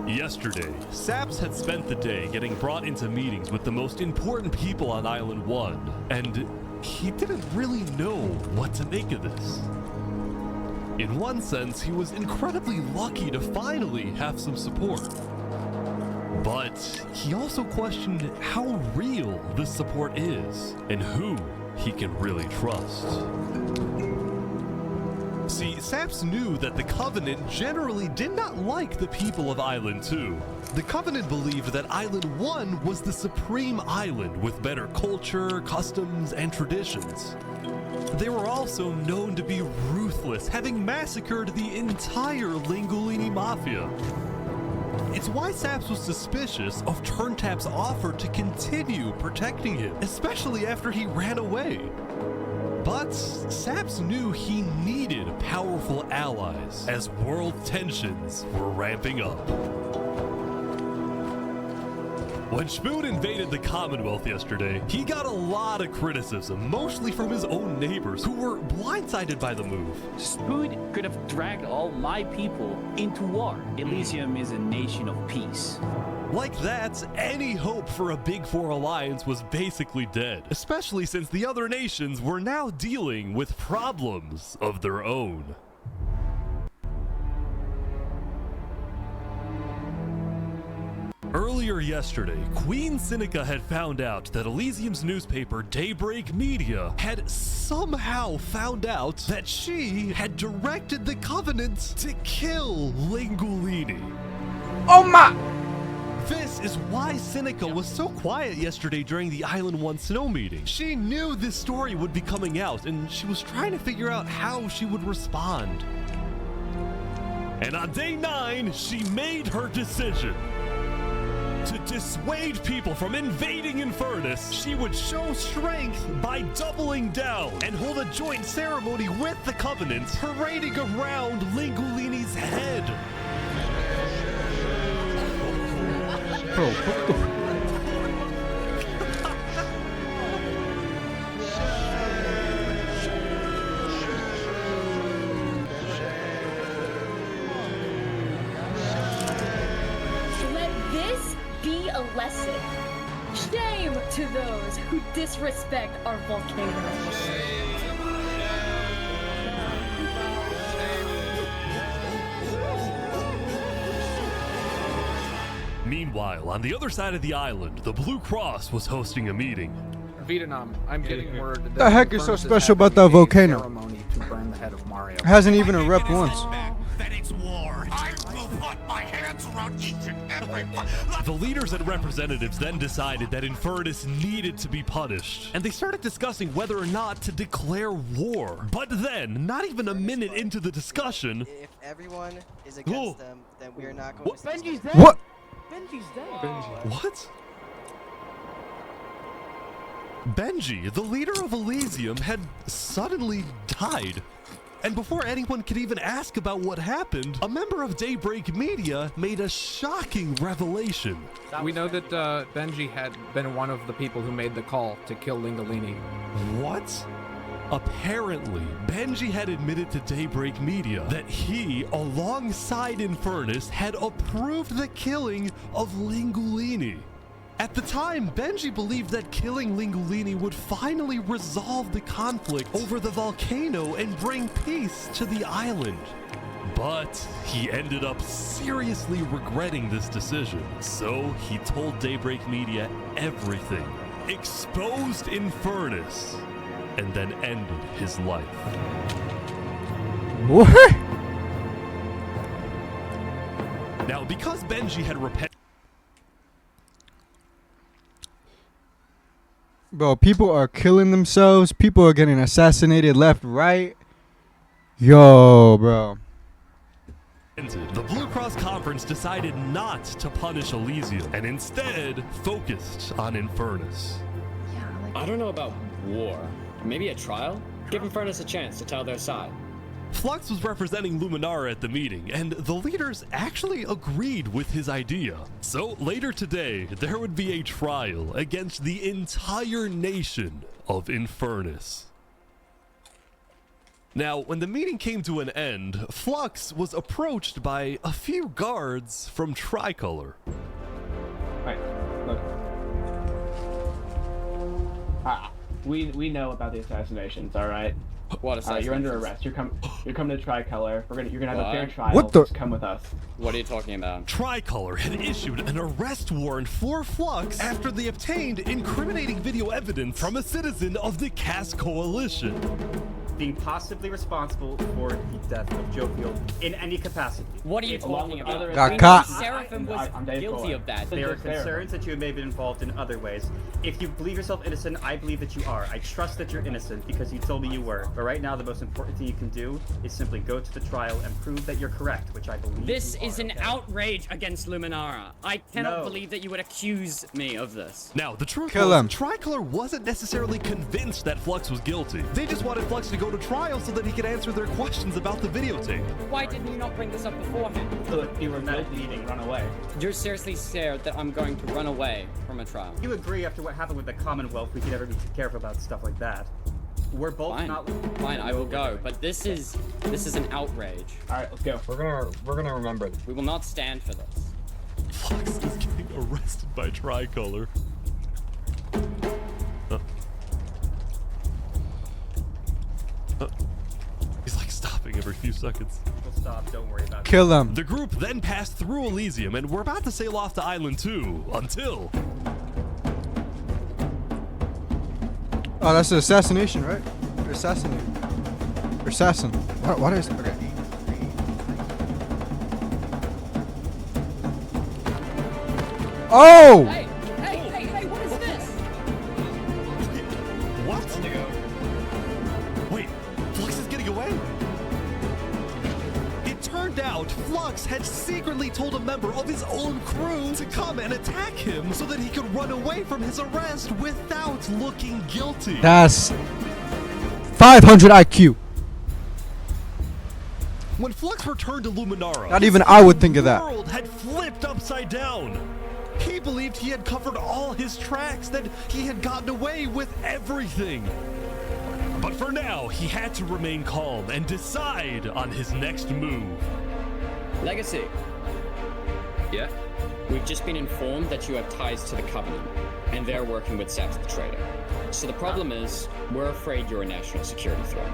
Yesterday, Saps had spent the day getting brought into meetings with the most important people on Island 1, and he didn't really know what to make of this. In one sense, he was incredibly lucky to finally have some support. But he also questioned how real this support is, and who he can really trust. See, Saps knew that the Covenant generally did not like the people of Island 2. The Covenant believed that Island 1 was the supreme island with better culture, customs, and traditions. They were also known to be ruthless, having massacred the entire Lingolini Mafia. It's why Saps was suspicious of Turntap's offer to continue protecting him, especially after he ran away. But Saps knew he needed powerful allies as world tensions were ramping up. When Spoon invaded the Commonwealth yesterday, he got a lot of criticism, mostly from his own neighbors who were blindsided by the move.
Spoon could have dragged all my people into war. Elysium is a nation of peace.
Like that, any hope for a Big Four alliance was basically dead, especially since the other nations were now dealing with problems of their own. Earlier yesterday, Queen Seneca had found out that Elysium's newspaper Daybreak Media had somehow found out that she had directed the Covenant to kill Lingolini.
Oh my!
This is why Seneca was so quiet yesterday during the Island 1 snow meeting. She knew this story would be coming out, and she was trying to figure out how she would respond. And on day 9, she made her decision. To dissuade people from invading Infernus, she would show strength by doubling down and hold a joint ceremony with the Covenant, parading around Lingolini's head.
Bro, what the...
A lesson. Shame to those who disrespect our volcano.
Meanwhile, on the other side of the island, the Blue Cross was hosting a meeting.
Vietnam, I'm getting word that
the heck is so special about that volcano?
ceremony to burn the head of Mario.
It hasn't even a rep once.
The leaders and representatives then decided that Infernus needed to be punished, and they started discussing whether or not to declare war. But then, not even a minute into the discussion...
If everyone is against them, then we're not going to...
Benji's dead!
What?
Benji's dead!
What? Benji, the leader of Elysium, had suddenly died. And before anyone could even ask about what happened, a member of Daybreak Media made a shocking revelation.
We know that Benji had been one of the people who made the call to kill Lingolini.
What? Apparently, Benji had admitted to Daybreak Media that he, alongside Infernus, had approved the killing of Lingolini. At the time, Benji believed that killing Lingolini would finally resolve the conflict over the volcano and bring peace to the island. But he ended up seriously regretting this decision. So he told Daybreak Media everything, exposed Infernus, and then ended his life.
What?
Now, because Benji had repented...
Bro, people are killing themselves. People are getting assassinated left, right. Yo, bro.
The Blue Cross Conference decided not to punish Elysium and instead focused on Infernus.
I don't know about war. Maybe a trial? Give Infernus a chance to tell their side.
Flux was representing Luminara at the meeting, and the leaders actually agreed with his idea. So later today, there would be a trial against the entire nation of Infernus. Now, when the meeting came to an end, Flux was approached by a few guards from Tricolor.
Right, look. We know about the assassinations, all right?
What assassinations?
You're under arrest. You're coming to Tricolor. You're gonna have a fair trial.
What the?
Just come with us.
What are you talking about?
Tricolor had issued an arrest warrant for Flux after they obtained incriminating video evidence from a citizen of the Cass Coalition.
being possibly responsible for the death of Jovial in any capacity.
What are you talking about?
Got caught.
Seraphim was guilty of that.
There are concerns that you may have been involved in other ways. If you believe yourself innocent, I believe that you are. I trust that you're innocent because you told me you were. But right now, the most important thing you can do is simply go to the trial and prove that you're correct, which I believe.
This is an outrage against Luminara. I cannot believe that you would accuse me of this.
Now, the truth
Kill
was,
him.
Tricolor wasn't necessarily convinced that Flux was guilty. They just wanted Flux to go to trial so that he could answer their questions about the videotape.
Why didn't you not bring this up beforehand?
So that you were not needing run away.
You're seriously scared that I'm going to run away from a trial.
You agree after what happened with the Commonwealth, we could never be too careful about stuff like that. We're both not.
Fine, I will go. But this is an outrage.
All right, let's go.
We're gonna remember this.
We will not stand for this.
Flux is getting arrested by Tricolor. He's like stopping every few seconds.
We'll stop, don't worry about it.
Kill him.
The group then passed through Elysium and were about to sail off to Island 2 until...
Oh, that's an assassination, right? Or assassinate. Or assassin. What is it? Okay. Oh!
Hey, what is this?
What? Wait, Flux is getting away? It turned out Flux had secretly told a member of his own crew to come and attack him so that he could run away from his arrest without looking guilty.
That's 500 IQ.
When Flux returned to Luminara,
Not even I would think of that.
The world had flipped upside down. He believed he had covered all his tracks, that he had gotten away with everything. But for now, he had to remain calm and decide on his next move.
Legacy.
Yeah?
We've just been informed that you have ties to the Covenant, and they're working with Saps the Traitor. So the problem is, we're afraid you're a national security threat.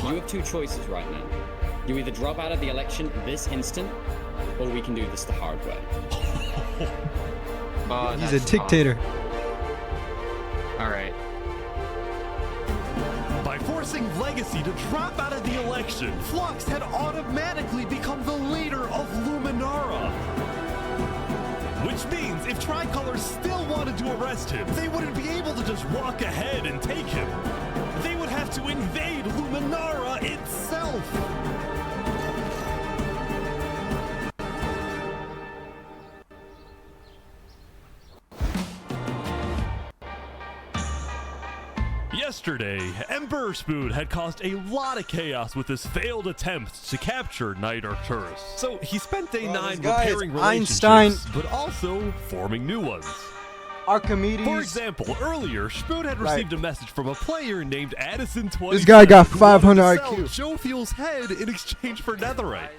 You have two choices right now. You either drop out of the election this instant, or we can do this the hard way.
He's a dictator.
Alright.
By forcing Legacy to drop out of the election, Flux had automatically become the leader of Luminara. Which means if Tricolor still wanted to arrest him, they wouldn't be able to just walk ahead and take him. They would have to invade Luminara itself. Yesterday, Emperor Spoon had caused a lot of chaos with his failed attempt to capture Knight Arcturus. So he spent day 9 repairing relationships,
Einstein.
but also forming new ones.
Archimedes.
For example, earlier, Spoon had received a message from a player named Addison27.
This guy got
who wanted
500
to sell
IQ.
Joe Fuel's head in exchange for netherite.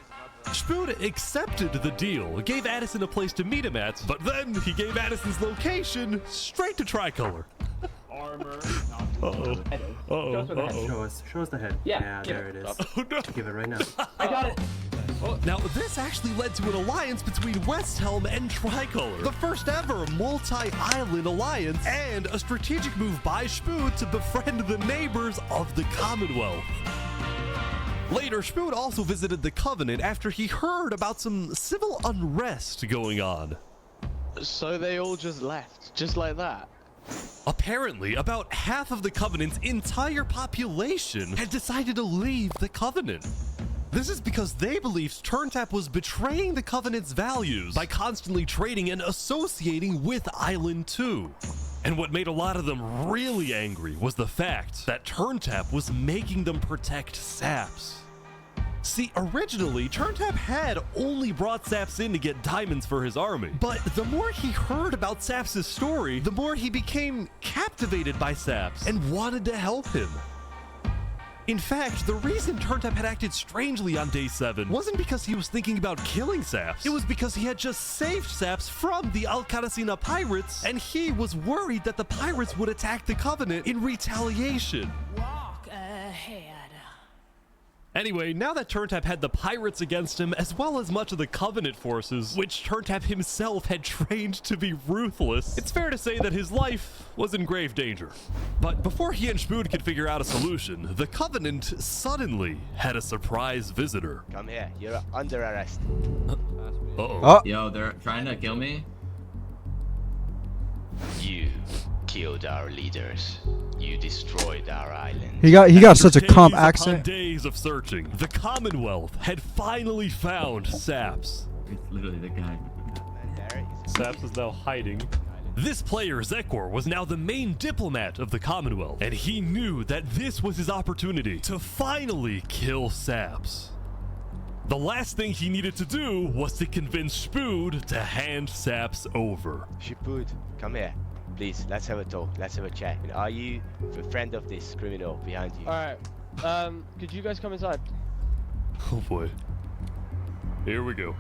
Spoon accepted the deal, gave Addison a place to meet him at, but then he gave Addison's location straight to Tricolor.
Armor.
Show us the head.
Yeah,
there it is.
Oh, no.
Give it right now.
I got it.
Now, this actually led to an alliance between Westhelm and Tricolor, the first ever multi-island alliance, and a strategic move by Spoon to befriend the neighbors of the Commonwealth. Later, Spoon also visited the Covenant after he heard about some civil unrest going on.
So they all just left, just like that?
Apparently, about half of the Covenant's entire population had decided to leave the Covenant. This is because they believed TurnTap was betraying the Covenant's values by constantly trading and associating with Island 2. And what made a lot of them really angry was the fact that TurnTap was making them protect Saps. See, originally, TurnTap had only brought Saps in to get diamonds for his army, but the more he heard about Saps' story, the more he became captivated by Saps and wanted to help him. In fact, the reason TurnTap had acted strangely on day 7 wasn't because he was thinking about killing Saps. It was because he had just saved Saps from the Alcaracina pirates, and he was worried that the pirates would attack the Covenant in retaliation.
Walk ahead.
Anyway, now that Turntap had the pirates against him, as well as much of the Covenant forces, which Turntap himself had trained to be ruthless, it's fair to say that his life was in grave danger. But before he and Spood could figure out a solution, the Covenant suddenly had a surprise visitor.
Come here, you're under arrest.
Uh-oh.
Oh.
Yo, they're trying to kill me.
You killed our leaders. You destroyed our island.
He got such a calm
Days upon
accent.
days of searching, the Commonwealth had finally found Saps.
It's literally the guy.
Saps is now hiding. This player, Zekor, was now the main diplomat of the Commonwealth, and he knew that this was his opportunity to finally kill Saps. The last thing he needed to do was to convince Spood to hand Saps over.
Spood, come here. Please, let's have a talk. Let's have a chat. And are you a friend of this criminal behind you?
Alright. Could you guys come inside?
Oh boy. Here we go.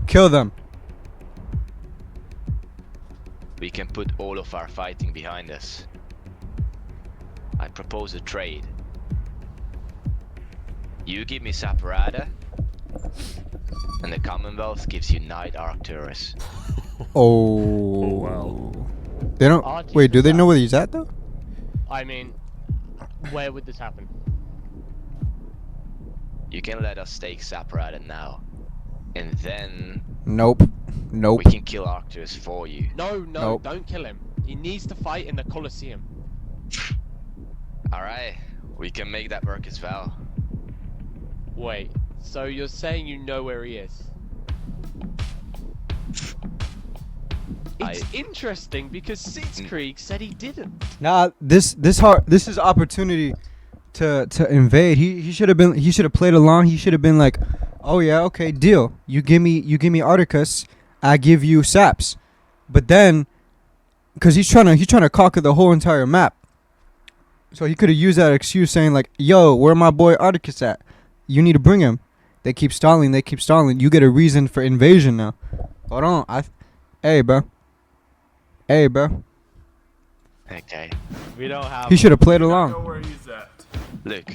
Kill them.
We can put all of our fighting behind us. I propose a trade. You give me Saparada, and the Commonwealth gives you Knight Arcturus.
Oh.
Wow.
They don't.
Archie
Wait, do they
that.
know where he's at though?
I mean, where would this happen?
You can let us take Saparada now, and then
Nope. Nope.
we can kill Arcturus for you.
No,
Nope.
don't kill him. He needs to fight in the Colosseum.
Alright, we can make that work as well.
Wait, so you're saying you know where he is? It's interesting because Sitzkrieg said he didn't.
Nah, this is opportunity to invade. He should have played along. He should have been like, oh yeah, okay, deal. You give me Articus, I give you Saps. But then, cause he's trying to conquer the whole entire map. So he could have used that excuse saying like, yo, where my boy Articus at? You need to bring him. They keep stalling. You get a reason for invasion now. Hold on, hey bro.
Okay.
We don't have.
He should have played
Know
along.
where he's at.
Look,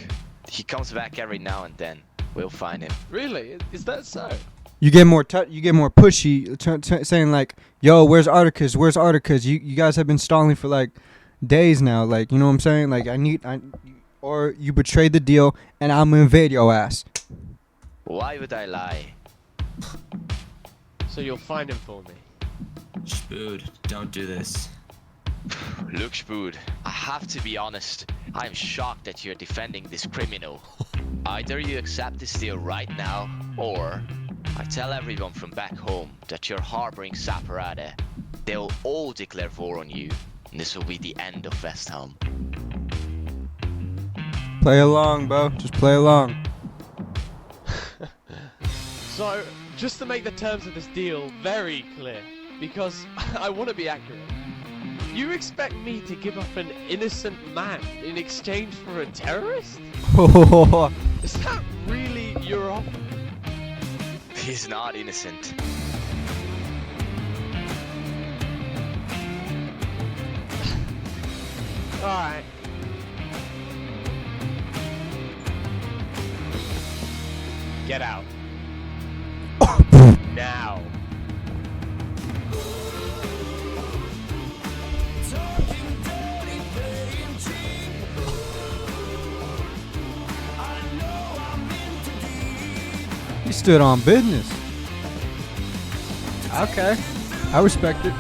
he comes back every now and then. We'll find him.
Really? Is that so?
You get more pushy, saying like, "Yo, where's Articus? Where's Articus? You guys have been stalling for like days now. Like, you know what I'm saying? Like, or you betrayed the deal, and I'm gonna invade your ass."
Why would I lie?
So you'll find him for me.
Spood, don't do this.
Look, Spood, I have to be honest. I'm shocked that you're defending this criminal. Either you accept this deal right now, or I tell everyone from back home that you're harboring Saparada. They'll all declare war on you, and this will be the end of Westhelm.
Play along, bro. Just play along.
So, just to make the terms of this deal very clear, because I want to be accurate. You expect me to give up an innocent man in exchange for a terrorist? Is that really your offer?
He's not innocent.
Alright. Get out. Now.
He stood on business. Okay, I respect it.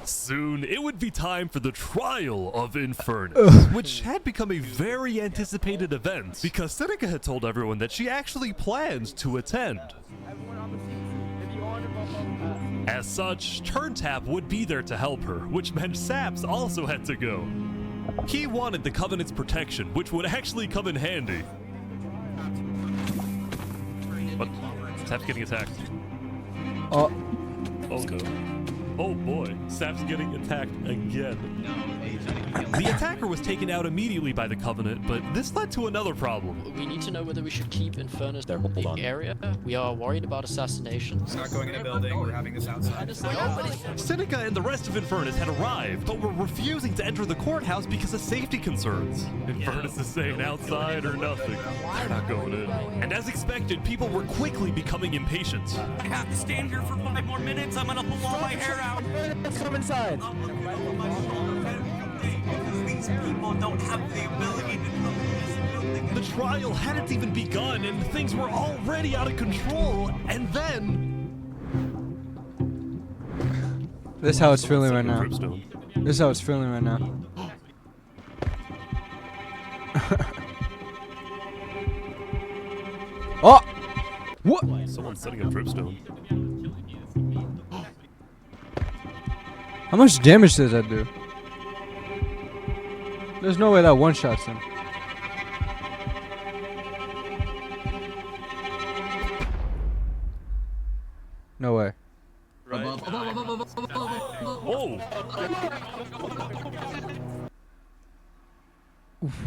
Soon, it would be time for the trial of Infernus, which had become a very anticipated event because Seneca had told everyone that she actually planned to attend. As such, Turntap would be there to help her, which meant Saps also had to go. He wanted the Covenant's protection, which would actually come in handy. What? Saps getting attacked.
Oh.
Oh no. Oh boy, Sap's getting attacked again. The attacker was taken out immediately by the Covenant, but this led to another problem.
We need to know whether we should keep Infernus in the area. We are worried about assassinations.
Not going in a building. We're having this outside.
Seneca and the rest of Infernus had arrived, but were refusing to enter the courthouse because of safety concerns. Infernus is saying outside or nothing. They're not going in. And as expected, people were quickly becoming impatient.
I have to stand here for 5 more minutes. I'm gonna pull all my hair out.
Let's come inside.
These people don't have the ability to come in this building.
The trial hadn't even begun and things were already out of control. And then...
This is how it's feeling right now. This is how it's feeling right now. Oh! What?
Someone's setting up Dripstone.
How much damage does that do? There's no way that one-shots him. No way.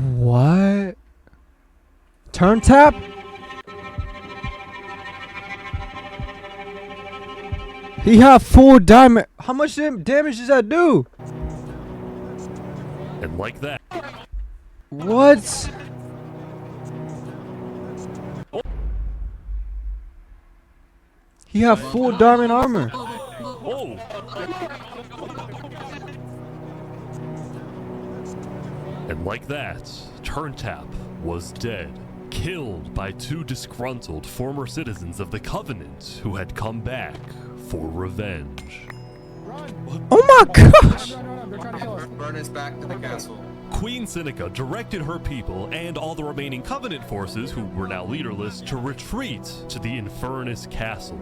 What? Turn tap? He had full diamond. How much damage does that do?
And like that.
What? He had full diamond armor.
Oh. And like that, Turntap was dead. Killed by 2 disgruntled former citizens of the Covenant who had come back for revenge.
Oh my gosh!
Burn us back to the castle.
Queen Seneca directed her people and all the remaining Covenant forces, who were now leaderless, to retreat to the Infernus Castle.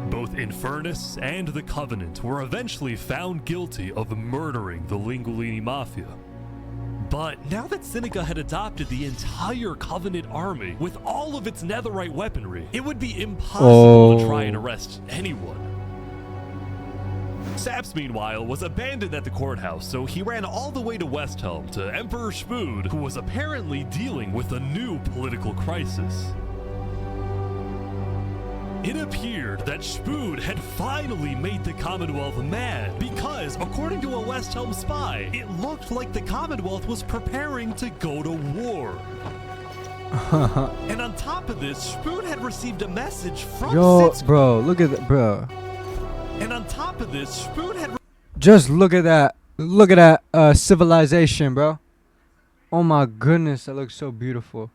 Both Infernus and the Covenant were eventually found guilty of murdering the Lingolini Mafia. But now that Seneca had adopted the entire Covenant army with all of its netherite weaponry, it would be impossible to try and arrest anyone. Saps, meanwhile, was abandoned at the courthouse, so he ran all the way to Westhelm to Emperor Spud, who was apparently dealing with a new political crisis. It appeared that Spud had finally made the Commonwealth mad because, according to a Westhelm spy, it looked like the Commonwealth was preparing to go to war. And on top of this, Spud had received a message from Sitzky.
Bro, look at that, bro.
And on top of this, Spud had
just look at that. Look at that civilization, bro. Oh my goodness, that looks so beautiful.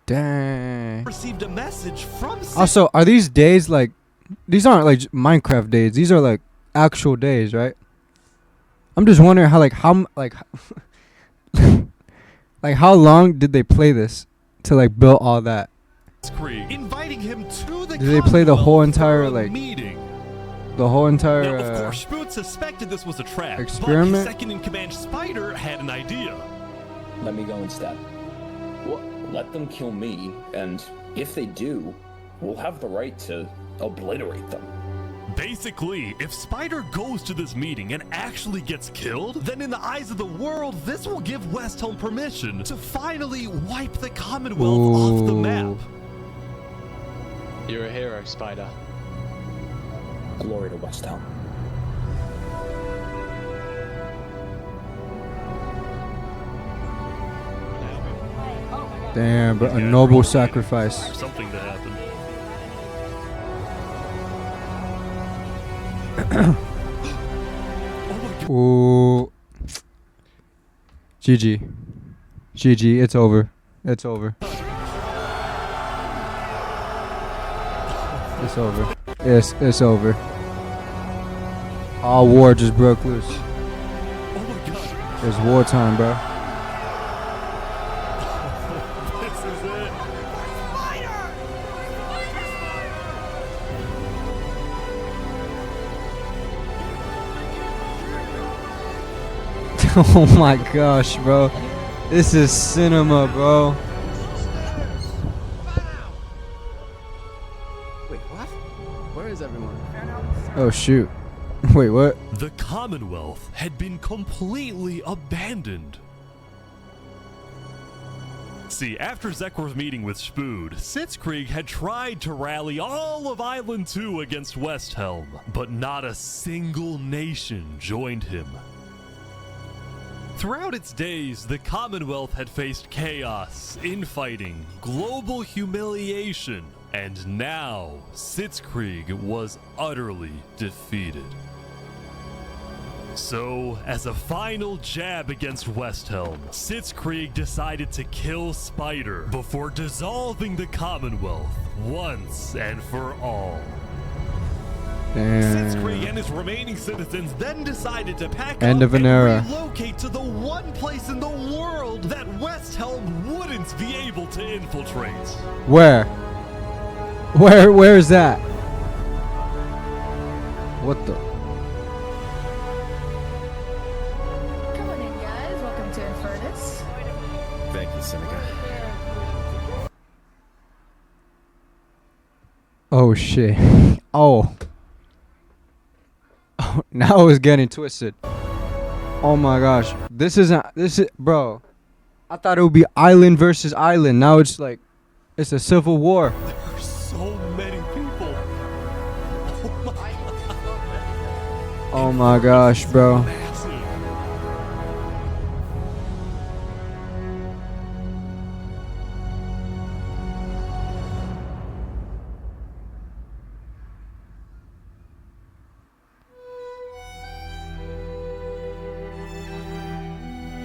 Dang.
received a message from Sitzky.
Also, are these days like, these aren't like Minecraft days. These are like actual days, right? I'm just wondering how like how long did they play this to like build all that?
Inviting him to the
Did they play the whole entire like
meeting?
The whole entire
Now, of course, Spud suspected this was a trap,
experiment?
but his second-in-command Spider had an idea.
Let me go instead. Let them kill me, and if they do, we'll have the right to obliterate them.
Basically, if Spider goes to this meeting and actually gets killed, then in the eyes of the world, this will give Westhelm permission to finally wipe the Commonwealth off the map.
You're a hero, Spider.
Glory to Westhelm.
Damn, but a noble sacrifice.
For something to happen.
Ooh. GG. GG, it's over. It's over. It's over. It's over. All war just broke loose. It's wartime, bro.
This is it.
Oh my gosh, bro. This is cinema, bro.
Wait, what? Where is everyone?
Oh shoot. Wait, what?
The Commonwealth had been completely abandoned. See, after Zekor's meeting with Spood, Sitzkrieg had tried to rally all of Island 2 against Westhelm, but not a single nation joined him. Throughout its days, the Commonwealth had faced chaos, infighting, global humiliation, and now Sitzkrieg was utterly defeated. So, as a final jab against Westhelm, Sitzkrieg decided to kill Spider before dissolving the Commonwealth once and for all. Sitzkrieg and his remaining citizens then decided to pack
End
up
of an
and
era.
relocate to the one place in the world that Westhelm wouldn't be able to infiltrate.
Where? Where is that? What the?
Come on in, guys. Welcome to Infernus.
Thank you, Seneca.
Oh shit. Oh. Oh, now it's getting twisted. Oh my gosh. This is bro. I thought it would be island versus island. Now it's like it's a civil war.
There are so many people.
Oh my gosh, bro.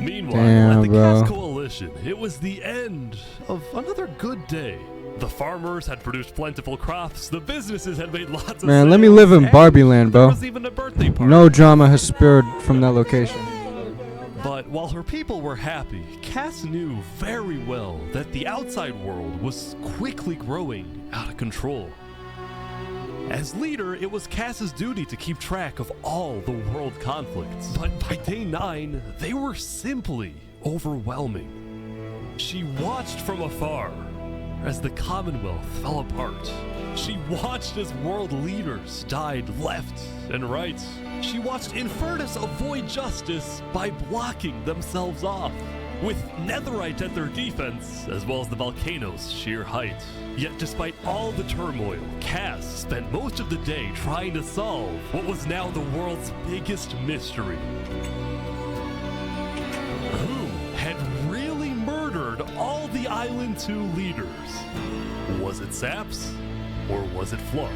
Meanwhile,
Damn,
at the
bro.
Cast Coalition, it was the end of another good day. The farmers had produced plentiful crops, the businesses had made lots of
Man, let me
sales,
live in
and
Barbie land,
there
bro.
was even a birthday party.
No drama has spurred from that location.
But while her people were happy, Cass knew very well that the outside world was quickly growing out of control. As leader, it was Cass's duty to keep track of all the world conflicts. But by day 9, they were simply overwhelming. She watched from afar as the Commonwealth fell apart. She watched as world leaders died left and right. She watched Infernus avoid justice by blocking themselves off, with Netherite at their defense, as well as the volcano's sheer height. Yet despite all the turmoil, Cass spent most of the day trying to solve what was now the world's biggest mystery. Who had really murdered all the Island 2 leaders? Was it Saps, or was it Flux?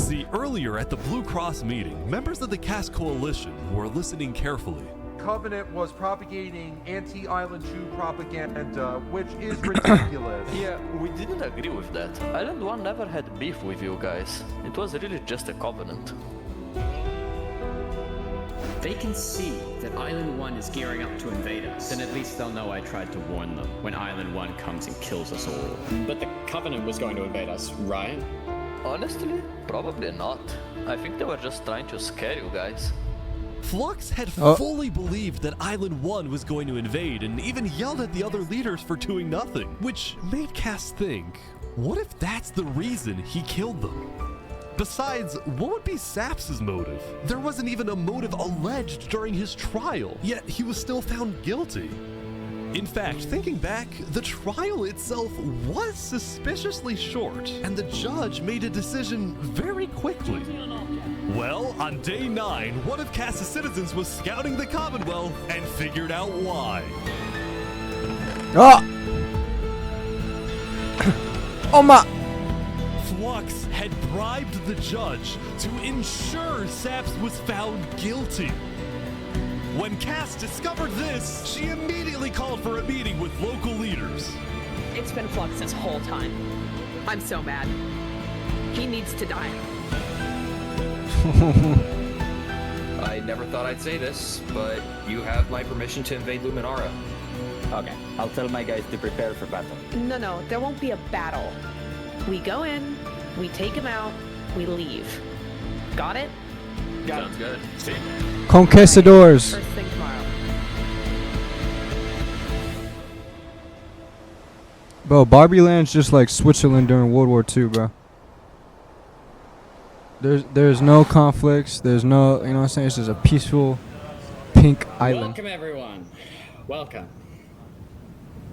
See, earlier at the Blue Cross meeting, members of the Cass Coalition were listening carefully.
Covenant was propagating anti-Island 2 propaganda, which is ridiculous.
Yeah, we didn't agree with that. Island 1 never had beef with you guys. It was really just a covenant.
They can see that Island 1 is gearing up to invade us. Then at least they'll know I tried to warn them when Island 1 comes and kills us all. But the Covenant was going to invade us, right?
Honestly, probably not. I think they were just trying to scare you guys.
Flux had fully believed that Island 1 was going to invade and even yelled at the other leaders for doing nothing, which made Cass think, what if that's the reason he killed them? Besides, what would be Saps' motive? There wasn't even a motive alleged during his trial, yet he was still found guilty. In fact, thinking back, the trial itself was suspiciously short, and the judge made a decision very quickly. Well, on day 9, one of Cass's citizens was scouting the Commonwealth and figured out why.
Oh! Oh my!
Flux had bribed the judge to ensure Saps was found guilty. When Cass discovered this, she immediately called for a meeting with local leaders.
It's been Flux this whole time. I'm so mad. He needs to die.
I never thought I'd say this, but you have my permission to invade Luminara.
Okay, I'll tell my guys to prepare for battle.
No, there won't be a battle. We go in, we take him out, we leave. Got it?
Sounds good. See?
Conquistadors.
First thing tomorrow.
Bro, Barbie Land's just like Switzerland during World War II, bro. There's no conflicts. There's no, you know what I'm saying? It's just a peaceful pink island.
Welcome, everyone. Welcome.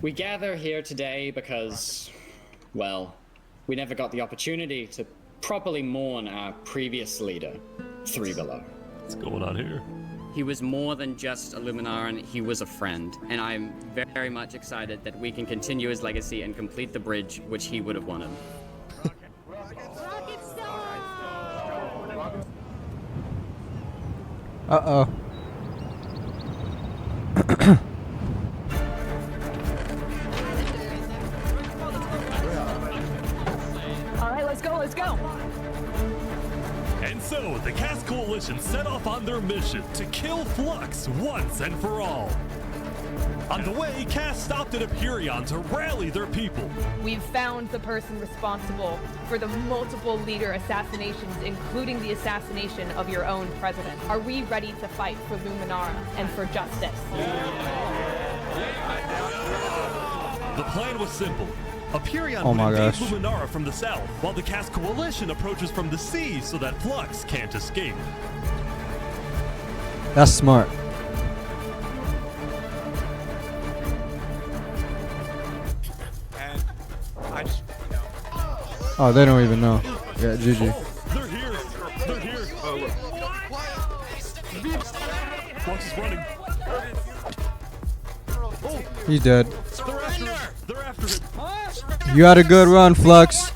We gather here today because, well, we never got the opportunity to properly mourn our previous leader, Three Below.
What's going on here?
He was more than just a Luminaran, he was a friend, and I'm very much excited that we can continue his legacy and complete the bridge which he would have wanted.
Uh-oh.
All right, let's go, let's go.
And so, the Cass Coalition set off on their mission to kill Flux once and for all. On the way, Cass stopped at Empyreon to rally their people.
We've found the person responsible for the multiple leader assassinations, including the assassination of your own president. Are we ready to fight for Luminara and for justice?
The plan was simple. Empyreon
Oh
would
my
invade
gosh.
Luminara from the south, while the Cass Coalition approaches from the sea so that Flux can't escape.
That's smart.
And I just,
Oh, they don't even know. Yeah, GG.
They're here. They're here. Flux is running. Oh,
He's dead.
they're after him.
You had a good run, Flux.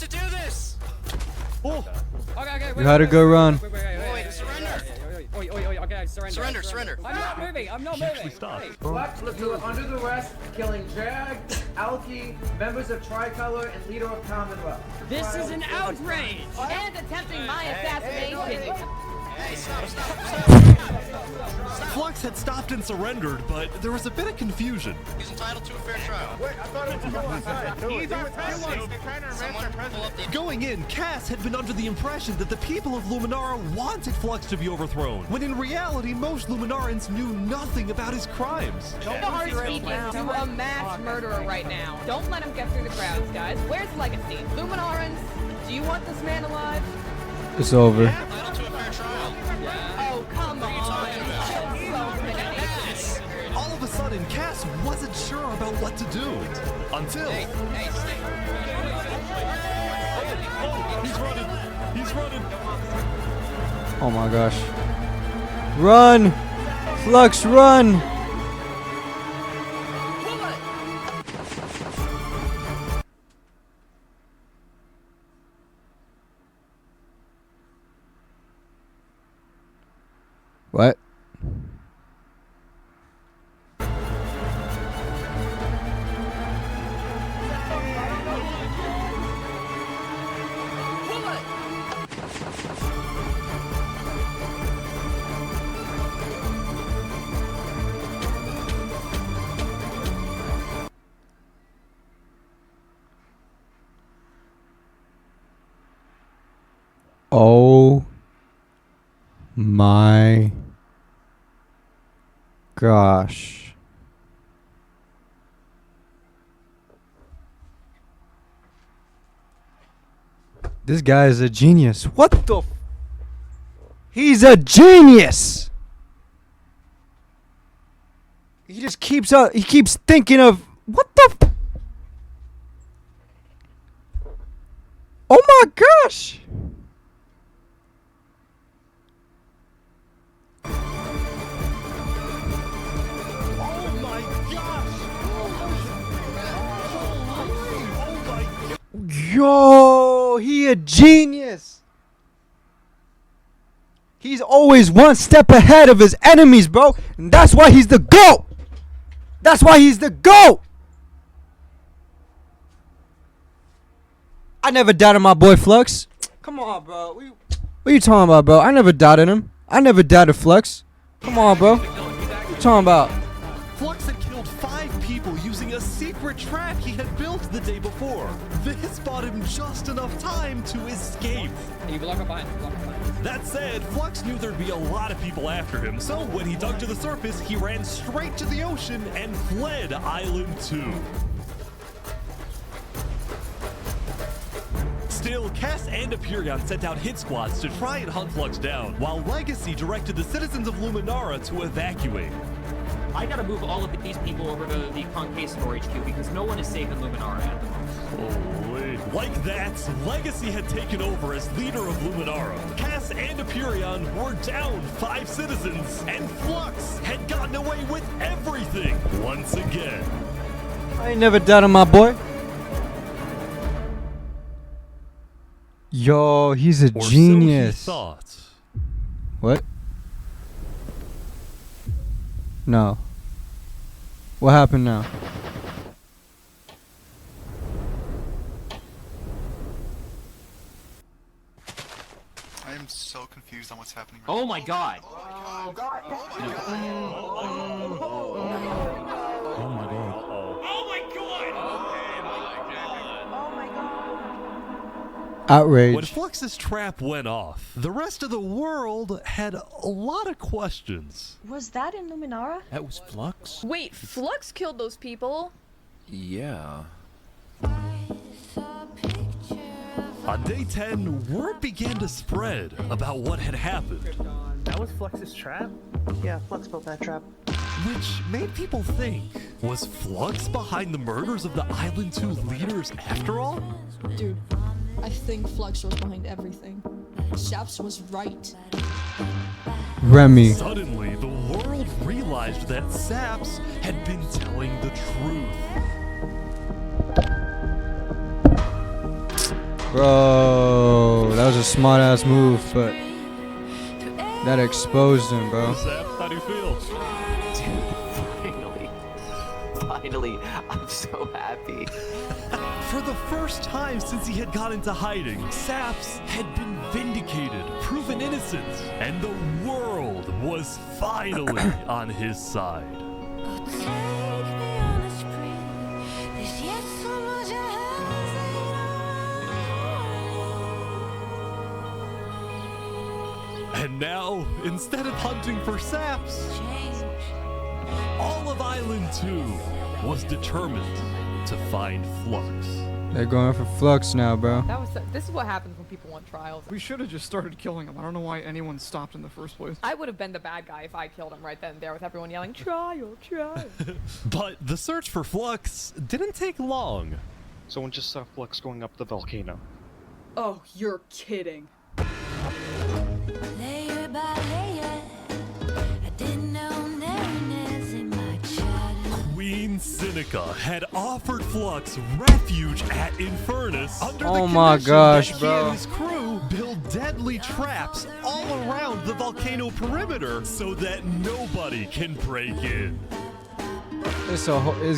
Oh.
You had a good run.
Surrender.
I'm not moving, I'm not moving.
Flux was under the arrest, killing Jag, Alki, members of Tricolor, and leader of Commonwealth.
This is an outrage.
And attempting my assassination.
Flux had stopped and surrendered, but there was a bit of confusion.
he's entitled to a fair trial. Wait, I thought it was
Going in, Cass had been under the impression that the people of Luminara wanted Flux to be overthrown, when in reality, most Luminarans knew nothing about his crimes.
Don't speaking to a mass murderer right now. Don't let him get through the crowds, guys. Where's Legacy? Luminarans, do you want this man alive?
It's over.
Oh, come on.
All of a sudden, Cass wasn't sure about what to do. Until... Oh, he's running. He's running.
Oh my gosh. Run! Flux, run! What? Oh my gosh. This guy is a genius. What the He's a genius. He just keeps thinking of what the Oh my gosh. Yo, he a genius. He's always one step ahead of his enemies, bro. And that's why he's the GOAT. That's why he's the GOAT. I never doubted my boy Flux. Come on, bro. What are you talking about, bro? I never doubted him. I never doubted Flux. Come on, bro. What you talking about?
Flux had killed 5 people using a secret trap he had built the day before. This bought him just enough time to escape.
You block up behind.
That said, Flux knew there'd be a lot of people after him, so when he dug to the surface, he ran straight to the ocean and fled Island 2. Still, Cass and Aperion sent out hit squads to try and hunt Flux down, while Legacy directed the citizens of Luminara to evacuate.
I gotta move all of these people over to the Conquistador HQ because no one is safe in Luminara at the moment.
Holy. Like that, Legacy had taken over as leader of Luminara. Cass and Aperion were down 5 citizens, and Flux had gotten away with everything once again.
I ain't never doubted my boy. Yo, he's a
Or
genius.
so he thought.
What? No. What happened now?
I am so confused on what's happening.
Oh my god!
Oh god!
Outrage.
When Flux's trap went off, the rest of the world had a lot of questions.
Was that in Luminara?
That was Flux?
Wait, Flux killed those people?
Yeah.
On day 10, word began to spread about what had happened,
That was Flux's trap? Yeah, Flux built that trap.
which made people think, was Flux behind the murders of the Island 2 leaders after all?
Dude, I think Flux was behind everything. Saps was right.
Remy.
Suddenly, the world realized that Saps had been telling the truth.
Bro, that was a smart ass move, but that exposed him, bro.
Saps, how do you feel?
Finally, I'm so happy.
For the first time since he had gone into hiding, Saps had been vindicated, proven innocent, and the world was finally on his side. And now, instead of hunting for Saps, all of Island 2 was determined to find Flux.
They're going for Flux now, bro.
This is what happens when people want trials.
We should have just started killing him. I don't know why anyone stopped in the first place.
I would have been the bad guy if I killed him right then and there with everyone yelling, trial, trial.
But the search for Flux didn't take long.
Someone just saw Flux going up the volcano.
Oh, you're kidding.
Layer by layer, I didn't know narrowness in my childhood.
Queen Seneca had offered Flux refuge at Infernus under
Oh
the
my
condition
gosh,
that he
bro.
and his crew build deadly traps all around the volcano perimeter so that nobody can break in.
It's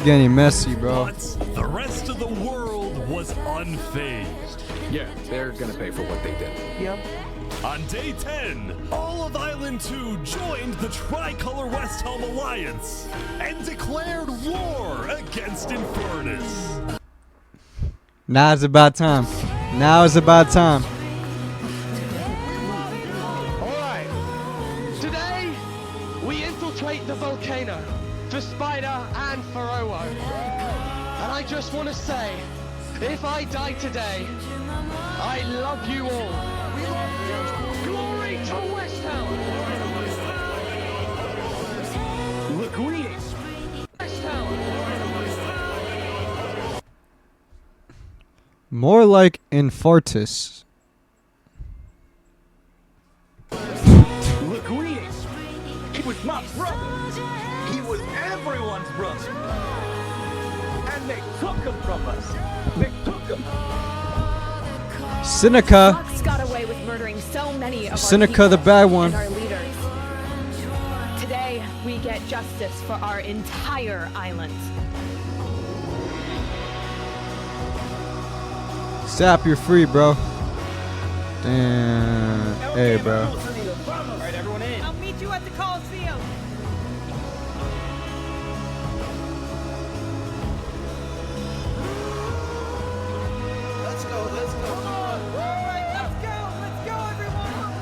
getting messy, bro.
But the rest of the world was unfazed.
Yeah, they're gonna pay for what they did.
Yep.
On day 10, all of Island 2 joined the Tricolor West Helm Alliance and declared war against Infernus.
Now it's about time. Now it's about time.
Alright. Today, we infiltrate the volcano for Spider and for Owo. And I just want to say, if I die today, I love you all. Glory to West Helm! Leguini! West Helm!
More like Infartus.
Leguini! He was my brother! He was everyone's brother! And they took him from us! They took him!
Seneca.
Flux got away with murdering so many of
Seneca,
our
the
people
bad one.
and our leaders. Today, we get justice for our entire island.
Sap, you're free, bro. Damn. Hey, bro.
Alright, everyone in.
I'll meet you at the Coliseum.
Let's go, let's go.
Alright, let's go, everyone.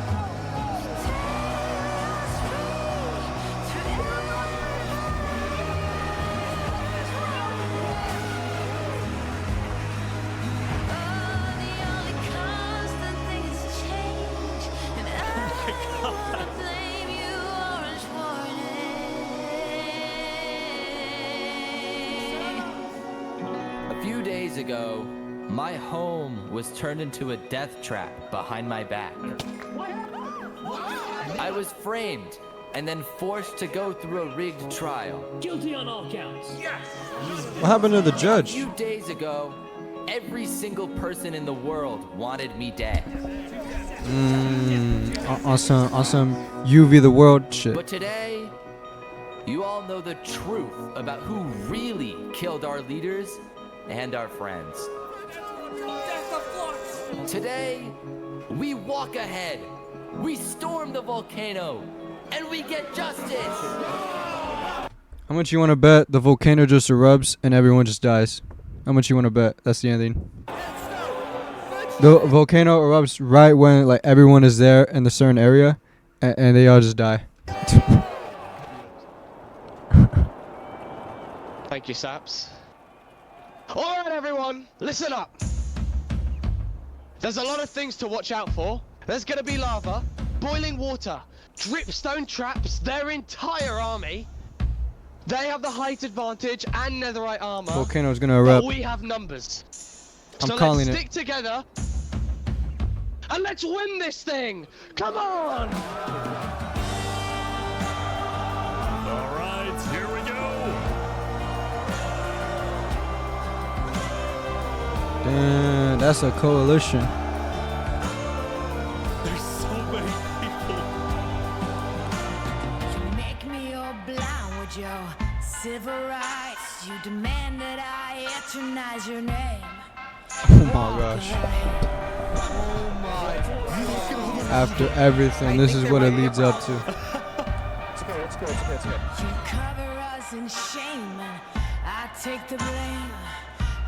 days ago, my home was turned into a death trap behind my back. I was framed and then forced to go through a rigged trial.
Guilty on all counts. Yes!
What happened to the
A
judge?
few days ago, every single person in the world wanted me dead.
On some UV the world shit.
But today, you all know the truth about who really killed our leaders and our friends. Today, we walk ahead, we storm the volcano, and we get justice!
How much you want to bet the volcano just erupts and everyone just dies? How much you want to bet? That's the ending. The volcano erupts right when like everyone is there in the certain area, and they all just die.
Thank you, Saps. Alright everyone, listen up. There's a lot of things to watch out for. There's gonna be lava, boiling water, dripstone traps, their entire army. They have the height advantage and netherite armor.
Volcano's gonna erupt.
But we have numbers.
I'm
So
calling
let's
it.
stick together and let's win this thing. Come on!
Alright, here we go!
Damn, that's a coalition.
There's so many people.
Make me all blind with your civil rights. You demand that I eternize your name.
Oh my gosh. After everything, this is what it leads up to.
It's okay. You cover us in shame, and I take the blame.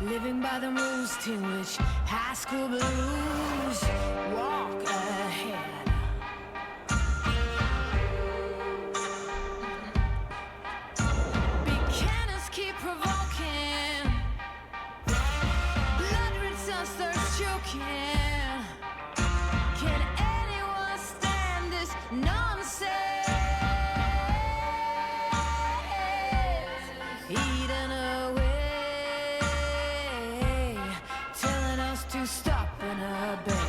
Living by the rules to which high school blues walk ahead. Buchanan's keep provoking. Blood-red sun starts choking. Can anyone stand this nonsense? Eating away, telling us to stop and obey.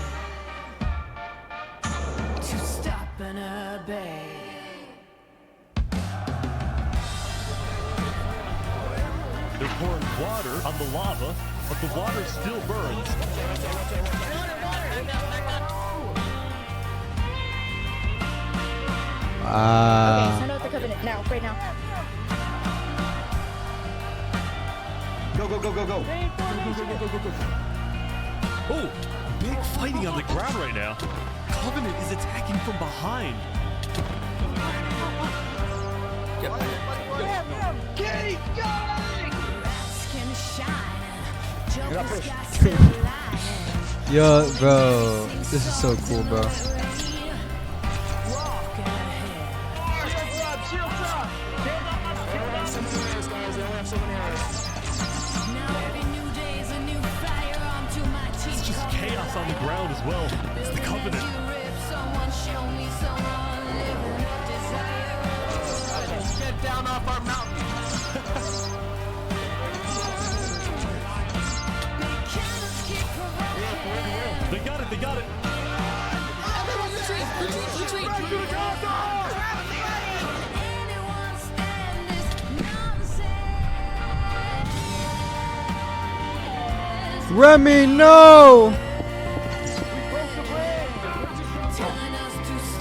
To stop and obey.
They're pouring water on the lava, but the water still burns.
Send out the covenant now, right now.
Go, go, go, go, go.
Oh, big fighting on the ground right now. Covenant is attacking from behind.
Keep going! Skin shine.
Yo, bro, this is so cool, bro.
It's just chaos on the ground as well. It's the Covenant.
Get down off our mountain.
They got it, they got it.
Everyone retreat!
Remy, no!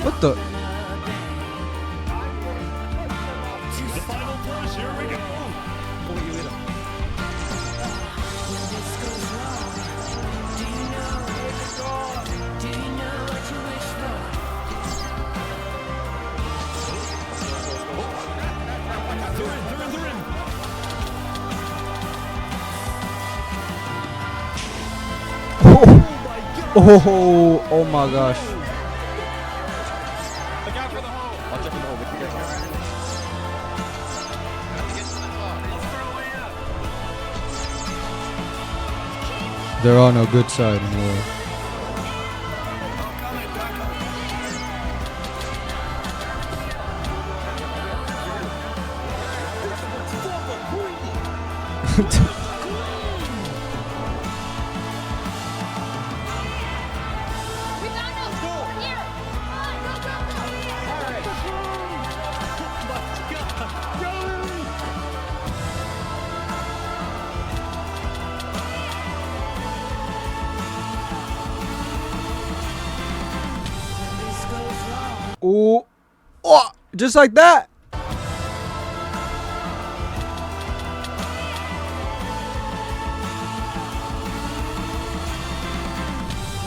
What the?
The final push, here we go. They're in.
Oh my gosh. They're on a good side in a way. Ooh. Oh, just like that.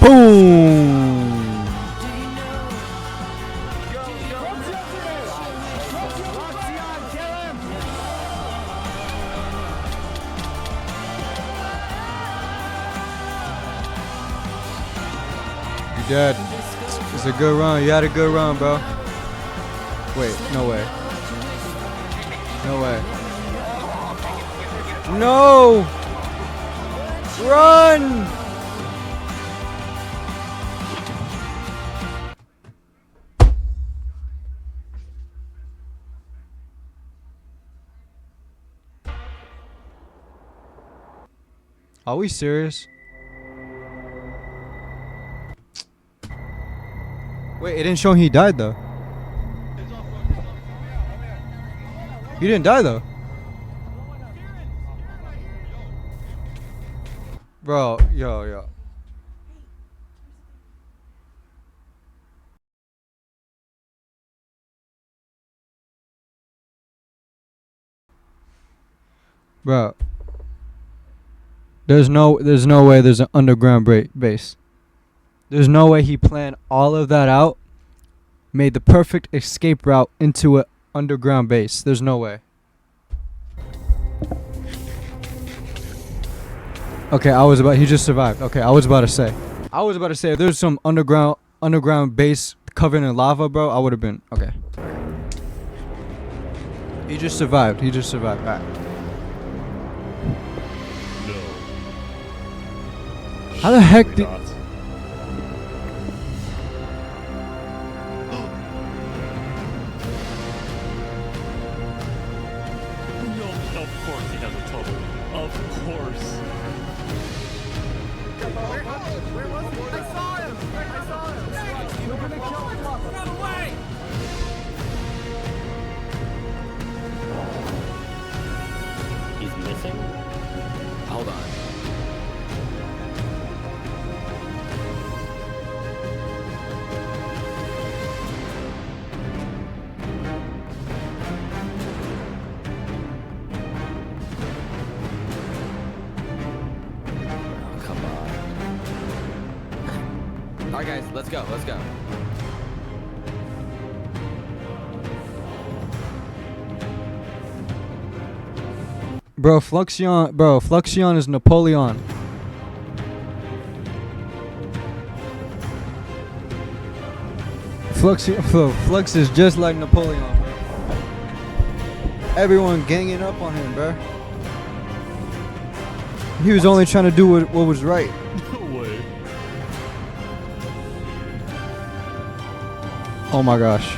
Boom. You're dead. It's a good run. You had a good run, bro. Wait, no way. No way. No! Run! Are we serious? Wait, it didn't show he died though. He didn't die though. Bro, yo. Bro. There's no way there's an underground base. There's no way he planned all of that out, made the perfect escape route into an underground base. There's no way. Okay, he just survived. Okay, I was about to say if there's some underground base covered in lava, bro, I would have been okay. He just survived. All right. How the heck did...
Of course he has a tunnel. Of course.
Where was he? I saw him! We're gonna kill him! Run away!
He's missing?
Hold on. Alright guys, let's go.
Bro, Fluxion is Napoleon. Flux is just like Napoleon, bro. Everyone ganging up on him, bro. He was only trying to do what was right.
No way.
Oh my gosh.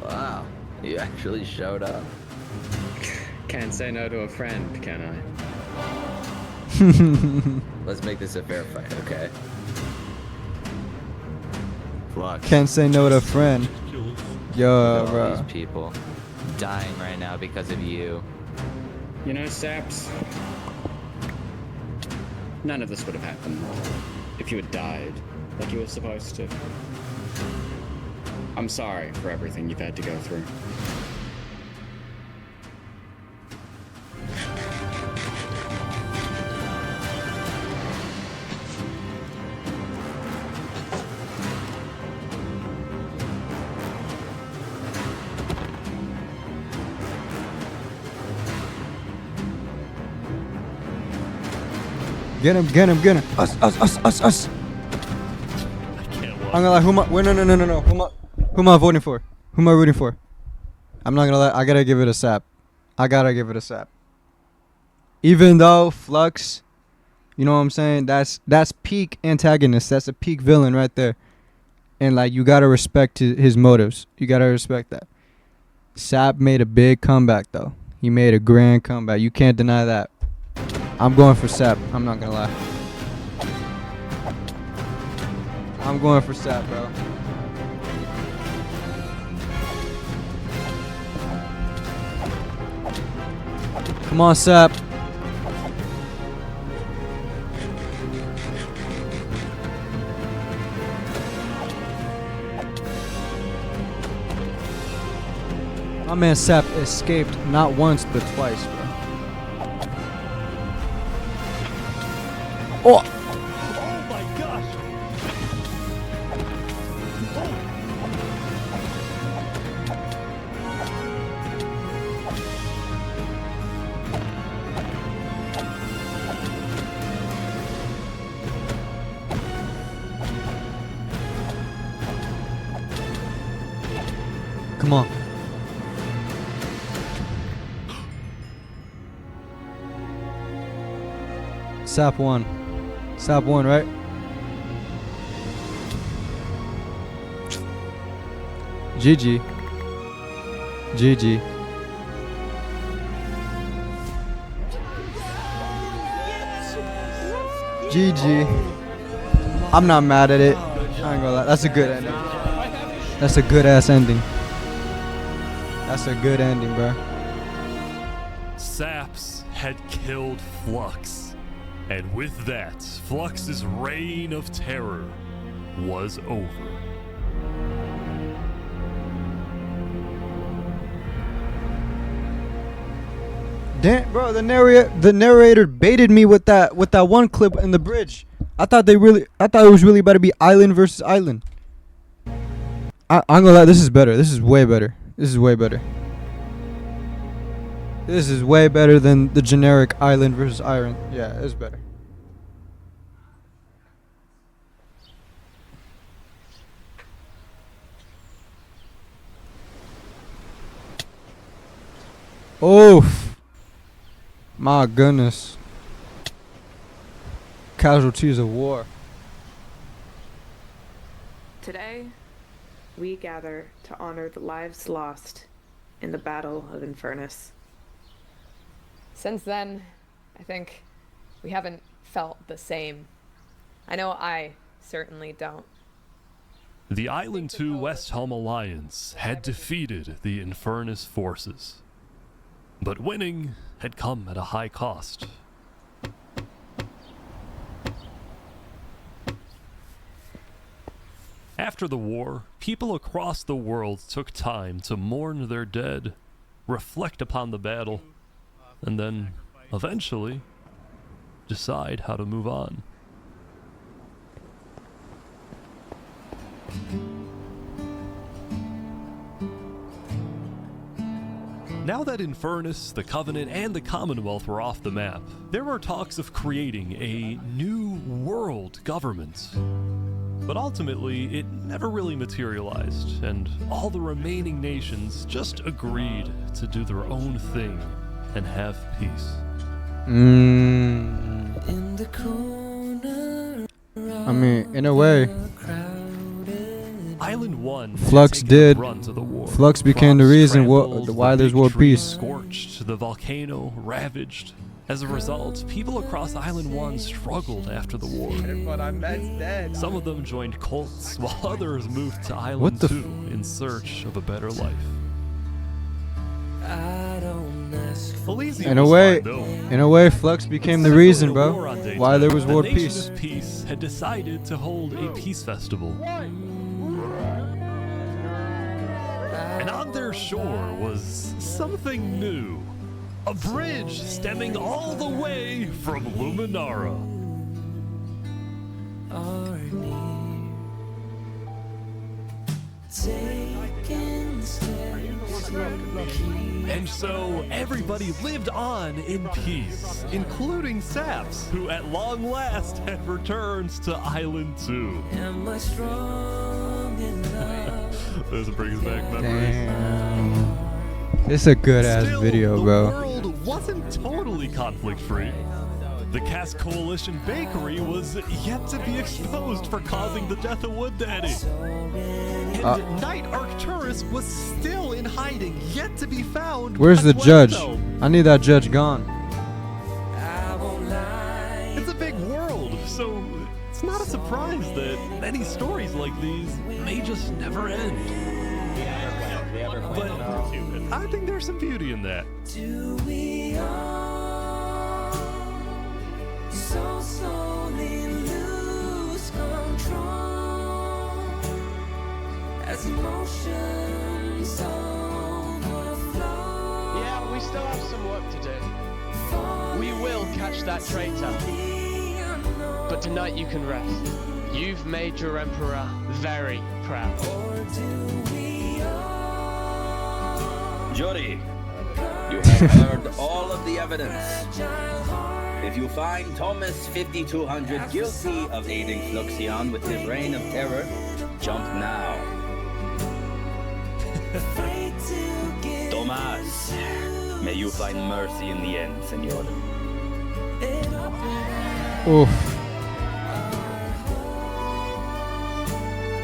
Wow, you actually showed up.
Can't say no to a friend, can I?
Let's make this a fair fight, okay? Flux.
Can't say no to a friend. Yo,
All
bro.
these people dying right now because of you.
You know, Saps, none of this would have happened if you had died like you were supposed to. I'm sorry for everything you've had to go through.
Get him. Us. I'm gonna lie, no. Who am I voting for? Who am I rooting for? I'm not gonna lie, I gotta give it a sap. Even though Flux, you know what I'm saying? That's peak antagonist. That's a peak villain right there. And like, you gotta respect his motives. You gotta respect that. Sap made a big comeback though. He made a grand comeback. You can't deny that. I'm going for Sap. I'm not gonna lie. I'm going for Sap, bro. Come on, Sap. My man Sap escaped not once but twice, bro. Oh!
Oh my gosh!
Come on. Sap won. Sap won, right? GG. GG. GG. I'm not mad at it. I ain't gonna lie. That's a good ending. That's a good ass ending. That's a good ending, bro.
Saps had killed Flux. And with that, Flux's reign of terror was over.
Damn, bro, the narrator baited me with that one clip in the bridge. I thought it was really about to be Island versus Island. I'm gonna lie, this is better. This is way better. This is way better. This is way better than the generic Island versus Island. Yeah, it's better. Oof. My goodness. Casualties of war.
Today, we gather to honor the lives lost in the Battle of Infernus.
Since then, I think we haven't felt the same. I know I certainly don't.
The Island 2 West Helm Alliance had defeated the Infernus forces. But winning had come at a high cost. After the war, people across the world took time to mourn their dead, reflect upon the battle, and then, eventually, decide how to move on. Now that Infernus, the Covenant, and the Commonwealth were off the map, there were talks of creating a new world government. But ultimately, it never really materialized, and all the remaining nations just agreed to do their own thing and have peace.
I mean, in a way,
Island 1
Flux did. Flux became the reason why there's world peace.
Scorched, the volcano ravaged. As a result, people across Island 1 struggled after the war. Some of them joined cults, while others moved to Island 2 in search of a better life.
In a way, Flux became the reason, bro, why there was world
the Nation
peace.
of Peace had decided to hold a peace festival. And on their shore was something new. A bridge stemming all the way from Luminara. And so everybody lived on in peace, including Saps, who at long last had returned to Island 2. This brings back memories.
Damn. It's a good ass video, bro.
The world wasn't totally conflict-free. The Cass Coalition Bakery was yet to be exposed for causing the death of Wood Daddy. And Knight Arcturus was still in hiding, yet to be found.
Where's the
by
judge?
Puerto.
I need that judge gone.
It's a big world, so it's not a surprise that many stories like these may just never end. But I think there's some beauty in that.
Do we all so slowly lose control as emotions overflow?
we still have some work to do. We will catch that traitor. But tonight you can rest. You've made your emperor very proud.
Jury, you have heard all of the evidence. If you find Thomas 5200 guilty of aiding Fluxion with his reign of terror, jump now. Thomas, may you find mercy in the end, senor.
Oof.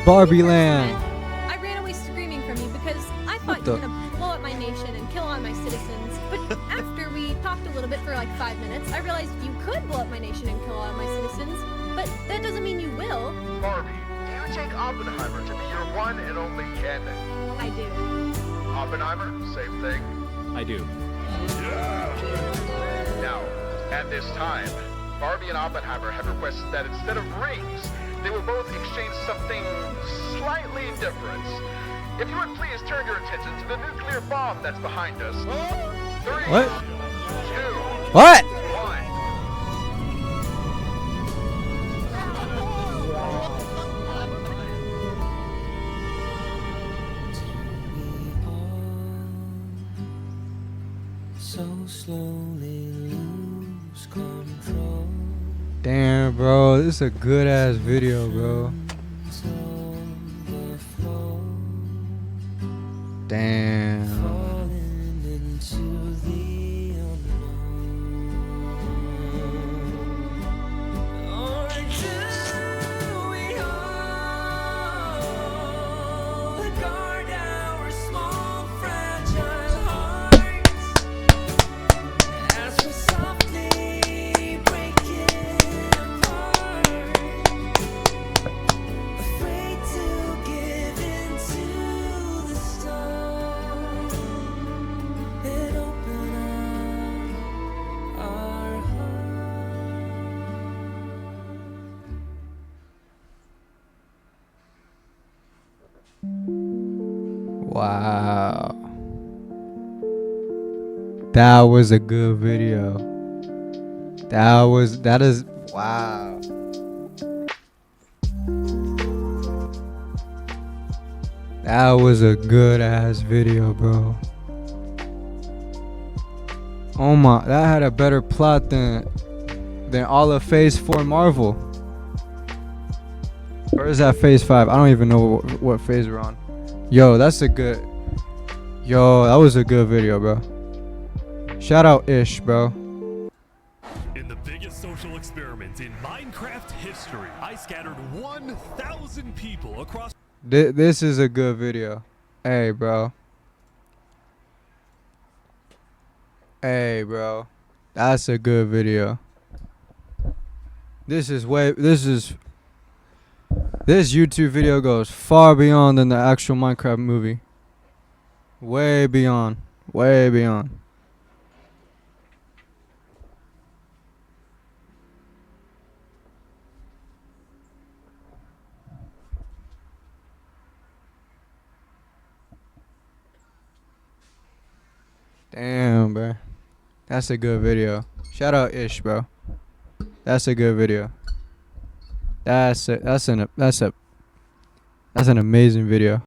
Barbie Land.
I ran away screaming from you because I thought you were gonna blow up my nation and kill all my citizens. But after we talked a little bit for like 5 minutes, I realized you could blow up my nation and kill all my citizens. But that doesn't mean you will.
Barbie, do you take Oppenheimer to be your one and only candidate?
I do.
Oppenheimer, same thing.
I do.
Now, at this time, Barbie and Oppenheimer have requested that instead of rings, they will both exchange something slightly different. If you would please turn your attention to the nuclear bomb that's behind us. 3,
What?
2,
What?
1.
So slowly lose control.
Damn, bro, this is a good ass video, bro. Damn. Wow. That was a good video. That is, wow. That was a good ass video, bro. Oh my, that had a better plot than all of Phase 4 Marvel. Or is that Phase 5? I don't even know what phase we're on. Yo, that's a good. Yo, that was a good video, bro. Shout out Ish, bro.
In the biggest social experiment in Minecraft history, I scattered 1,000 people across.
This is a good video. Hey, bro. Hey, bro. That's a good video. This YouTube video goes far beyond than the actual Minecraft movie. Way beyond. Way beyond. Damn, bro. That's a good video. Shout out Ish, bro. That's a good video. That's an amazing video.